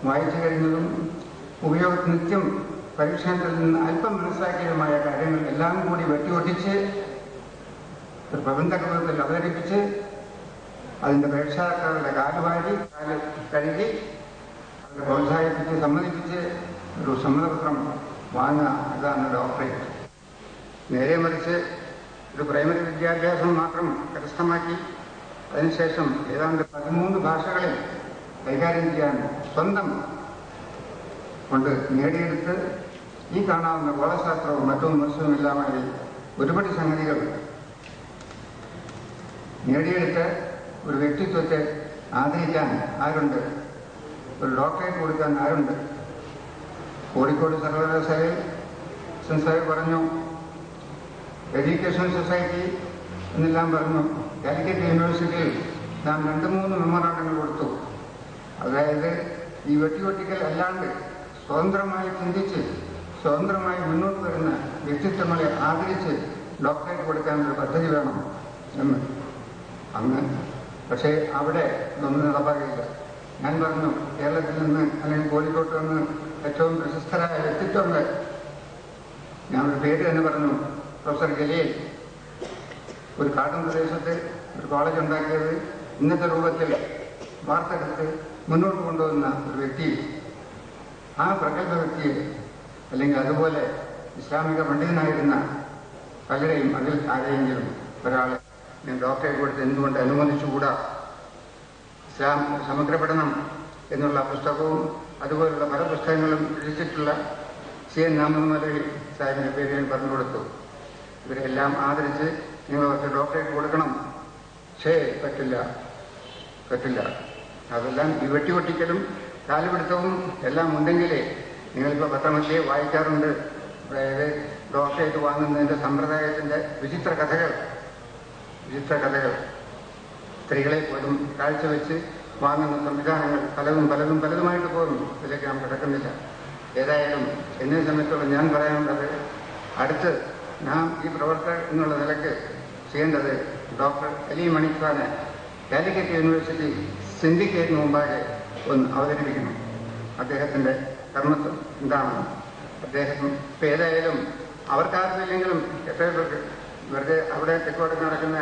വായിച്ചു കഴിഞ്ഞതും നിത്യം പരീക്ഷണത്തിൽ നിന്ന് അല്പം മനസ്സിലാക്കിയതുമായ കാര്യങ്ങൾ എല്ലാം കൂടി വെട്ടിയൊട്ടിച്ച് ഒരു പ്രബന്ധകൃതത്തിൽ അവതരിപ്പിച്ച് അതിൻ്റെ പ്രേക്ഷകരുടെ കാല് കഴുകി അവരെ പ്രോത്സാഹിപ്പിച്ച് സമ്മതിപ്പിച്ച് ഒരു സമ്മതപത്രം വാങ്ങുക, അതാണ് ഡോക്ടറേറ്റ്. നേരെ മറിച്ച് ഒരു പ്രൈമറി വിദ്യാഭ്യാസം മാത്രം കരസ്ഥമാക്കി അതിനുശേഷം ഏതാണ്ട് 13 ഭാഷകളിൽ കൈകാര്യം ചെയ്യാൻ സ്വന്തം കൊണ്ട് നേടിയെടുത്ത് ഈ കാണാവുന്ന ഗോളശാസ്ത്രവും മറ്റും വിമർശനവുമെല്ലാമായി ഒരുപടി സംഗതികൾ നേടിയെടുത്ത് ഒരു വ്യക്തിത്വത്തെ ആദരിക്കാൻ ആരുണ്ട്? ഒരു ഡോക്ടറേറ്റ് കൊടുക്കാൻ ആരുണ്ട്? കോഴിക്കോട് സർവകലാശാലയിൽ സെൻസായി പറഞ്ഞു, എഡ്യൂക്കേഷൻ സൊസൈറ്റി എന്നെല്ലാം പറഞ്ഞു. കാലിക്കറ്റ് യൂണിവേഴ്സിറ്റിയിൽ നാം 2-3 മെമ്മോറാണ്ടങ്ങൾ കൊടുത്തു. അതായത് ഈ വെട്ടിവെട്ടിക്കൽ അല്ലാണ്ട് സ്വതന്ത്രമായി ചിന്തിച്ച് സ്വതന്ത്രമായി മുന്നോട്ട് വരുന്ന വ്യക്തിത്വങ്ങളെ ആദരിച്ച് ഡോക്ടറേറ്റ് കൊടുക്കാനൊരു പദ്ധതി വേണം എന്ന് അന്ന്. പക്ഷേ അവിടെ ഇതൊന്നും നടപ്പാകില്ല. ഞാൻ പറഞ്ഞു, കേരളത്തിൽ നിന്ന് അല്ലെങ്കിൽ കോഴിക്കോട്ട് നിന്ന് ഏറ്റവും പ്രശസ്തരായ വ്യക്തിത്വങ്ങൾ, ഞാൻ ഒരു പേര് തന്നെ പറഞ്ഞു, പ്രൊഫസർ ഗലീൽ, ഒരു കാട്ടും പ്രദേശത്ത് ഒരു കോളേജ് ഉണ്ടാക്കിയത് ഇന്നത്തെ രൂപത്തിൽ വാർത്തെടുത്ത് മുന്നോട്ട് കൊണ്ടുവന്ന ഒരു വ്യക്തി. ആ പ്രഗത്ഭ വ്യക്തിയെ, അല്ലെങ്കിൽ അതുപോലെ ഇസ്ലാമിക പണ്ഡിതനായിരുന്ന പലരെയും, അതിൽ ആരെയെങ്കിലും ഒരാളെ ഞാൻ ഡോക്ടറേറ്റ് കൊടുത്ത് എന്തുകൊണ്ട് അനുമതിച്ചുകൂടാ? ഇസ്ലാം സമഗ്ര പഠനം എന്നുള്ള പുസ്തകവും അതുപോലുള്ള പല പുസ്തകങ്ങളും രചിച്ചിട്ടുള്ള CN നാമമലി സാഹിബിൻ്റെ പേര് ഞാൻ പറഞ്ഞു കൊടുത്തു. ഇവരെല്ലാം ആദരിച്ച് നിങ്ങൾ അവർക്ക് ഡോക്ടറേറ്റ് കൊടുക്കണം. പക്ഷേ പറ്റില്ല. അതെല്ലാം ഈ വെട്ടിവെട്ടിക്കലും കാലുപിടുത്തവും എല്ലാം ഉണ്ടെങ്കിലേ, നിങ്ങളിപ്പോൾ പത്രമൊക്കെ വായിക്കാറുണ്ട്, അതായത് ഡോക്ടറേറ്റ് വാങ്ങുന്നതിൻ്റെ സമ്പ്രദായത്തിൻ്റെ വിചിത്ര കഥകൾ. സ്ത്രീകളെ പോലും കാഴ്ചവെച്ച് വാങ്ങുന്ന സംവിധാനങ്ങൾ പലതുമായിട്ട് പോകുന്നു. ഇതിലേക്ക് നാം കിടക്കുന്നില്ല. ഏതായാലും എന്നെ സംബന്ധിച്ചോളം ഞാൻ പറയാനുള്ളത്, അടുത്ത് നാം ഈ പ്രവർത്തകർ എന്നുള്ള നിലയ്ക്ക് ചെയ്യേണ്ടത് ഡോക്ടർ അലി മണിക് ഖാനെ കാലിക്കറ്റ് യൂണിവേഴ്സിറ്റി സിൻഡിക്കേറ്റിന് മുമ്പാകെ ഒന്ന് അവതരിപ്പിക്കണം. അദ്ദേഹത്തിൻ്റെ കർമ്മത്വം എന്താണെന്ന് അദ്ദേഹം ഇപ്പം ഏതായാലും അവർക്കാർക്കില്ലെങ്കിലും എത്രയോ പേർക്ക് വെറുതെ അവിടെ തെക്കുവടക്ക് നടക്കുന്ന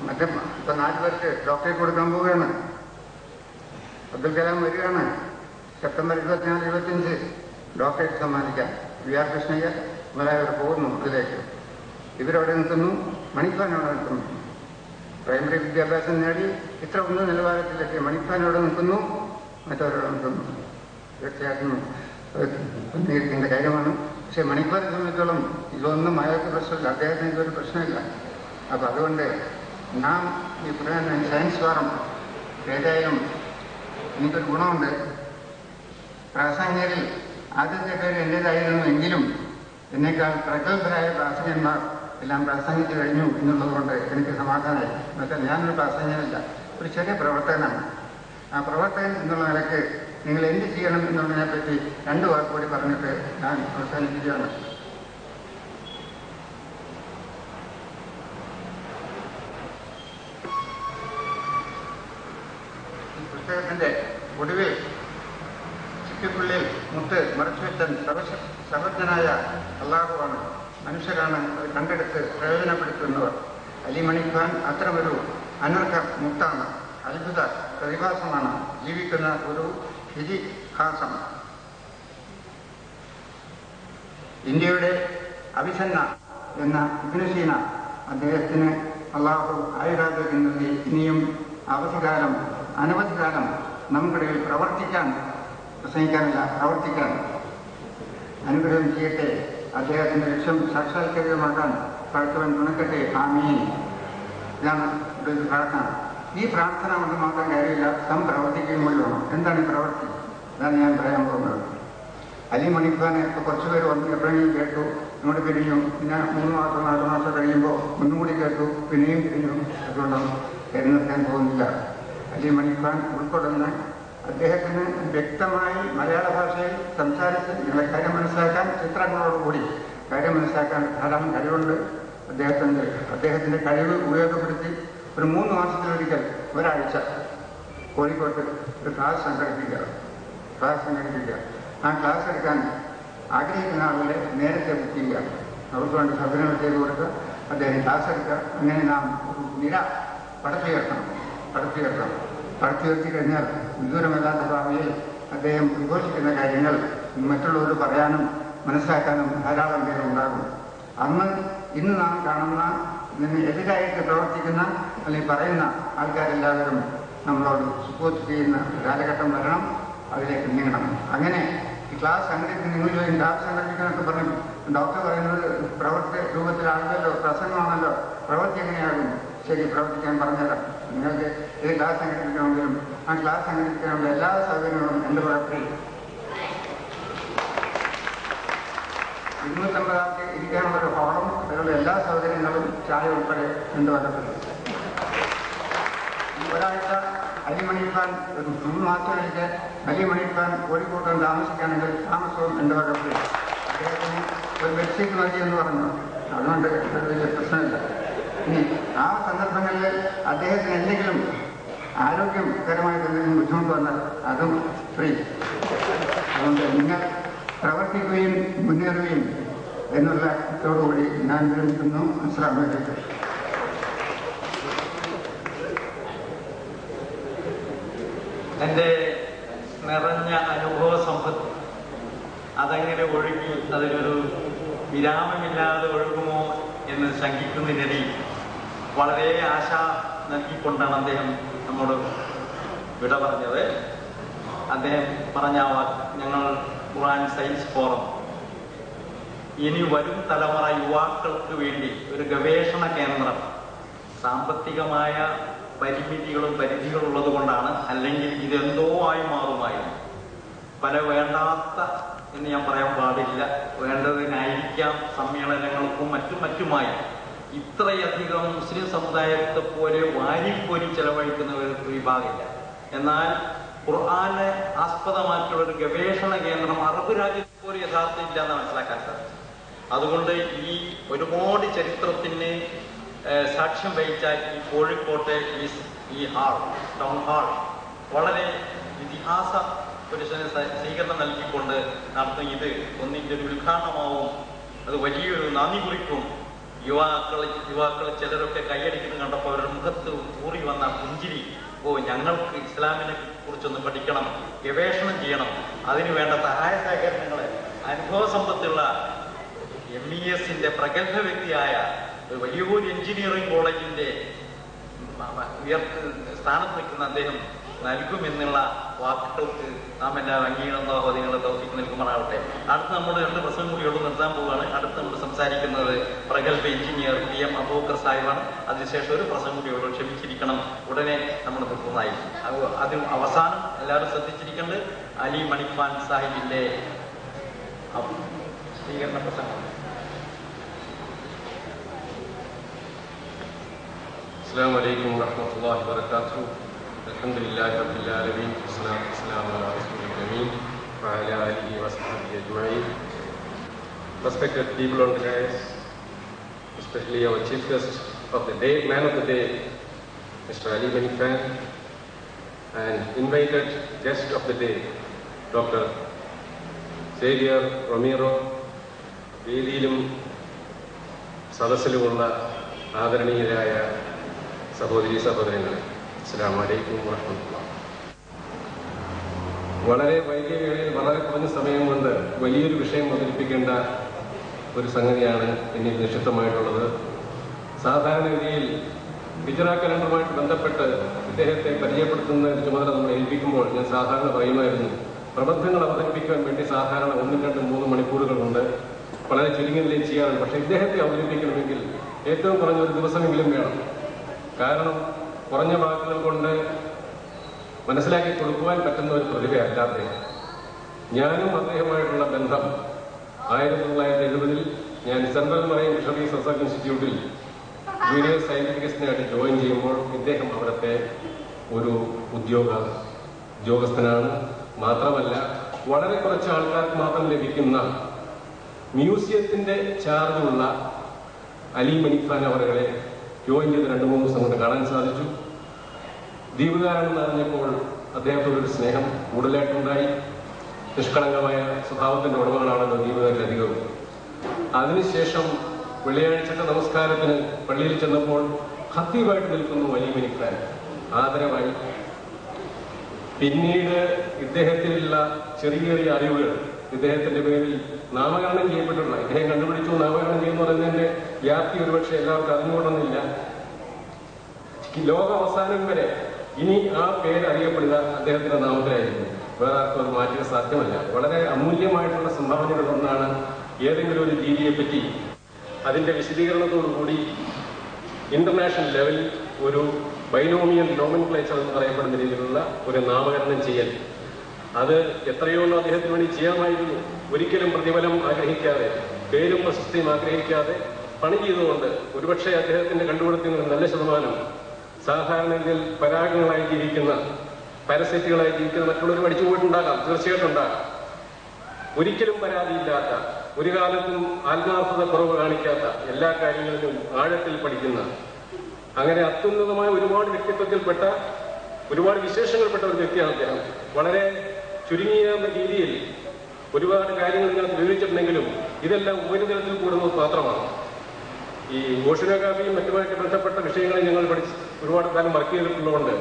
മറ്റേ ഇപ്പം 4 പേർക്ക് ഡോക്ടറേറ്റ് കൊടുക്കാൻ പോവുകയാണ്. അബ്ദുൽ കലാം വരികയാണ് സെപ്റ്റംബർ 24-25 ഡോക്ടറേറ്റ് സമ്മാനിക്കാൻ. VR കൃഷ്ണയ്യ മുതലായവർ പോകുന്നു അതിലേക്ക്. ഇവരവിടെ നിൽക്കുന്നു, മണിക് ഖാൻ അവിടെ നിൽക്കുന്നു. പ്രൈമറി വിദ്യാഭ്യാസം നേടി ഇത്ര ഉന്നത നിലവാരത്തിലെത്തിയ മണിക് ഖാൻ അവിടെ നിൽക്കുന്നു, മറ്റവരവിടെ നിൽക്കുന്നു. തീർച്ചയായിട്ടും അംഗീകരിക്കേണ്ട കാര്യമാണ്. പക്ഷേ മണിക് ഖാനെ സംബന്ധിച്ചോളം ഇതൊന്നും അയാൾക്ക് പ്രശ്നമില്ല, അദ്ദേഹത്തിന് ഇതൊരു പ്രശ്നമില്ല. അപ്പം അതുകൊണ്ട് നാം ഈ പറയുന്ന സയൻസ് ഫാറം ഏതായാലും എനിക്കൊരു ഗുണമുണ്ട്. പ്രാസംഗികരിൽ ആദ്യത്തെ പേര് എൻ്റേതായിരുന്നു എങ്കിലും എന്നേക്കാൾ പ്രഗത്ഭരായ പ്രാസംഗന്മാർ എല്ലാം പ്രാസംഗിച്ച് കഴിഞ്ഞു എന്നുള്ളത് കൊണ്ട് എനിക്ക് സമാധാനമായി. എന്നുവെച്ചാൽ ഞാനൊരു പ്രാസംഗികനല്ല, ഒരു ചെറിയ പ്രവർത്തകനാണ്. ആ പ്രവർത്തകൻ എന്നുള്ള നിലയ്ക്ക് നിങ്ങൾ എന്ത് ചെയ്യണം എന്നുള്ളതിനെപ്പറ്റി 2 വാക്ക് കൂടി പറഞ്ഞിട്ട് ഞാൻ അവസാനിപ്പിക്കുകയാണ്. ഈ പുസ്തകത്തിൻ്റെ ഒടുവിൽ ചിപ്പിക്കുള്ളിൽ മുത്ത് മറച്ചുവെച്ചൻ സർവജ്ഞനായ അള്ളാഹുവാണ്, മനുഷ്യരാണ് അത് കണ്ടെടുത്ത് പ്രയോജനപ്പെടുത്തുന്നവർ. അലി മണിക് ഖാൻ അത്തരമൊരു അനർഘ മുത്താണ്, അത്ഭുത പ്രതിഭാസമാണ്, ജീവിക്കുന്ന ഒരു ഇതിഹാസം. ഇന്ത്യയുടെ അവിസന്ന എന്ന ഇബ്നു സീന അദ്ദേഹത്തിന് അള്ളാഹു ആയുരാരോഗ്യം നൽകി ഇനിയും അവധികാലം അനവധി കാലം നമുക്കിടയിൽ പ്രവർത്തിക്കാൻ അനുഗ്രഹം ചെയ്യട്ടെ. അദ്ദേഹത്തിൻ്റെ ലക്ഷ്യം സാക്ഷാത്കരിതമാക്കാൻ പഠിച്ചവൻ തുണക്കട്ടെ. ആമീൻ. ഇതാണ് ഒരു പ്രാർത്ഥന. ഈ പ്രാർത്ഥന കൊണ്ട് മാത്രം കാര്യമില്ല, പ്രവർത്തിക്കുകയും കൂടി വേണം. എന്താണ് ഈ പ്രവൃത്തി? അതാണ് ഞാൻ പറയാൻ പോകുന്നത്. അലി മണിഖാനെ ഇപ്പോൾ കുറച്ച് പേര് വന്ന് എപ്പോഴെങ്കിലും കേട്ടു, ഇങ്ങോട്ട് പിരിഞ്ഞു. പിന്നെ 3 മാസം 4 മാസം കഴിയുമ്പോൾ ഒന്നും കൂടി കേട്ടു, പിന്നെയും പിരിഞ്ഞു. അതുകൊണ്ടൊന്നും നിർത്താൻ പോകുന്നില്ല. അലി മണിഖാൻ ഉൾക്കൊള്ളുന്ന അദ്ദേഹത്തിന് വ്യക്തമായി മലയാള ഭാഷയിൽ സംസാരിച്ച് നിങ്ങളെ കാര്യം മനസ്സിലാക്കാൻ, ചിത്രങ്ങളോടുകൂടി കാര്യം മനസ്സിലാക്കാൻ ധാരാളം കഴിവുണ്ട് അദ്ദേഹത്തിൻ്റെ കഴിവ് ഉപയോഗപ്പെടുത്തി ഒരു 3 മാസത്തിലൊരിക്കൽ ഒരാഴ്ച കോഴിക്കോട്ട് ഒരു ക്ലാസ് സംഘടിപ്പിക്കുക. ആ ക്ലാസ് എടുക്കാൻ ആഗ്രഹിക്കുന്ന ആളുകളെ നേരത്തെ ബുക്ക് ചെയ്യുക. അവർക്ക് വേണ്ടി സൗകര്യങ്ങൾ ചെയ്തു കൊടുക്കുക. അദ്ദേഹം ക്ലാസ് എടുക്കുക. അങ്ങനെ നാം ഒരു നിര പടുത്തുയർത്തി കഴിഞ്ഞാൽ വിദൂരമല്ലാത്ത ഭാവിയിൽ അദ്ദേഹം ഉദ്ഘോഷിക്കുന്ന കാര്യങ്ങൾ മറ്റുള്ളവർ പറയാനും മനസ്സിലാക്കാനും ധാരാളം പേരുണ്ടാകും. ഇന്ന് നാം കാണുന്ന ഇതിന് എതിരായിട്ട് പ്രവർത്തിക്കുന്ന അല്ലെങ്കിൽ പറയുന്ന ആൾക്കാരെല്ലാവരും നമ്മളോട് സപ്പോർട്ട് ചെയ്യുന്ന കാലഘട്ടം വരണം. അതിലേക്ക് നീങ്ങണം. അങ്ങനെ ഈ ക്ലാസ് നിങ്ങൾ ക്ലാസ് സംഘടിപ്പിക്കാനൊക്കെ പറഞ്ഞു. ഡോക്ടർ പറയുന്നത് പ്രവൃത്തി രൂപത്തിലാണല്ലോ, പ്രസംഗമാണല്ലോ, പ്രവൃത്തി എങ്ങനെയാകും? ശരി, പ്രവർത്തിക്കാൻ പറഞ്ഞുതരാം. നിങ്ങൾക്ക് ഏത് ക്ലാസ് സംഘടിപ്പിക്കണമെങ്കിലും ആ ക്ലാസ് സംഘടിപ്പിക്കാനുള്ള എല്ലാ സൗകര്യങ്ങളും എൻ്റെ പ്രവർത്തി 250 ആൾക്ക് ഇരിക്കാനുള്ള ഒരു ഹോളും അതിനുള്ള എല്ലാ സൗകര്യങ്ങളും ചായ ഉൾപ്പെടെ എൻ്റെ വകപ്പെടും. ഒരാഴ്ച അലി മണിഖാൻ ഒരു 3 മാസത്തിലേക്ക് അലി മണിഖാൻ കോഴിക്കോട്ട് താമസിക്കുകയാണെങ്കിൽ താമസവും എൻ്റെ വകപ്പെടും. അദ്ദേഹത്തിന് ഒരു ബെഡ്ഷീറ്റ് മതി എന്ന് പറഞ്ഞു. അതുകൊണ്ട് വലിയ പ്രശ്നമില്ല. ഇനി ആ സന്ദർഭങ്ങളിൽ അദ്ദേഹത്തിന് എന്തെങ്കിലും ആരോഗ്യകരമായിട്ട് എന്തെങ്കിലും ബുദ്ധിമുട്ട് വന്നാൽ അതും ഫ്രീ. അതുകൊണ്ട് നിങ്ങൾ പ്രവർത്തിക്കുകയും മുന്നേറുകയും എന്നുള്ള ഇതോടുകൂടി ഞാൻ വിരമിക്കുന്നു. അസ്സലാമു അലൈക്കും.
എൻ്റെ നിറഞ്ഞ അനുഭവ സമ്പത്ത് അതങ്ങനെ ഒഴുകി അതിനൊരു വിരാമമില്ലാതെ ഒഴുകുമോ എന്ന് ശങ്കിക്കുന്നതിനിടയിൽ വളരെ ആശ നൽകിക്കൊണ്ടാണ് അദ്ദേഹം നമ്മോട് വിട പറഞ്ഞത്. അദ്ദേഹം പറഞ്ഞ ഞങ്ങൾ ഖുർആൻ സയൻസ് ഫോറം ഇനി വരും തലമുറ യുവാക്കൾക്ക് വേണ്ടി ഒരു ഗവേഷണ കേന്ദ്രം, സാമ്പത്തികമായ പരിധികളും ഉള്ളത് കൊണ്ടാണ്, അല്ലെങ്കിൽ ഇതെന്തോ ആയി മാറുമായിരുന്നു. പല വേണ്ടാത്ത എന്ന് ഞാൻ പറയാൻ പാടില്ല, വേണ്ടതിനായിരിക്കാം സമ്മേളനങ്ങൾക്കും മറ്റുമായി ഇത്രയധികം മുസ്ലിം സമുദായത്തെ പോലെ വാരിക്കോരി ചെലവഴിക്കുന്ന ഒരു വിഭാഗമില്ല. എന്നാൽ ഖുർആനെ ആസ്പദമാക്കിയുള്ള ഒരു ഗവേഷണ കേന്ദ്രം അറബ് രാജ്യത്ത് പോലും യഥാർത്ഥം ഇല്ല എന്ന് മനസ്സിലാക്കാൻ സാധിച്ചു. അതുകൊണ്ട് ഈ ഒരുപാട് ചരിത്രത്തിന് സാക്ഷ്യം വഹിച്ച ഈ കോഴിക്കോട്ടെ ഈ ടൗൺ ഹാൾ വളരെ ഇതിഹാസ പുരുഷന് സ്വീകരണം നൽകിക്കൊണ്ട് നടത്തും. ഇത് ഒന്നിൻ്റെ ഒരു ഉദ്ഘാടനമാവും, അത് വലിയൊരു നന്ദി കുറിക്കും. യുവാക്കൾ ചിലരൊക്കെ കൈയടിക്കുന്നത് കണ്ടപ്പോൾ അവരുടെ മുഖത്ത് ഊറി വന്ന പുഞ്ചിരി, ഞങ്ങൾക്ക് ഇസ്ലാമിനെ കുറിച്ചൊന്ന് പഠിക്കണം, ഗവേഷണം ചെയ്യണം, അതിനു വേണ്ട സഹായ സഹകരണങ്ങളെ അനുഭവ സമ്പത്തുള്ള MESന്റെ പ്രഗത്ഭ വ്യക്തിയായ ഒരു വലിയൊരു എഞ്ചിനീയറിംഗ് കോളേജിന്റെ സ്ഥാനത്ത് നിൽക്കുന്ന അദ്ദേഹം നൽകുമെന്നുള്ള വാക്കുകൾക്ക് നാം എല്ലാവരും അംഗീകരണ അതിനുള്ള തൗഫീഖ് നൽകുമാറാവട്ടെ. അടുത്ത് നമ്മൾ 2 പ്രസംഗം കൂടിയോട് നിർത്താൻ പോവുകയാണ്. അടുത്ത് നമ്മൾ സംസാരിക്കുന്നത് പ്രഗത്ഭ എഞ്ചിനീയർ PM അബൂബക്കർ സാഹിബാണ്. അതിനുശേഷം ഒരു പ്രസംഗം കൂടിയോട് ക്ഷമിച്ചിരിക്കണം, ഉടനെ നമ്മൾ നിർത്തുന്നതായിരിക്കും. അതിന് അവസാനം എല്ലാവരും ശ്രദ്ധിച്ചിരിക്കേണ്ടത് അലി മണിഖാൻ സാഹിബിന്റെ സ്വീകരണ പ്രസംഗം.
السلام عليكم ورحمة الله وبركاته. الحمد لله رب العالمين والصلاة والسلام على رسول الأمين وعلى آله وصحبه أجمعين. Respected people on the dais, especially our chief guest of the day, man of the day, Mr. Ali Mணிഖാൻ, and invited guest of the day, Dr. Xavier Romero, വേദിയിലും സദസ്സിലുമുള്ള ആദരണീയരായ സഹോദരങ്ങളെ, അസ്സലാമു അലൈക്കും വറഹ്മത്തുള്ളാഹി. വളരെ വൈകിയ വേളയിൽ വളരെ കുറഞ്ഞ സമയം കൊണ്ട് വലിയൊരു വിഷയം അവതരിപ്പിക്കേണ്ട ഒരു സംഗതിയാണ് എന്നിൽ നിക്ഷിപ്തമായിട്ടുള്ളത്. സാധാരണഗതിയിൽ ഹിജ്റ കലണ്ടറുമായിട്ട് ബന്ധപ്പെട്ട് ഇദ്ദേഹത്തെ പരിചയപ്പെടുത്തുന്ന ചുമതല നമ്മൾ ഏൽപ്പിക്കുമ്പോൾ ഞാൻ സാധാരണ പറയുമായിരുന്നു, പ്രബന്ധങ്ങൾ അവതരിപ്പിക്കാൻ വേണ്ടി സാധാരണ 1, 2, 3 മണിക്കൂറുകളുണ്ട്, വളരെ ചുരുങ്ങിയതിലേ ചെയ്യാറുണ്ട്. പക്ഷേ ഇദ്ദേഹത്തെ അവതരിപ്പിക്കണമെങ്കിൽ ഏറ്റവും കുറഞ്ഞ ഒരു ദിവസമെങ്കിലും വേണം. കാരണം കുറഞ്ഞ വാക്കുകൾ കൊണ്ട് മനസ്സിലാക്കി കൊടുക്കുവാൻ പറ്റുന്ന ഒരു പ്രതിഭയല്ല അദ്ദേഹം. ഞാനും അദ്ദേഹമായിട്ടുള്ള ബന്ധം 1970 ഞാൻ സെൻട്രൽ മറൈൻ ഫിഷറീസ് റിസർച്ച് ഇൻസ്റ്റിറ്റ്യൂട്ടിൽ ജൂനിയർ സയന്റിഫിക് അസിസ്റ്റന്റായിട്ട് ജോയിൻ ചെയ്യുമ്പോൾ ഇദ്ദേഹം അവിടുത്തെ ഒരു ഉദ്യോഗസ്ഥനാണ്. മാത്രമല്ല വളരെ കുറച്ച് ആൾക്കാർക്ക് മാത്രം ലഭിക്കുന്ന മ്യൂസിയത്തിന്റെ ചാർജുള്ള അലി മനിഖാൻ അവരെ ജോയിൻ ചെയ്ത് 2-3 ദിവസം കൊണ്ട് കാണാൻ സാധിച്ചു. ദ്വീപുകാരാണെന്ന് അറിഞ്ഞപ്പോൾ അദ്ദേഹത്തോടൊരു സ്നേഹം കൂടുതലായിട്ടുണ്ടായി. നിഷ്കളങ്കമായ സ്വഭാവത്തിന്റെ ഉടമകളാണല്ലോ ദ്വീപുകാരിലധികവും. അതിനുശേഷം വെള്ളിയാഴ്ചത്തെ നമസ്കാരത്തിന് പള്ളിയിൽ ചെന്നപ്പോൾ ഖത്തീബായിട്ട് നിൽക്കുന്നു അലി മനിഖാൻ, ആദരവായി. പിന്നീട് ഇദ്ദേഹത്തിലുള്ള ചെറിയ ചെറിയ അറിവുകൾ ഇദ്ദേഹത്തിന്റെ പേരിൽ നാമകരണം ചെയ്യപ്പെട്ടിട്ടുള്ള, ഇദ്ദേഹം കണ്ടുപിടിച്ചു നാമകരണം ചെയ്യുന്ന പറയുന്നതിന്റെ വ്യാപ്തി ഒരുപക്ഷെ എല്ലാവർക്കും അറിഞ്ഞുകൊള്ളുന്നില്ല. ലോക അവസാനം വരെ ഇനി ആ പേര് അറിയപ്പെടുക അദ്ദേഹത്തിന്റെ നാമത്തിലായിരിക്കും, വേറെ ആർക്കും അത് മാറ്റുക സാധ്യമല്ല. വളരെ അമൂല്യമായിട്ടുള്ള സംഭാവനകളൊന്നാണ് ഏതെങ്കിലും ഒരു ജീവിയെ പറ്റി അതിന്റെ വിശദീകരണത്തോടുകൂടി ഇന്റർനാഷണൽ ലെവലിൽ ഒരു ബൈനോമിയൽ നോമൻക്ലേച്ചർ എന്ന് പറയപ്പെടുന്ന രീതിയിലുള്ള ഒരു നാമകരണം ചെയ്യൽ. അത് എത്രയോളം അദ്ദേഹത്തിന് വേണ്ടി ചെയ്യാമായിരുന്നു. ഒരിക്കലും പ്രതിഫലം ആഗ്രഹിക്കാതെ, പേരും പ്രശസ്തിയും ആഗ്രഹിക്കാതെ പണി ചെയ്തുകൊണ്ട് ഒരുപക്ഷെ അദ്ദേഹത്തിന്റെ കണ്ടുപിടുത്തങ്ങളിൽ നല്ല ശതമാനം സാധാരണ ഇതിൽ പരാഗങ്ങളായി ജീവിക്കുന്ന, പാരസൈറ്റുകളായി ജീവിക്കുന്ന മറ്റുള്ളവർ പഠിച്ചു പോയിട്ടുണ്ടാകാം, തീർച്ചയായിട്ടും ഉണ്ടാകാം. ഒരിക്കലും പരാതിയില്ലാത്ത, ഒരു കാലത്തും ആത്മാർത്ഥത കുറവ് കാണിക്കാത്ത, എല്ലാ കാര്യങ്ങളിലും ആഴത്തിൽ പഠിക്കുന്ന, അങ്ങനെ അത്യുന്നതമായ ഒരുപാട് വ്യക്തിത്വത്തിൽപ്പെട്ട, ഒരുപാട് വിശേഷങ്ങൾപ്പെട്ട ഒരു വ്യക്തിയാണ് അദ്ദേഹം. വളരെ ചുരുങ്ങിയ രീതിയിൽ ഒരുപാട് കാര്യങ്ങൾ ഇതിനകത്ത് വിവരിച്ചിട്ടുണ്ടെങ്കിലും ഇതെല്ലാം ഉപരിതലത്തിൽ കൂടുന്നത് മാത്രമാണ്. ഈ ഓഷനോഗ്രാഫിയും മറ്റുമായിട്ട് ബന്ധപ്പെട്ട വിഷയങ്ങൾ ഞങ്ങൾ ഒരുപാട് കാലം വർക്ക് ചെയ്തിട്ടുള്ളതുകൊണ്ട്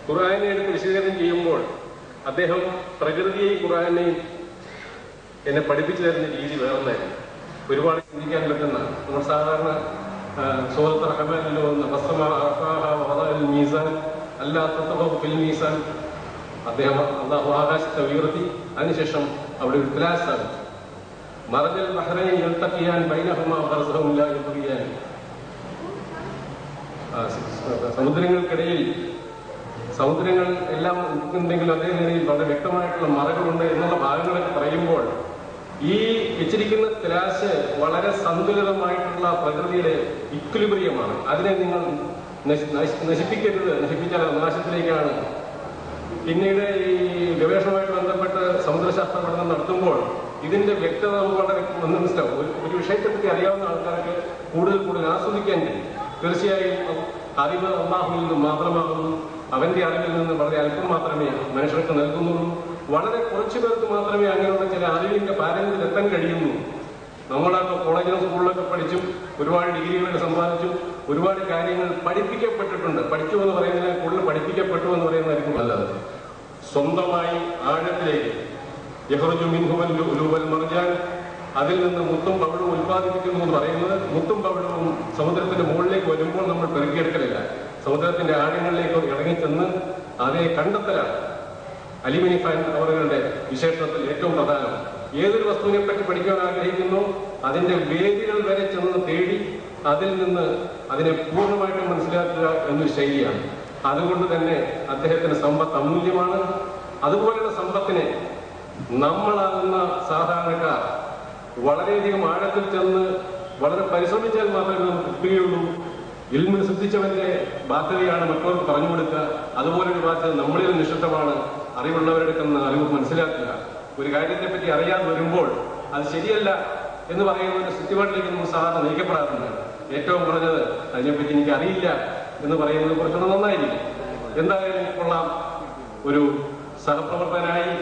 ഖുർആനെ എടുത്ത് വിശദീകരണം ചെയ്യുമ്പോൾ അദ്ദേഹം പ്രകൃതിയെയും ഖുർആനെയും എന്നെ പഠിപ്പിച്ചു തരുന്ന രീതി വേറൊന്നായിരുന്നു. ഒരുപാട് ചിന്തിക്കാൻ പറ്റുന്ന, നമ്മൾ സാധാരണ സൂറത്ത് റഹ്മാനിൽ വന്ന മീസാൻ അല്ലാത്ത മീസാൻ, അദ്ദേഹം അള്ളാഹു ആകാശത്തെ ഉയർത്തി അതിനുശേഷം അവിടെ ഒരു ക്ലാസ് സ്ഥാപിച്ചു. മറജൽ ബഹ്റൈൻ യൽതഖിയാൻ ബൈനഹുമാ ബർസഖുൻ ലാ യബ്ഗിയാൻ. സമുദ്രങ്ങൾക്കിടയിൽ സമുദ്രങ്ങൾ എല്ലാം ഉണ്ടെങ്കിലും അതിനിടയിൽ വളരെ വ്യക്തമായിട്ടുള്ള മറകളുണ്ട് എന്നുള്ള ഭാഗങ്ങളൊക്കെ പറയുമ്പോൾ ഈ വെച്ചിരിക്കുന്ന ത്രാസ് വളരെ സന്തുലിതമായിട്ടുള്ള പ്രകൃതിയുടെ ഇക്വിലിബ്രിയമാണ്. അതിനെ നിങ്ങൾ നശിപ്പിക്കരുത്, നശിപ്പിച്ചാൽ നാശത്തിലേക്കാണ്. പിന്നീട് ഈ ഗവേഷണവുമായിട്ട് ബന്ധപ്പെട്ട് സമുദ്രശാസ്ത്ര പഠനം നടത്തുമ്പോൾ ഇതിന്റെ വ്യക്തത നമുക്ക് വളരെ മനസ്സിലാവും. ഒരു വിഷയത്തെപ്പറ്റി അറിയാവുന്ന ആൾക്കാർക്ക് കൂടുതൽ ആസ്വദിക്കാൻ കഴിയും. തീർച്ചയായും അറിവ് അല്ലാഹുവിൽ നിന്ന് മാത്രമാകുന്നു. അവന്റെ അറിവിൽ നിന്ന് വളരെ അല്പം മാത്രമേ മനുഷ്യർക്ക് നൽകുന്നുള്ളൂ. വളരെ കുറച്ചു പേർക്ക് മാത്രമേ അങ്ങനെയുള്ള ചില അറിവിന്റെ പാരമ്പര്യത്തിൽ എത്താൻ കഴിയുന്നു. നമ്മളൊക്കെ കോളേജിലും സ്കൂളിലൊക്കെ പഠിച്ചും ഒരുപാട് ഡിഗ്രികളൊക്കെ സമ്പാദിച്ചും ഒരുപാട് കാര്യങ്ങൾ പഠിപ്പിക്കപ്പെട്ടിട്ടുണ്ട്. പഠിച്ചു എന്ന് പറയുന്നതിനെ കൂടുതൽ പഠിപ്പിക്കപ്പെട്ടു എന്ന് പറയുന്നതായിരിക്കും നല്ലത്. സ്വന്തമായി ആഴത്തിലേക്ക് യഖ്റുജു മിൻഹുൽ ലുഅ്ലുവൽ മർജാൻ, അതിൽ നിന്ന് മുത്തും പവിഴവും ഉത്പാദിപ്പിക്കുന്നു എന്ന് പറയുന്നത്, മുത്തും പവിഴവും സമുദ്രത്തിന്റെ മുകളിലേക്ക് വരുമ്പോൾ നമ്മൾ പെറുക്കിയെടുക്കലില്ല, സമുദ്രത്തിന്റെ ആഴങ്ങളിലേക്ക് ഇറങ്ങിച്ചെന്ന് അതേ കണ്ടെത്തലാണ് അലി മനിഖാൻ അവരുടെ വിശേഷണത്തിൽ ഏറ്റവും പ്രധാനം. ഏതൊരു വസ്തുവിനെ പറ്റി പഠിക്കാൻ ആഗ്രഹിക്കുന്നു അതിന്റെ വേദികൾ വരെ ചെന്ന് തേടി അതിൽ നിന്ന് അതിനെ പൂർണ്ണമായിട്ടും മനസ്സിലാക്കുക എന്നൊരു ശൈലിയാണ്. അതുകൊണ്ട് തന്നെ അദ്ദേഹത്തിന്റെ സമ്പത്ത് അമൂല്യമാണ്. അതുപോലെയുള്ള സമ്പത്തിനെ നമ്മളാകുന്ന സാധാരണക്കാർ വളരെയധികം ആഴത്തിൽ ചെന്ന് വളരെ പരിശ്രമിച്ചാൽ മാത്രമേ നമുക്ക് കിട്ടുകയുള്ളൂ. ഇൽമിന് ശ്രദ്ധിച്ചവന്റെ ബാധ്യതയാണ് മറ്റവർക്ക് പറഞ്ഞു കൊടുക്കുക. അതുപോലൊരു ബാധ്യത നമ്മളിൽ നിഷിദ്ധമാണ്. അറിവുള്ളവരെടുക്കുന്ന അറിവ് മനസ്സിലാക്കുക. ഒരു കാര്യത്തെപ്പറ്റി അറിയാതെ വരുമ്പോൾ അത് ശരിയല്ല എന്ന് പറയുന്ന ഒരു ചുറ്റുപാടിലേക്ക് നമ്മൾ സാധാരണ നയിക്കപ്പെടാറുണ്ട്. ഏറ്റവും കുറഞ്ഞത് അതിനെപ്പറ്റി എനിക്ക് അറിയില്ല എന്ന് പറയുന്നത് കുറച്ചുകൂടെ നന്നായിരിക്കും. എന്തായാലും കൊള്ളാം. ഒരു സഹപ്രവർത്തകനായി,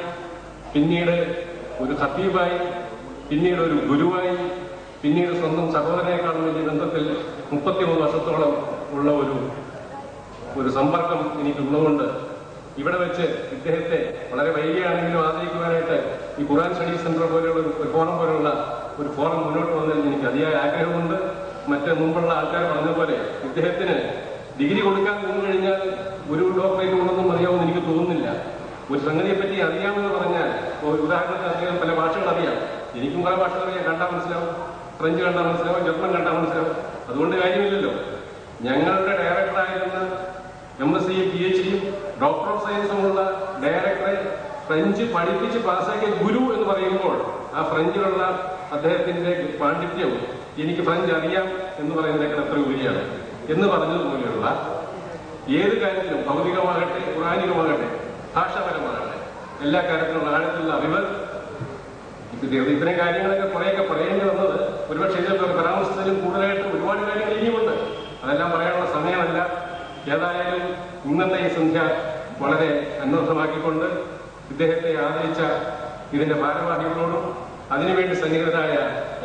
പിന്നീട് ഒരു ഖത്തീബായി, പിന്നീട് ഒരു ഗുരുവായി, പിന്നീട് സ്വന്തം സഹോദരനേക്കാളും വലിയ ബന്ധത്തിൽ 33 വർഷത്തോളം ഉള്ള ഒരു സമ്പർക്കം എനിക്കുള്ളതുകൊണ്ട് ഇവിടെ വെച്ച് ഇദ്ദേഹത്തെ വളരെ വൈകിയാണെങ്കിലും ആദരിക്കുവാനായിട്ട് ഈ ഖുർആൻ സ്റ്റഡി സെന്റർ പോലെയുള്ള ഒരു ഫോറം മുന്നോട്ട് വന്നതിൽ എനിക്ക് അതിയായ ആഗ്രഹമുണ്ട്. മറ്റേ മുമ്പുള്ള ആൾക്കാർ പറഞ്ഞ പോലെ ഇദ്ദേഹത്തിന് ഡിഗ്രി കൊടുക്കാൻ നിന്ന് കഴിഞ്ഞാൽ ഒരു ഡോക്ടറേറ്റ് ഉണ്ടെന്നും അറിയാമെന്ന് എനിക്ക് തോന്നുന്നില്ല. ഒരു സംഗതിയെ പറ്റി അറിയാമെന്ന് പറഞ്ഞാൽ, ഉദാഹരണത്തിന് അദ്ദേഹം പല ഭാഷകൾ അറിയാം. എനിക്കും പല ഭാഷകൾ അറിയാം. കണ്ടാൽ മനസ്സിലാവും, ഫ്രഞ്ച് കണ്ടാൽ മനസ്സിലാവും, ജർമ്മൻ കണ്ടാൽ മനസ്സിലാവും. അതുകൊണ്ട് കാര്യമില്ലല്ലോ. ഞങ്ങളുടെ ഡയറക്ടറായിരുന്ന MSc PhD ഡോക്ടർ ഓഫ് സയൻസുമുള്ള ഡയറക്ടറെ ഫ്രഞ്ച് പഠിപ്പിച്ച് പാസ്സാക്കിയ ഗുരു എന്ന് പറയുമ്പോൾ ആ ഫ്രഞ്ചിലുള്ള അദ്ദേഹത്തിന്റെ പാണ്ഡിത്യവും എനിക്ക് ഫ്രഞ്ച് അറിയാം എന്ന് പറയുന്നതിനേക്കാൾ എത്ര ഉപരിയാണ് എന്ന് പറഞ്ഞതുപോലെയുള്ള ഏത് കാര്യത്തിലും ഭൗതികമാകട്ടെ ഖുർആനികമാകട്ടെ ഭാഷാപരമാകട്ടെ എല്ലാ കാര്യത്തിലുള്ള ആഴത്തിലുള്ള അറിവ് ഇത്തരം കാര്യങ്ങളൊക്കെ കുറേയൊക്കെ പറയേണ്ടി വന്നത് ഒരുപക്ഷെ ഇതിലൊക്കെ പരാമർശത്തിലും കൂടുതലായിട്ട് ഒരുപാട് കാര്യങ്ങൾ ഇനിയുമുണ്ട്. അതെല്ലാം പറയാനുള്ള സമയമല്ല. ഏതായാലും ഇന്നത്തെ ഈ സന്ധ്യ വളരെ അന്വർത്ഥമാക്കിക്കൊണ്ട് ഇദ്ദേഹത്തെ ആദരിച്ച ഇതിന്റെ ഭാരവാഹികളോടും അതിനുവേണ്ടി സന്നിഹിതരായ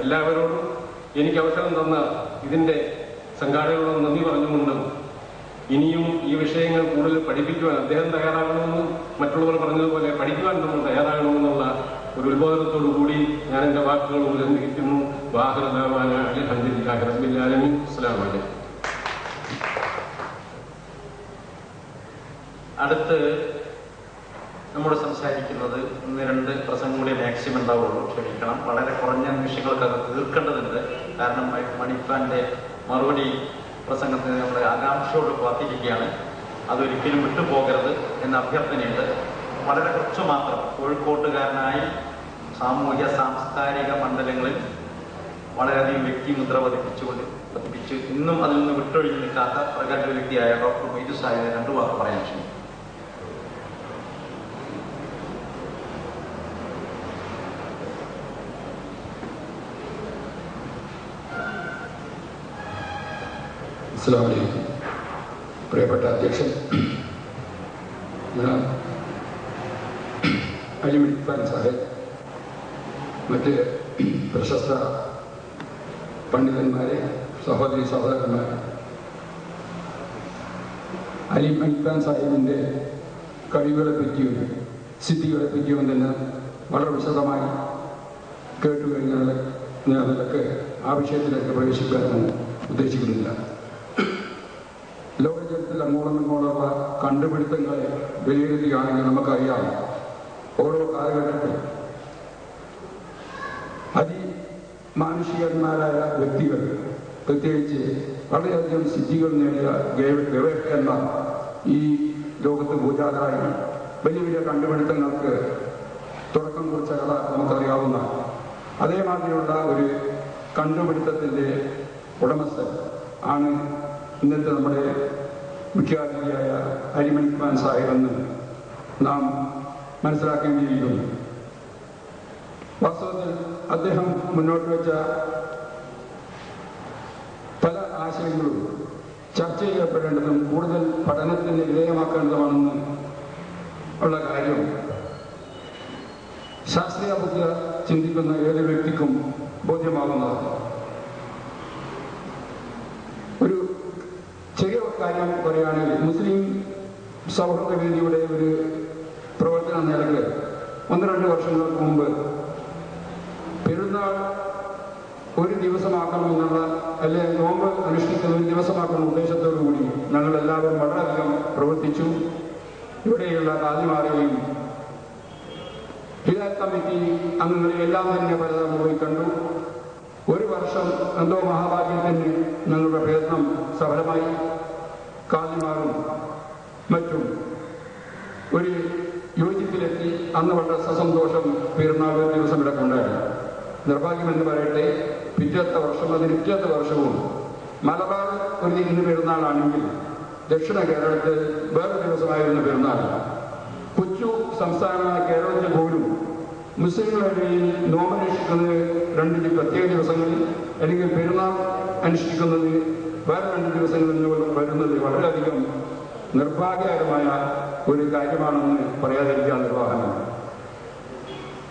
എല്ലാവരോടും എനിക്ക് അവസരം തന്ന ഇതിന്റെ സംഘാടകരോടും നന്ദി പറഞ്ഞുകൊണ്ടും ഇനിയും ഈ വിഷയങ്ങൾ കൂടുതൽ പഠിപ്പിക്കുവാൻ അദ്ദേഹം തയ്യാറാകണമെന്നും മറ്റുള്ളവർ പറഞ്ഞതുപോലെ പഠിക്കുവാൻ നമ്മൾ തയ്യാറാകണമെന്നുള്ള ഒരു ഉത്ബോധനത്തോടു കൂടി ഞാൻ എന്റെ വാക്കുകൾ ഉപസംഹരിക്കുന്നു. വാഹനദാവാന അൽഹംദുലില്ലാഹി റബ്ബിൽ ആലമീൻ. അസ്സലാമു അലൈക്കും.
അടുത്ത് നമ്മൾ സംസാരിക്കുന്നത് 1-2 പ്രസംഗം കൂടി മാക്സിമം ഉണ്ടാവുള്ളൂ, ക്ഷമിക്കണം. വളരെ കുറഞ്ഞ നിമിഷങ്ങൾക്ക് അത് തീർക്കേണ്ടതുണ്ട്. കാരണം മണിപ്പാന്റെ മറുപടി പ്രസംഗത്തിന് നമ്മുടെ ആകാംക്ഷയോട് കാത്തിരിക്കുകയാണ്. അതൊരിക്കലും വിട്ടുപോകരുത് എന്ന അഭ്യർത്ഥനയുണ്ട്. വളരെ കുറച്ച് മാത്രം. കോഴിക്കോട്ടുകാരനായി സാമൂഹ്യ സാംസ്കാരിക മണ്ഡലങ്ങളിൽ വളരെയധികം വ്യക്തിമുദ്ര പതിപ്പിച്ച് ഇന്നും അതിൽ നിന്ന് വിട്ടൊഴിഞ്ഞു നിൽക്കാത്ത പ്രഗത്ഭ വ്യക്തിയായ ഡോക്ടർ മൊയ്തു സാഹിബിനെ 2 വാക്ക് പറയാൻ ശ്രമിക്കും.
അസ്സലാമു അലൈക്കും. പ്രിയപ്പെട്ട അധ്യക്ഷൻ, അലി മണിക്ഫാൻ സാഹിബ്, മറ്റ് പ്രശസ്ത പണ്ഡിതന്മാരെ, സഹോദരി സഹോദരന്മാർ, അലി മണിക്ഫാൻ സാഹിബിൻ്റെ കഴിവുകളെ പറ്റിയും സിദ്ധികളെ പറ്റിയും തന്നെ വളരെ വിശദമായി കേട്ടുകഴിഞ്ഞാൽ അതിലൊക്കെ ആ വിഷയത്തിലേക്ക് പ്രവേശിക്കാനൊന്നും ഉദ്ദേശിക്കുന്നില്ല. ലോകചരിത്രത്തിൽ അങ്ങോട്ടുള്ള കണ്ടുപിടുത്തങ്ങളെ വിലയിരുത്തുകയാണെങ്കിൽ നമുക്കറിയാം, ഓരോ കാലഘട്ടത്തിൽ അതിമാനുഷികന്മാരായ വ്യക്തികൾ, പ്രത്യേകിച്ച് വളരെയധികം സിദ്ധികൾ നേടിയ ഗവേഷകന്മാർ ഈ ലോകത്ത് ഭൂജാതരായി വലിയ വലിയ കണ്ടുപിടുത്തങ്ങൾക്ക് തുടക്കം കുറിച്ച കഥ നമുക്കറിയാവുന്ന അതേമാതിരിയുള്ള ഒരു കണ്ടുപിടുത്തത്തിൻ്റെ ഉടമസ്ഥൻ ആണ് ഇന്നത്തെ നമ്മുടെ മുഖ്യാതിഥിയായ അലി മണിക്ഫാൻ സാഹിബെന്ന് നാം മനസ്സിലാക്കേണ്ടിയിരിക്കുന്നു. വാസ്തവത്തിൽ അദ്ദേഹം മുന്നോട്ട് വെച്ച പല ആശയങ്ങളും ചർച്ച ചെയ്യപ്പെടേണ്ടതും കൂടുതൽ പഠനത്തിന് വിധേയമാക്കേണ്ടതുമാണെന്ന് ഉള്ള കാര്യം ശാസ്ത്രീയ ബുദ്ധി ചിന്തിക്കുന്ന ഏതൊരു വ്യക്തിക്കും ബോധ്യമാകുന്നതാണ്. ഒരു ചെറിയ കാര്യം പറയുകയാണെങ്കിൽ, മുസ്ലിം സൗഹൃദ വേദിയുടെ ഒരു പ്രവർത്തന നിലക്ക് 1-2 വർഷങ്ങൾക്ക് മുമ്പ് പെരുന്നാൾ ഒരു ദിവസമാക്കണമെന്നുള്ള, അല്ലെങ്കിൽ നോമ്പ് അനുഷ്ഠിക്കുന്ന ഒരു ദിവസമാക്കുന്ന ഉദ്ദേശത്തോടു കൂടി ഞങ്ങളെല്ലാവരും വളരെയധികം പ്രവർത്തിച്ചു. ഇവിടെയുള്ള കാലിമാരെയും ഹിദായത്ത് കമ്മിറ്റി അംഗങ്ങളെല്ലാം തന്നെ പലതവണ പോയി കണ്ടു. ഒരു വർഷം എന്തോ മഹാഭാഗ്യത്തിന് ഞങ്ങളുടെ പ്രയത്നം സഫലമായി. കാലിമാറും മറ്റും ഒരു യോജിപ്പിലെത്തി. അന്ന് വളരെ സസന്തോഷം പെരുന്നാൾ ദിവസം ഇവിടെ കൊണ്ടാടി. നിർഭാഗ്യമെന്ന് പറയട്ടെ, പിറ്റത്തെ വർഷവും മലബാർ ഒരു ഇന്ന് പെരുന്നാളാണെങ്കിൽ ദക്ഷിണ കേരളത്തിൽ വേറെ ദിവസമായിരുന്നു പെരുന്നാൾ. കൊച്ചു സംസ്ഥാനമായ കേരളത്തിൽ പോലും മുസ്ലിങ്ങളുടെ നോമനുഷ്ഠിക്കുന്നത് 2 പ്രത്യേക ദിവസങ്ങളിൽ, അല്ലെങ്കിൽ പെരുന്നാൾ അനുഷ്ഠിക്കുന്നത് വേറെ 2 ദിവസങ്ങളിൽ വരുന്നത് വളരെയധികം നിർഭാഗ്യകരമായ ഒരു കാര്യമാണെന്ന് പറയാതിരിക്കാൻ നിർവാഹനം.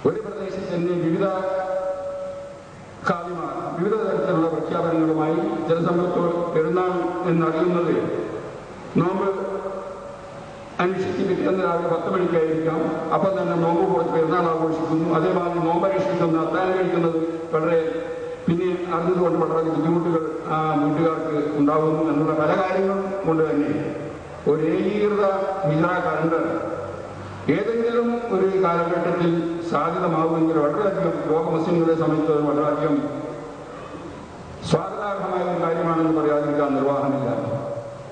ഒരു പ്രദേശത്ത് തന്നെ വിവിധ കാലിമാർ വിവിധ തരത്തിലുള്ള പ്രഖ്യാപനങ്ങളുമായി ജനസമ്പത്തോട് പെരുന്നാൾ എന്നറിയുന്നത് നോമ്പ് അനുഷ്ഠിച്ച് പിറ്റേന്ന് രാവിലെ 10 മണിക്കായിരിക്കാം. അപ്പം തന്നെ നോമ്പ് കൊടുത്ത് പെരുന്നാൾ ആഘോഷിക്കുന്നു. അതേമാതിരി നോമ്പ് അനുഷ്ഠിക്കുന്ന അത്താഴം കഴിക്കുന്നത് വളരെ പിന്നെ അറിഞ്ഞതുകൊണ്ട് വളരെ ബുദ്ധിമുട്ടുകൾ ആ വീട്ടുകാർക്ക് ഉണ്ടാകുന്നു എന്നുള്ള പല കാര്യങ്ങളും കൊണ്ട് തന്നെ ഒരു ഏകീകൃത ഹിജ്റ കലണ്ടർ ഏതെങ്കിലും ഒരു കാലഘട്ടത്തിൽ സാധ്യതമാവുമെങ്കിൽ വളരെയധികം ലോക മുസ്ലിങ്ങളെ സംബന്ധിച്ച് വളരെയധികം സ്വാഗതാർഹമായ ഒരു കാര്യമാണെന്ന് പറയാതിരിക്കാൻ നിർവാഹമില്ല.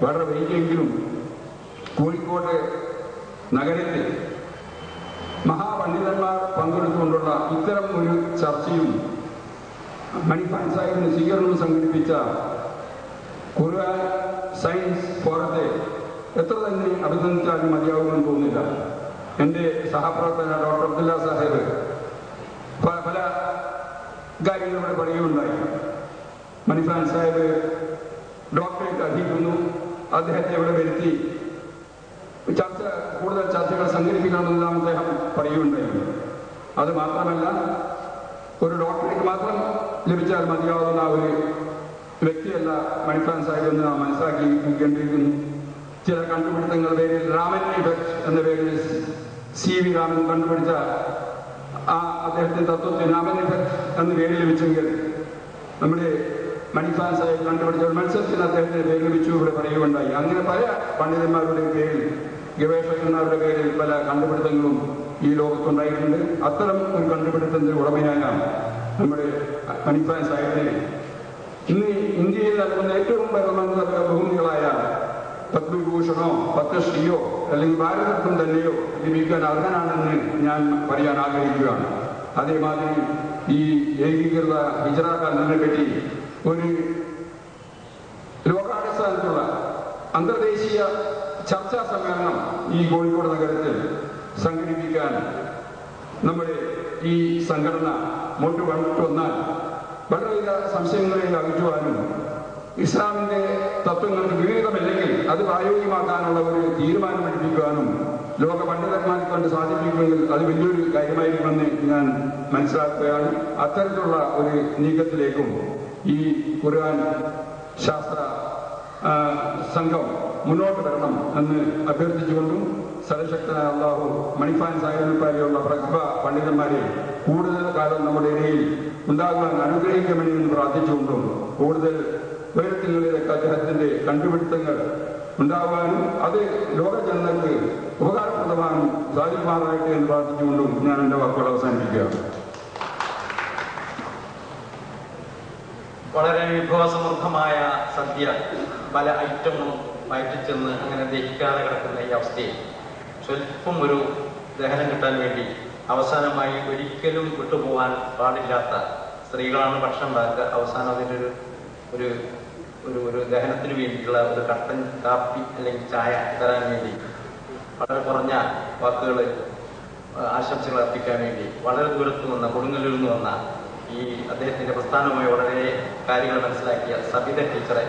വളരെ വൈകിയെങ്കിലും കോഴിക്കോട് നഗരത്തിൽ മഹാപണ്ഡിതന്മാർ പങ്കെടുത്തുകൊണ്ടുള്ള ഇത്തരം ഒരു ചർച്ചയും മണിഫാൻ സാഹിബിന് സ്വീകരണവും സംഘടിപ്പിച്ച ഖുർആൻ സയൻസ് ഫോറത്തെ എത്ര തന്നെ അഭിനന്ദിച്ചാലും മതിയാവുമെന്ന് തോന്നുന്നില്ല. എൻ്റെ സഹപ്രവർത്തകൻ ഡോക്ടർ അബ്ദുല്ല സാഹിബ് പല കാര്യങ്ങളിലൂടെ പറയുകയുണ്ടായി. മണിഫാൻ സാഹിബ് ഡോക്ടറേറ്റ് അർഹിക്കുന്നു, അദ്ദേഹത്തെ ഇവിടെ വരുത്തി കൂടുതൽ ചർച്ചകൾ സംഘടിപ്പിക്കണമെന്നെല്ലാം അദ്ദേഹം പറയുകയുണ്ടായി. അത് മാത്രമല്ല, ഒരു ഡോക്ടറേറ്റ് മാത്രം ലഭിച്ചാൽ മതിയാവുന്ന ഒരു വ്യക്തിയല്ല മണിഫാൻ സാഹിബ് എന്ന് നാം മനസ്സിലാക്കിയിരിക്കേണ്ടിയിരിക്കുന്നു. ചില കണ്ടുപിടുത്തങ്ങളുടെ പേരിൽ രാമൻ ഇഫക്ട് എന്ന പേരിൽ CV രാമൻ കണ്ടുപിടിച്ച അദ്ദേഹത്തിന്റെ തത്വത്തിന് രാമൻ ഇഫക്ട് എന്ന പേര് ലഭിച്ചെങ്കിൽ നമ്മുടെ മണിഫാൻ സാഹിബ് കണ്ടുപിടിച്ച ഒരു മത്സരത്തിന് അദ്ദേഹത്തിന് പേര് ലഭിച്ചു ഇവിടെ പറയുകയുണ്ടായി. അങ്ങനെ പല പണ്ഡിതന്മാരുടെ പേരിൽ ഗവേഷകന്മാരുടെ പേരിൽ പല കണ്ടുപിടുത്തങ്ങളും ഈ ലോകത്തുണ്ടായിട്ടുണ്ട്. അത്തരം ഒരു കണ്ടുപിടുത്തത്തിന് ഉടമയായ നമ്മുടെ മണിഫാൻ സാഹിബിനെ ഇന്ന് ഇന്ത്യയിൽ നൽകുന്ന ഏറ്റവും ബഹുമതികളായ പത്മവിഭൂഷണോ പത്മശ്രീയോ അല്ലെങ്കിൽ ഭാരതരത്നം തന്നെയോ ലഭിക്കാൻ അർഹനാണെന്ന് ഞാൻ പറയാൻ ആഗ്രഹിക്കുകയാണ്. അതേമാതിരി ഈ ഏകീകൃത ഹിജ്റ കലണ്ടറിനെ പറ്റി ഒരു ലോകാടിസ്ഥാനത്തുള്ള അന്തർദേശീയ ചർച്ചാ സമ്മേളനം ഈ കോഴിക്കോട് നഗരത്തിൽ സംഘടിപ്പിക്കാൻ നമ്മുടെ ഈ സംഘടന മുന്നോട്ട് വന്നാൽ വളരെയധിക സംശയങ്ങളെ അകറ്റുവാനും ഇസ്ലാമിന്റെ തത്വങ്ങൾക്ക് വിപരീതമല്ലെങ്കിൽ അത് പ്രായോഗികമാക്കാനുള്ള ഒരു തീരുമാനം എടുപ്പിക്കുവാനും ലോക പണ്ഡിതന്മാരെ കൊണ്ട് സാധിപ്പിക്കുമെങ്കിൽ അത് വലിയൊരു കാര്യമായിരിക്കുമെന്ന് ഞാൻ മനസ്സിലാക്കുകയാണ്. അത്തരത്തിലുള്ള ഒരു നീക്കത്തിലേക്കും ഈ ഖുർആൻ ശാസ്ത്ര സംഘം മുന്നോട്ട് വരണം എന്ന് അഭ്യർത്ഥിച്ചുകൊണ്ടും സർവശക്തനായ അല്ലാഹു മണിഫാൻ സാഹിബിനെ പോലെയുള്ള പ്രഗത്ഭ പണ്ഡിതന്മാരെ കൂടുതൽ കാലം നമ്മുടെ ഇടയിൽ ഉണ്ടാകുവാൻ അനുഗ്രഹിക്കണമെന്ന് പ്രാർത്ഥിച്ചുകൊണ്ടും കൂടുതൽ ഉയരത്തിലേക്ക് അദ്ദേഹത്തിന്റെ കണ്ടുപിടുത്തങ്ങൾ ഉണ്ടാകുവാനും അത് ലോക ജനങ്ങൾക്ക് ഉപകാരപ്രദമാനും സാധിക്കുമാറായിട്ട് എന്ന് പ്രാർത്ഥിച്ചുകൊണ്ടും ഞാൻ എൻ്റെ വാക്കുകൾ അവസാനിപ്പിക്കുകയാണ്.
വളരെ വിഭവസമൃദ്ധമായ സദ്യ പല ഐറ്റങ്ങളും വയറ്റിച്ചെന്ന് അങ്ങനെ ദഹിക്കാതെ കിടക്കുന്ന ഈ അവസ്ഥയിൽ സ്വല്പം ഒരു ദഹനം കിട്ടാൻ വേണ്ടി അവസാനമായി ഒരിക്കലും വിട്ടുപോകാൻ പാടില്ലാത്ത സ്ത്രീകളാണ് ഭക്ഷണം ഉണ്ടാക്കുക. അവസാനം അതിൻ്റെ ഒരു ഒരു ഒരു ദഹനത്തിന് വേണ്ടിയിട്ടുള്ള ഒരു കട്ടൻ കാപ്പി അല്ലെങ്കിൽ ചായ തരാൻ വേണ്ടി വളരെ കുറഞ്ഞ വാക്കുകൾ ആശംസകൾ അർപ്പിക്കാൻ വേണ്ടി വളരെ ദൂരത്ത് വന്ന കൊടുങ്ങല്ലൂരിൽ നിന്ന് വന്ന ഈ അദ്ദേഹത്തിന്റെ പ്രസ്ഥാനവുമായി വളരെ കാര്യങ്ങൾ മനസ്സിലാക്കിയ സബിത ടീച്ചറെ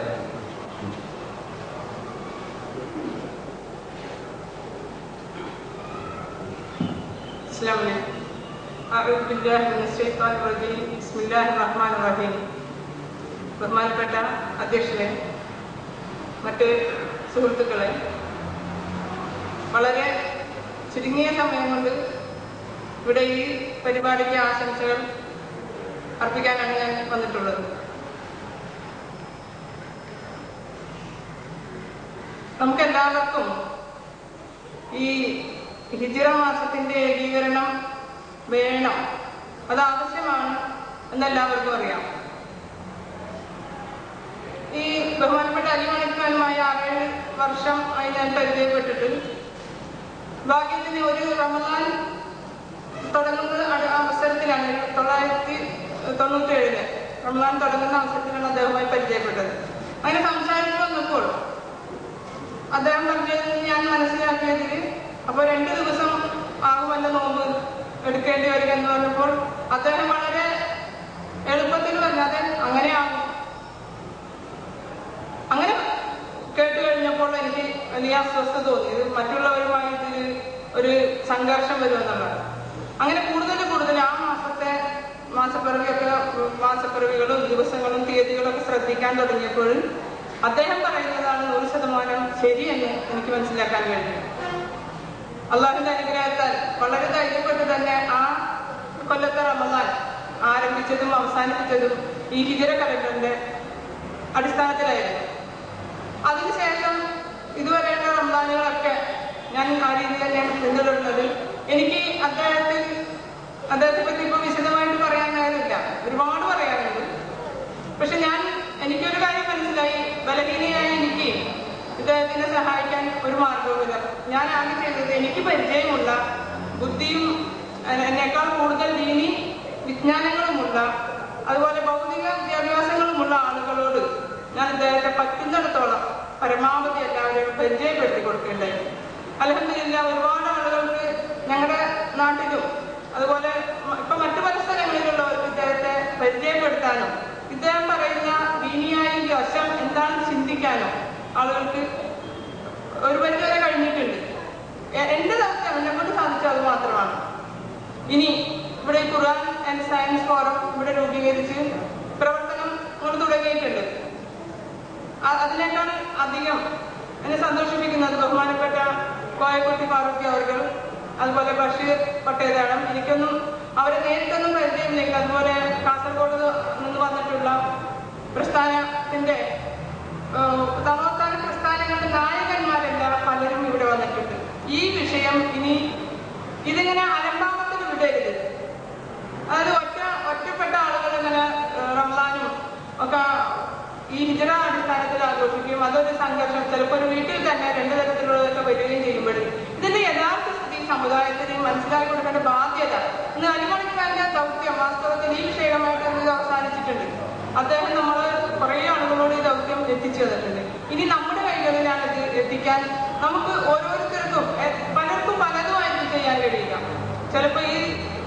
ബഹുമാനപ്പെട്ട അധ്യക്ഷനെ, മറ്റ് സുഹൃത്തുക്കളെ, വളരെ ചുരുങ്ങിയ സമയം കൊണ്ട് ഇവിടെ ഈ പരിപാടിക്ക് ആശംസകൾ അർപ്പിക്കാനാണ് ഞാൻ വന്നിട്ടുള്ളത്. നമുക്കെല്ലാവർക്കും ഈ ഹിജ്റ മാസത്തിന്റെ ഏകീകരണം വേണം, അത് ആവശ്യമാണ് എന്നെല്ലാവർക്കും അറിയാം. ഈ ബഹുമാനപ്പെട്ട അലി മണിഫാനുമായി 6-7 വർഷം ആയി ഞാൻ പരിചയപ്പെട്ടിട്ട് ഭാഗ്യത്തിന് ഒരു റമദാൻ തുടങ്ങുന്ന അവസരത്തിലാണ് 1997 റമദാൻ തുടങ്ങുന്ന അവസരത്തിലാണ് അദ്ദേഹവുമായി പരിചയപ്പെട്ടത്. അങ്ങനെ സംസാരിച്ചു വന്നപ്പോൾ അദ്ദേഹം പറഞ്ഞത് ഞാൻ മനസ്സിലാക്കിയതിൽ അപ്പോൾ 2 ദിവസം ആകുമല്ലോ നോമ്പ് എടുക്കേണ്ടി വരിക എന്ന് പറഞ്ഞപ്പോൾ അദ്ദേഹം വളരെ എളുപ്പത്തിൽ പറഞ്ഞത് അങ്ങനെയാകും. അങ്ങനെ കേട്ട് കഴിഞ്ഞപ്പോൾ എനിക്ക് വലിയ അസ്വസ്ഥത തോന്നി. ഇത് മറ്റുള്ളവരുമായി ഇതിൽ ഒരു സംഘർഷം വരുമെന്നുള്ളത്. അങ്ങനെ കൂടുതൽ ആ മാസത്തെ മാസപ്പിറവികളും ദിവസങ്ങളും തീയതികളൊക്കെ ശ്രദ്ധിക്കാൻ തുടങ്ങിയപ്പോൾ അദ്ദേഹം പറയുന്നതാണ് 100% ശരിയെന്ന് എനിക്ക് മനസ്സിലാക്കാൻ കഴിഞ്ഞു. അള്ളാഹുവിന്റെ അനുഗ്രഹത്താൽ വളരെ ധൈര്യപ്പെട്ട് തന്നെ ആ കൊല്ലത്തെ റമദാൻ ആരംഭിച്ചതും അവസാനിപ്പിച്ചതും ഈ ഹിജറ കലണ്ടറിന്റെ അടിസ്ഥാനത്തിലായിരുന്നു. അതിനുശേഷം ഇതുവരെയുള്ള റംസാനുകളൊക്കെ ഞാൻ ആ രീതിയിൽ തന്നെയാണ് പിന്തുടരുന്നത്. എനിക്ക് അദ്ദേഹത്തെ പറ്റി ഇപ്പൊ വിശദമായിട്ട് പറയാൻ നേരമില്ല, ഒരുപാട് പറയാനുണ്ട്. പക്ഷെ എനിക്കൊരു കാര്യം മനസ്സിലായി, ബലഹീനയായ എനിക്ക് ഇദ്ദേഹത്തിനെ സഹായിക്കാൻ ഒരു മാർഗവുമില്ല. ഞാൻ ആകെ ചെയ്തത് എനിക്ക് പരിചയമുള്ള ബുദ്ധിയും എന്നേക്കാൾ കൂടുതൽ ദീനി വിജ്ഞാനങ്ങളുമുള്ള അതുപോലെ ഭൗതിക വിദ്യാഭ്യാസങ്ങളുമുള്ള ആളുകളോട് ഞാൻ ഇദ്ദേഹത്തെ പറ്റുന്നിടത്തോളം പരമാവധി എല്ലാവരെയും പരിചയപ്പെടുത്തി കൊടുക്കേണ്ടായി. അൽഹംദുലില്ലാ ഒരുപാട് ആളുകൾക്ക് ഞങ്ങളുടെ നാട്ടിലും അതുപോലെ ഇപ്പൊ മറ്റു പല സ്ഥലങ്ങളിലുള്ളവർക്ക് ഇദ്ദേഹത്തെ പരിചയപ്പെടുത്താനും ഇദ്ദേഹം പറയുന്ന ദീനിയായ വശം എന്താണെന്ന് ചിന്തിക്കാനും ആളുകൾക്ക് ഒരു പരിധിവരെ കഴിഞ്ഞിട്ടുണ്ട്. എന്റെ ദൗത്യം എന്നെ കൊണ്ട് സാധിച്ചത് അത് മാത്രമാണ്. ഇനി ഇവിടെ ഖുർആൻ ആൻഡ് സയൻസ് ഫോറം ഇവിടെ രൂപീകരിച്ച് പ്രവർത്തനം തുടങ്ങിയിട്ടുണ്ട്. അതിനേക്കാൾ അധികം എന്നെ സന്തോഷിപ്പിക്കുന്നത് ബഹുമാനപ്പെട്ട കോയക്കുട്ടി ഫാറൂഖി അവർ, അതുപോലെ ബഷീർ പട്ടേദാളം, എനിക്കൊന്നും അവരെ നേരിട്ടൊന്നും പരിചയമില്ലെങ്കിൽ അതുപോലെ കാസർഗോഡ് നിന്ന് വന്നിട്ടുള്ള പ്രസ്ഥാനത്തിന്റെ നവോത്ഥാന പ്രസ്ഥാനങ്ങളുടെ നായകന്മാരെല്ലാം പലരും ഇവിടെ വന്നിട്ടുണ്ട്. ഈ വിഷയം ഇനി ഇതിങ്ങനെ അലംഭാവത്തിന് വിടരുത്. അതായത് ഒറ്റപ്പെട്ട ആളുകൾ ഇങ്ങനെ റംസാനും ഒക്കെ ഈ ഹിജറ അടിസ്ഥാനത്തിൽ ആഘോഷിക്കുകയും അതൊരു സംഘർഷം ചിലപ്പോൾ ഒരു വീട്ടിൽ തന്നെ രണ്ടു തരത്തിലുള്ളതൊക്കെ വരികയും ചെയ്യുമ്പോൾ ഇതിന്റെ യഥാർത്ഥ സ്ഥിതി സമുദായത്തിന് മനസ്സിലാക്കി കൊടുക്കേണ്ട ബാധ്യത ഇന്ന് അലിമണിക്കാരന്റെ ദൗത്യം വാസ്തവത്തിൽ ഈ വിഷയമായിട്ട് ഇത് അവസാനിച്ചിട്ടുണ്ട്. അദ്ദേഹം നമ്മൾ കുറെ ആളുകളോട് ഈ ദൗത്യം എത്തിച്ചു തന്നിട്ടുണ്ട്. ഇനി നമ്മുടെ കൈകളിലാണ് ഇത് എത്തിക്കാൻ. നമുക്ക് ഓരോരുത്തർക്കും പലർക്കും പലതുമായിട്ട് ചെയ്യാൻ കഴിയില്ല. ചിലപ്പോൾ ഈ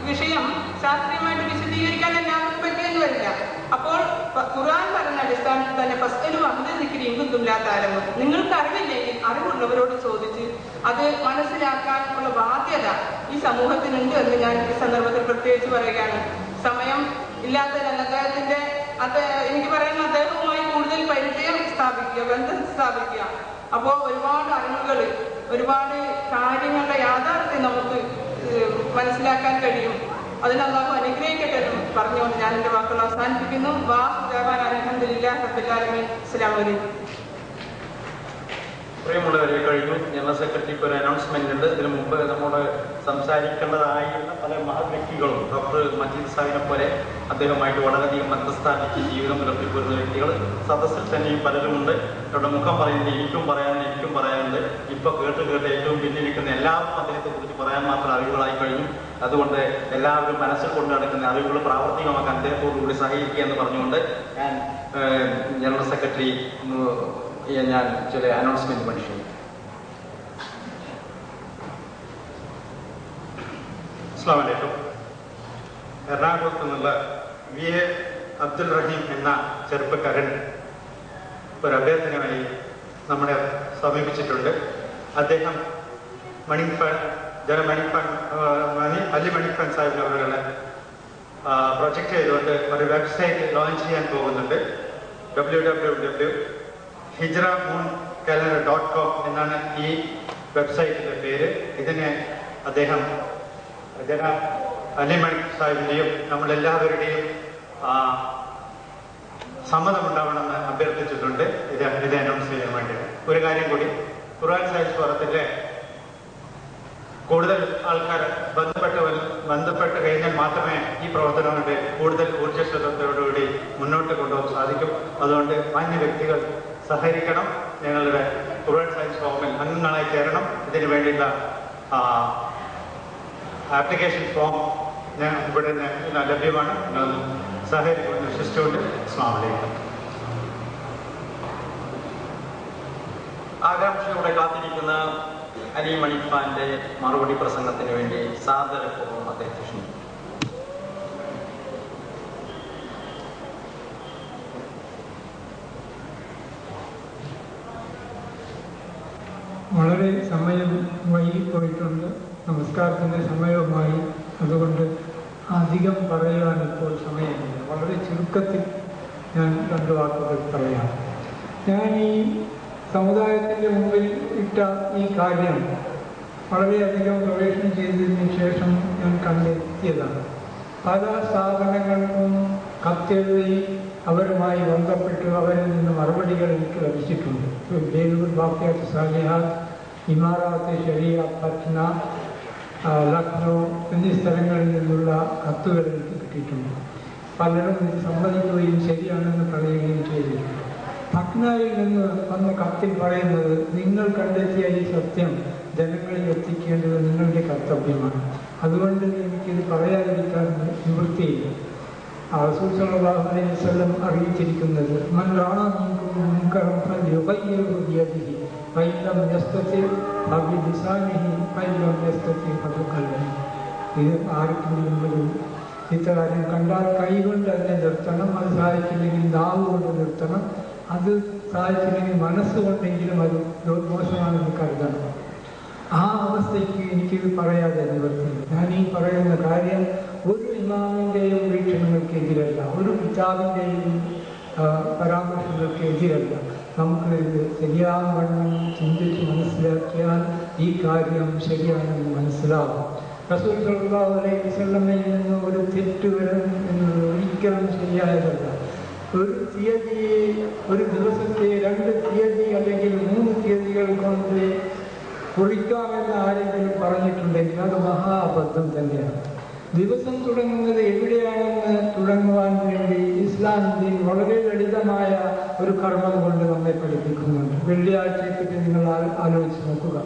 വിഷയം ശാസ്ത്രീയമായിട്ട് വിശദീകരിക്കാൻ എല്ലാവർക്കും പറ്റിയെന്ന് വരില്ല. അപ്പോൾ ഖുർആൻ പറഞ്ഞ അടിസ്ഥാനത്തിൽ തന്നെ ഫസ്അലു അഹ്ല ദിക്രി ഇൻ കുന്തും ലാ തഅലമൂൻ, നിങ്ങൾക്ക് അറിവില്ലെങ്കിൽ അറിവുള്ളവരോട് ചോദിച്ച് അത് മനസ്സിലാക്കാൻ ഉള്ള ബാധ്യത ഈ സമൂഹത്തിനുണ്ട് എന്ന് ഞാൻ ഈ സന്ദർഭത്തിൽ പ്രത്യേകിച്ച് പറയുകയാണ്. സമയം ഇല്ലാത്തതിനാൽ അദ്ദേഹത്തിന്റെ എനിക്ക് പറയുന്ന അദ്ദേഹവുമായി കൂടുതൽ പരിചയം സ്ഥാപിക്കുക, ബന്ധം സ്ഥാപിക്കുക. അപ്പോൾ ഒരുപാട് അറിവുകൾ, ഒരുപാട് കാര്യങ്ങളുടെ യാഥാർത്ഥ്യം നമുക്ക് മനസ്സിലാക്കാൻ കഴിയും. അതിന് അല്ലാഹു അനുഗ്രഹിക്കട്ടെ എന്ന് പറഞ്ഞുകൊണ്ട് ഞാൻ എന്റെ വാക്കുകൾ അവസാനിപ്പിക്കുന്നു. അൽഹംദുലില്ലാഹി റബ്ബിൽ ആലമീൻ. അസ്സലാമു അലൈക്കും.
പ്രിയമുള്ളവരെ, കഴിഞ്ഞു ജനറൽ സെക്രട്ടറിക്ക് ഒരു അനൗൺസ്മെന്റ് ഉണ്ട്. ഇതിനു മുമ്പ് നമ്മോട് സംസാരിക്കേണ്ടതായിരുന്ന പല മഹത് വ്യക്തികളും ഡോക്ടർ മജീദ് സാഹിബിനെ പോലെ അദ്ദേഹവുമായിട്ട് വളരെയധികം ബന്ധം സ്ഥാപിച്ച് ജീവിതം പുലർത്തിപ്പോരുന്ന വ്യക്തികൾ സദസ്സിൽ തന്നെയും പലരുമുണ്ട്. അവരുടെ മുഖം പറയുന്നത് എനിക്കും പറയാനുണ്ട്. ഇപ്പൊ കേട്ട് ഏറ്റവും പിന്നിരിക്കുന്ന എല്ലാവർക്കും അദ്ദേഹത്തെ കുറിച്ച് പറയാൻ മാത്രം അറിവുകളായി കഴിഞ്ഞു. അതുകൊണ്ട് എല്ലാവരും മനസ്സിൽ കൊണ്ടു നടക്കുന്ന അറിവുകൾ പ്രാവർത്തികമാക്കാൻ അദ്ദേഹത്തോടുകൂടി സഹകരിക്കുക എന്ന് പറഞ്ഞുകൊണ്ട് ഞാൻ ജനറൽ സെക്രട്ടറി ഞാൻ ചില അനൗൺസ്മെന്റ് മനുഷ്യൻ. അസ്സലാമു അലൈക്കും. എറണാകുളത്ത് നിന്നുള്ള VA അബ്ദുൽ റഹീം എന്ന ചെറുപ്പക്കാരൻ ഒരു അഭ്യർത്ഥനയായി നമ്മളെ സമീപിച്ചിട്ടുണ്ട്. അദ്ദേഹം അലി മണിഫാൻ സാഹിബ് അവരുടെ പ്രൊജക്ട് ചെയ്തുകൊണ്ട് ഒരു വെബ്സൈറ്റ് ലോഞ്ച് ചെയ്യാൻ പോകുന്നുണ്ട്. www.hijramoonCalendar.com എന്നാണ് ഈ വെബ്സൈറ്റിന്റെ പേര്. ഇതിന് അദ്ദേഹം അലി മണിക് സാഹിബിന്റെയും നമ്മളെല്ലാവരുടെയും സമ്മതമുണ്ടാവണമെന്ന് അഭ്യർത്ഥിച്ചിട്ടുണ്ട്. ഇത് അനൗൺസ് ചെയ്യാൻ വേണ്ടി ഒരു കാര്യം കൂടി, ഖുർആൻ സയൻസ് ഫോറത്തിന്റെ കൂടുതൽ ആൾക്കാർ ബന്ധപ്പെട്ട് കഴിഞ്ഞാൽ മാത്രമേ ഈ പ്രവർത്തനങ്ങളുടെ കൂടുതൽ ഊർജ്ജസ്വലതയോടുകൂടി മുന്നോട്ട് കൊണ്ടുപോകാൻ സാധിക്കും. അതുകൊണ്ട് മാന്യ വ്യക്തികൾ സഹകരിക്കണം. ഞങ്ങളുടെ ഖുർആൻ സയൻസ് ഫോമിൽ അംഗങ്ങളായി ചേരണം. ഇതിനു വേണ്ടിയുള്ള ആപ്ലിക്കേഷൻ ഫോം ഞാൻ ഇവിടെ ലഭ്യമാണ്. സഹകരിക്കുമെന്ന് വിശ്വസിച്ചുകൊണ്ട് അസ്സലാമു അലൈക്കും. ആകാംക്ഷയോടെ കാത്തിരിക്കുന്ന അലി മണിഫാന്റെ മറുപടി പ്രസംഗത്തിന് വേണ്ടി സാദരപൂർവ്വം അദ്ദേഹത്തെ ക്ഷണിക്കുന്നു.
വളരെ സമയം വൈകിപ്പോയിട്ടുണ്ട്. നമസ്കാരത്തിൻ്റെ സമയവുമായി. അതുകൊണ്ട് അധികം പറയുവാൻ ഇപ്പോൾ സമയമില്ല. വളരെ ചുരുക്കത്തിൽ ഞാൻ രണ്ട് വാക്കുകൾ പറയാം. ഞാൻ ഈ സമുദായത്തിൻ്റെ മുമ്പിൽ ഇട്ട ഈ കാര്യം വളരെയധികം ഗവേഷണം ചെയ്തതിന് ശേഷം ഞാൻ കണ്ടെത്തിയതാണ്. പല സ്ഥാപനങ്ങൾക്കും കത്തെഴുതി അവരുമായി ബന്ധപ്പെട്ട് അവരിൽ നിന്ന് മറുപടികൾ എനിക്ക് ലഭിച്ചിട്ടുണ്ട്. ബേലൂർ ബാക്കിയാത്ത് സാലിഹാത്ത്, ഇമാറാത്ത് ഷരിയ, പറ്റ്ന, ലക്നൗ എന്നീ സ്ഥലങ്ങളിൽ നിന്നുള്ള കത്തുകൾ എനിക്ക് കിട്ടിയിട്ടുണ്ട്. പലരും ഇത് സമ്മതിക്കുകയും ശരിയാണെന്ന് പറയുകയും ചെയ്തിട്ടുണ്ട്. പറ്റ്നയിൽ നിന്ന് വന്ന കത്തിൽ പറയുന്നത്, നിങ്ങൾ കണ്ടെത്തിയ ഈ സത്യം ജനങ്ങളിൽ എത്തിക്കേണ്ടത് നിങ്ങളുടെ കർത്തവ്യമാണ്. അതുകൊണ്ട് എനിക്കിത് പറയാതിരിക്കാൻ നിവൃത്തിയില്ല. റസൂൽ സല്ലല്ലാഹു അലൈഹി വസല്ലം അറിയിച്ചിരിക്കുന്നത്, മൻ റഅ മിൻകും മുൻകറൻ ഫൽയുഗയ്യിർഹു ബിയദിഹി ഫഇൻ ലം യസ്തതി' ഫബിലിസാനിഹി ഫഇൻ ലം യസ്തതി' ഫബിഖൽബിഹി. ഇത് ആർക്കെങ്കിലും ഇത്തരം കണ്ടാൽ കൈകൊണ്ട് അതിനെ നിർത്തണം. അത് സാധിച്ചില്ലെങ്കിൽ നാവ് കൊണ്ട് നിർത്തണം. അത് സാധിച്ചില്ലെങ്കിൽ മനസ്സുകൊണ്ടെങ്കിലും അത് മോശമാണെന്ന് കരുതണം. ആ അവസ്ഥയ്ക്ക് എനിക്കിത് പറയാതെ നിവർത്തില്ല. ഞാൻ ഈ പറയുന്ന കാര്യം ഒരു ഇമാമിൻ്റെയും വീക്ഷണങ്ങൾക്ക് എതിരല്ല, ഒരു കിതാബിൻ്റെയും പരാമർശങ്ങൾക്ക് എതിരല്ല. നമുക്ക് ഇത് ശരിയാവണ്ണം ചിന്തിച്ച് മനസ്സിലാക്കിയാൽ ഈ കാര്യം ശരിയാണെന്ന് മനസ്സിലാവും. റസൂൽ സല്ലല്ലാഹു അലൈഹി വസല്ലമയിൽ നിന്ന് ഒരു തെറ്റ് വരും എന്നത് ഒരിക്കലും ശരിയായതല്ല. ഒരു തീയതി, ഒരു ദിവസത്തെ 2 തീയതി അല്ലെങ്കിൽ 3 തീയതികൾ കൊണ്ട് കുറിക്കാമെന്ന് ആരെങ്കിലും പറഞ്ഞിട്ടുണ്ടെങ്കിൽ അത് മഹാ അബദ്ധം തന്നെയാണ്. ദിവസം തുടങ്ങുന്നത് എവിടെയാണെന്ന് തുടങ്ങുവാൻ വേണ്ടി ഇസ്ലാമിൻ്റെ വളരെ ലളിതമായ ഒരു കർമ്മം കൊണ്ട് നമ്മെ പഠിപ്പിക്കുന്നുണ്ട്. വെള്ളിയാഴ്ചയെപ്പറ്റി നിങ്ങൾ ആലോചിച്ച് നോക്കുക.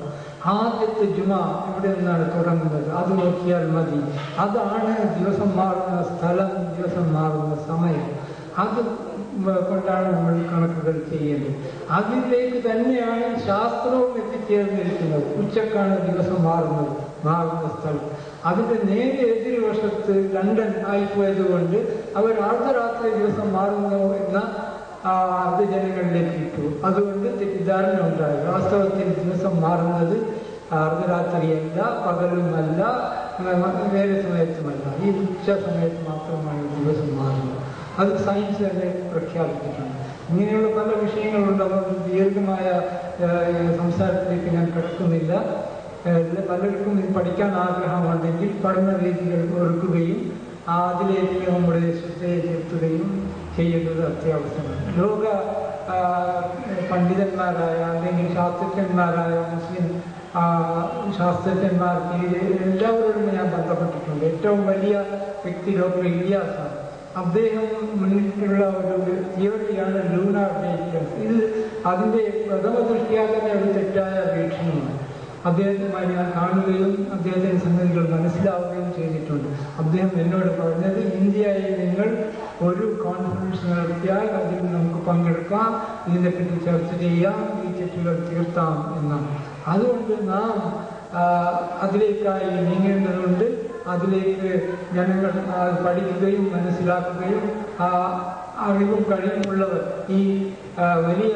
ആദ്യത്തെ ജുമാ ഇവിടെ നിന്നാണ് തുടങ്ങുന്നത്. അത് നോക്കിയാൽ മതി. അതാണ് ദിവസം മാറുന്ന സ്ഥലം, ദിവസം മാറുന്ന സമയം. അത് കൊണ്ടാണ് നമ്മൾ കണക്കുകൾ ചെയ്യുന്നത്. അതിലേക്ക് തന്നെയാണ് ശാസ്ത്രവും എത്തിച്ചേർന്നിരിക്കുന്നത്. ഉച്ചക്കാണ് ദിവസം മാറുന്ന സ്ഥലം. അതിൻ്റെ നേരെ എതിർവശത്ത് ലണ്ടൻ ആയിപ്പോയത് കൊണ്ട് അവർ അർദ്ധരാത്രി ദിവസം മാറുന്നു എന്ന അത് ജനങ്ങളിലേക്ക് ഇട്ടു. അതുകൊണ്ട് തെറ്റിദ്ധാരണ ഉണ്ടായി. വാസ്തവത്തിൽ ദിവസം മാറുന്നത് അർദ്ധരാത്രിയല്ല, പകലുമല്ല, വേറെ സമയത്തുമല്ല. ഈ ഉച്ച സമയത്ത് മാത്രമാണ് ദിവസം മാറുന്നത്. അത് സയൻസ് തന്നെ പ്രഖ്യാപിച്ചിട്ടുണ്ട്. ഇങ്ങനെയുള്ള പല വിഷയങ്ങളുണ്ട്. അതുകൊണ്ട് ദീർഘമായ സംസാരത്തിലേക്ക് ഞാൻ കിടക്കുന്നില്ല. പലർക്കും ഇത് പഠിക്കാൻ ആഗ്രഹമുണ്ടെങ്കിൽ പഠന രീതികൾ ഒരുക്കുകയും അതിലേക്ക് നമ്മുടെ ശ്രദ്ധയെ ചെലുത്തുകയും ചെയ്യുന്നത് അത്യാവശ്യമാണ്. ലോക പണ്ഡിതന്മാരായ അല്ലെങ്കിൽ ശാസ്ത്രജ്ഞന്മാരായ മുസ്ലിം ശാസ്ത്രജ്ഞന്മാർക്ക് എല്ലാവരോടും ഞാൻ ബന്ധപ്പെട്ടിട്ടുണ്ട്. ഏറ്റവും വലിയ വ്യക്തി ഡോക്ടർ ഇലിയാസാണ്. അദ്ദേഹം മുന്നിട്ടുള്ള ഒരു തിയറിയാണ് ലൂണാർ ഡേറ്റൻസ്. ഇത് അതിൻ്റെ പ്രഥമ ദൃഷ്ടിയാ തന്നെ ഒരു തെറ്റായ വീക്ഷണമാണ്. അദ്ദേഹവുമായി ഞാൻ കാണുകയും അദ്ദേഹത്തിൻ്റെ സംഗതികൾ മനസ്സിലാവുകയും ചെയ്തിട്ടുണ്ട്. അദ്ദേഹം എന്നോട് പറഞ്ഞത്, ഇന്ത്യയിൽ നിങ്ങൾ ഒരു കോൺഫറൻസ് നടത്തിയാൽ അതിൽ നമുക്ക് പങ്കെടുക്കാം, ഇതിനെപ്പറ്റി ചർച്ച ചെയ്യാം, ഈ തെറ്റുകൾ തീർത്താം എന്നാണ്. അതുകൊണ്ട് നാം അതിലേക്കായി നീങ്ങേണ്ടതുണ്ട്. അതിലേക്ക് ജനങ്ങൾ പഠിക്കുകയും മനസ്സിലാക്കുകയും അറിവും കഴിവുമുള്ളവർ ഈ വലിയ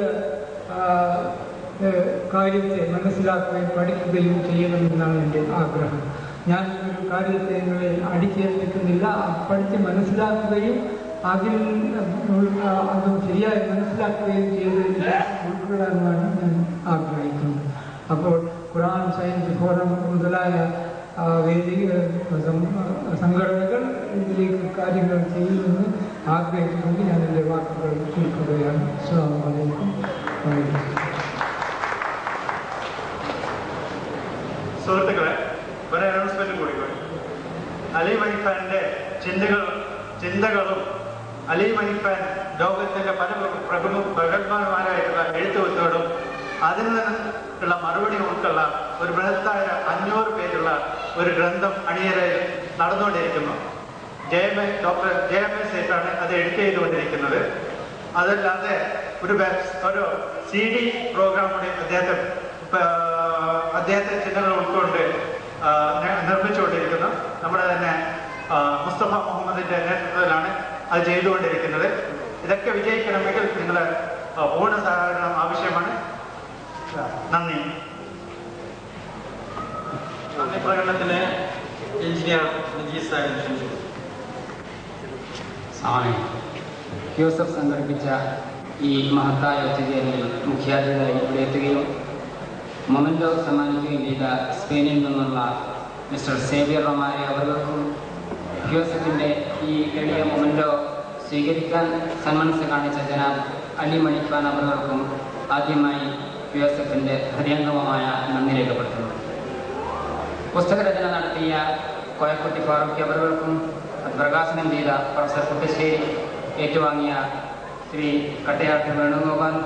കാര്യത്തെ മനസ്സിലാക്കുകയും പഠിക്കുകയും ചെയ്യണമെന്നാണ് എൻ്റെ ആഗ്രഹം. ഞാൻ ഒരു കാര്യത്തെ നിങ്ങളെ അടിച്ചേൽപ്പിക്കുന്നില്ല. പഠിച്ച് മനസ്സിലാക്കുകയും അതിൽ അത് ശരിയായി മനസ്സിലാക്കുകയും ചെയ്ത് ഉൾക്കൊള്ളാനാണ് ഞാൻ ആഗ്രഹിക്കുന്നത്. അപ്പോൾ ഖുർആൻ സയൻസ് ഫോറം മുതലായ സംഘടനകൾ ഇതിലേക്ക് കാര്യങ്ങൾ ചെയ്യുമെന്ന് ആഗ്രഹിച്ചുകൊണ്ട് ഞാൻ എൻ്റെ വാക്കുകൾ ചുരുക്കുകയാണ്. അസ്സലാമു അലൈക്കും.
സുഹൃത്തുക്കളെ, ഒരു അനൗൺസ്മെന്റ് കൂടി. അലി മണിഫാന്റെ ചിന്തകളും അലി മണിഫാൻ ലോകത്തിന്റെ പല പ്രഗത്ഭന്മാരായിട്ടുള്ള എഴുത്തുകുത്തുകളും അതിൽ നിന്നുള്ള മറുപടി ഉൾക്കുള്ള ഒരു ബൃഹത്തായ 500 പേരുള്ള ഒരു ഗ്രന്ഥം അണിയറയിൽ നടന്നുകൊണ്ടിരിക്കുന്നു. ഡോക്ടർ JMA സേറ്റാണ് അത് എഡിറ്റ് ചെയ്തുകൊണ്ടിരിക്കുന്നത്. അതല്ലാതെ ഒരു CD പ്രോഗ്രാം കൂടി അദ്ദേഹത്തെ ചിന്തകൾ ഉൾക്കൊണ്ട് നിർമ്മിച്ചുകൊണ്ടിരിക്കുന്നു. നമ്മുടെ തന്നെ മുസ്തഫ മുഹമ്മദിന്റെ നേതൃത്വത്തിലാണ് അത് ചെയ്തുകൊണ്ടിരിക്കുന്നത്. ഇതൊക്കെ വിജയിക്കണമെങ്കിൽ നിങ്ങളുടെ പൂർണ്ണ സഹകരണം ആവശ്യമാണ്. നന്ദി.
നന്ദി പ്രകടനത്തിന് എഞ്ചിനീയർ നജീസ് സാഹിബ്.
യൂസഫ് സംഘടിപ്പിച്ച ഈ മഹത്തായ ഒത്തുചേരലിൽ മുഖ്യാതിഥിയായി ഇവിടെ എത്തുകയും മൊമെന്റോ സമ്മാനിക്കുകയും ചെയ്ത സ്പെയിനിൽ നിന്നുള്ള മിസ്റ്റർ സേവിയർ റൊമാരെ അവർക്കും QSFിൻ്റെ ഈ എളിയ മൊമെൻറ്റോ സ്വീകരിക്കാൻ സന്മനസ് കാണിച്ച ജനാബ് അലി മണിഖാൻ അവർക്കും ആദ്യമായി QSFിൻ്റെ ഹൃദയംഗമമായ നന്ദി രേഖപ്പെടുത്തുന്നു. പുസ്തകരചന നടത്തിയ കോയക്കുട്ടി ഫാറൂഖി അവർക്കും പ്രകാശനം ചെയ്ത പ്രൊഫസർ കുട്ടശ്ശേരി ഏറ്റുവാങ്ങിയ ശ്രീ കട്ടയാട്ട് വേണുഗോപാൽ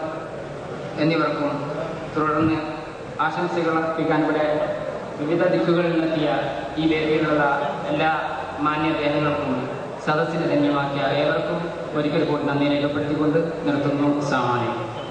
എന്നിവർക്കും തുടർന്ന് ആശംസകൾ അർപ്പിക്കാൻ ഇവിടെ വിവിധ ദിക്കുകളിൽ നിന്നെത്തിയ ഈ വേദിയിലുള്ള എല്ലാ മാന്യദേഹങ്ങൾക്കും സദസ്സിനെ ധന്യമാക്കിയ ഏവർക്കും ഒരിക്കൽ കൂടി നന്ദി രേഖപ്പെടുത്തിക്കൊണ്ട് നിർത്തുന്നു. അസ്സലാമു അലൈക്കും.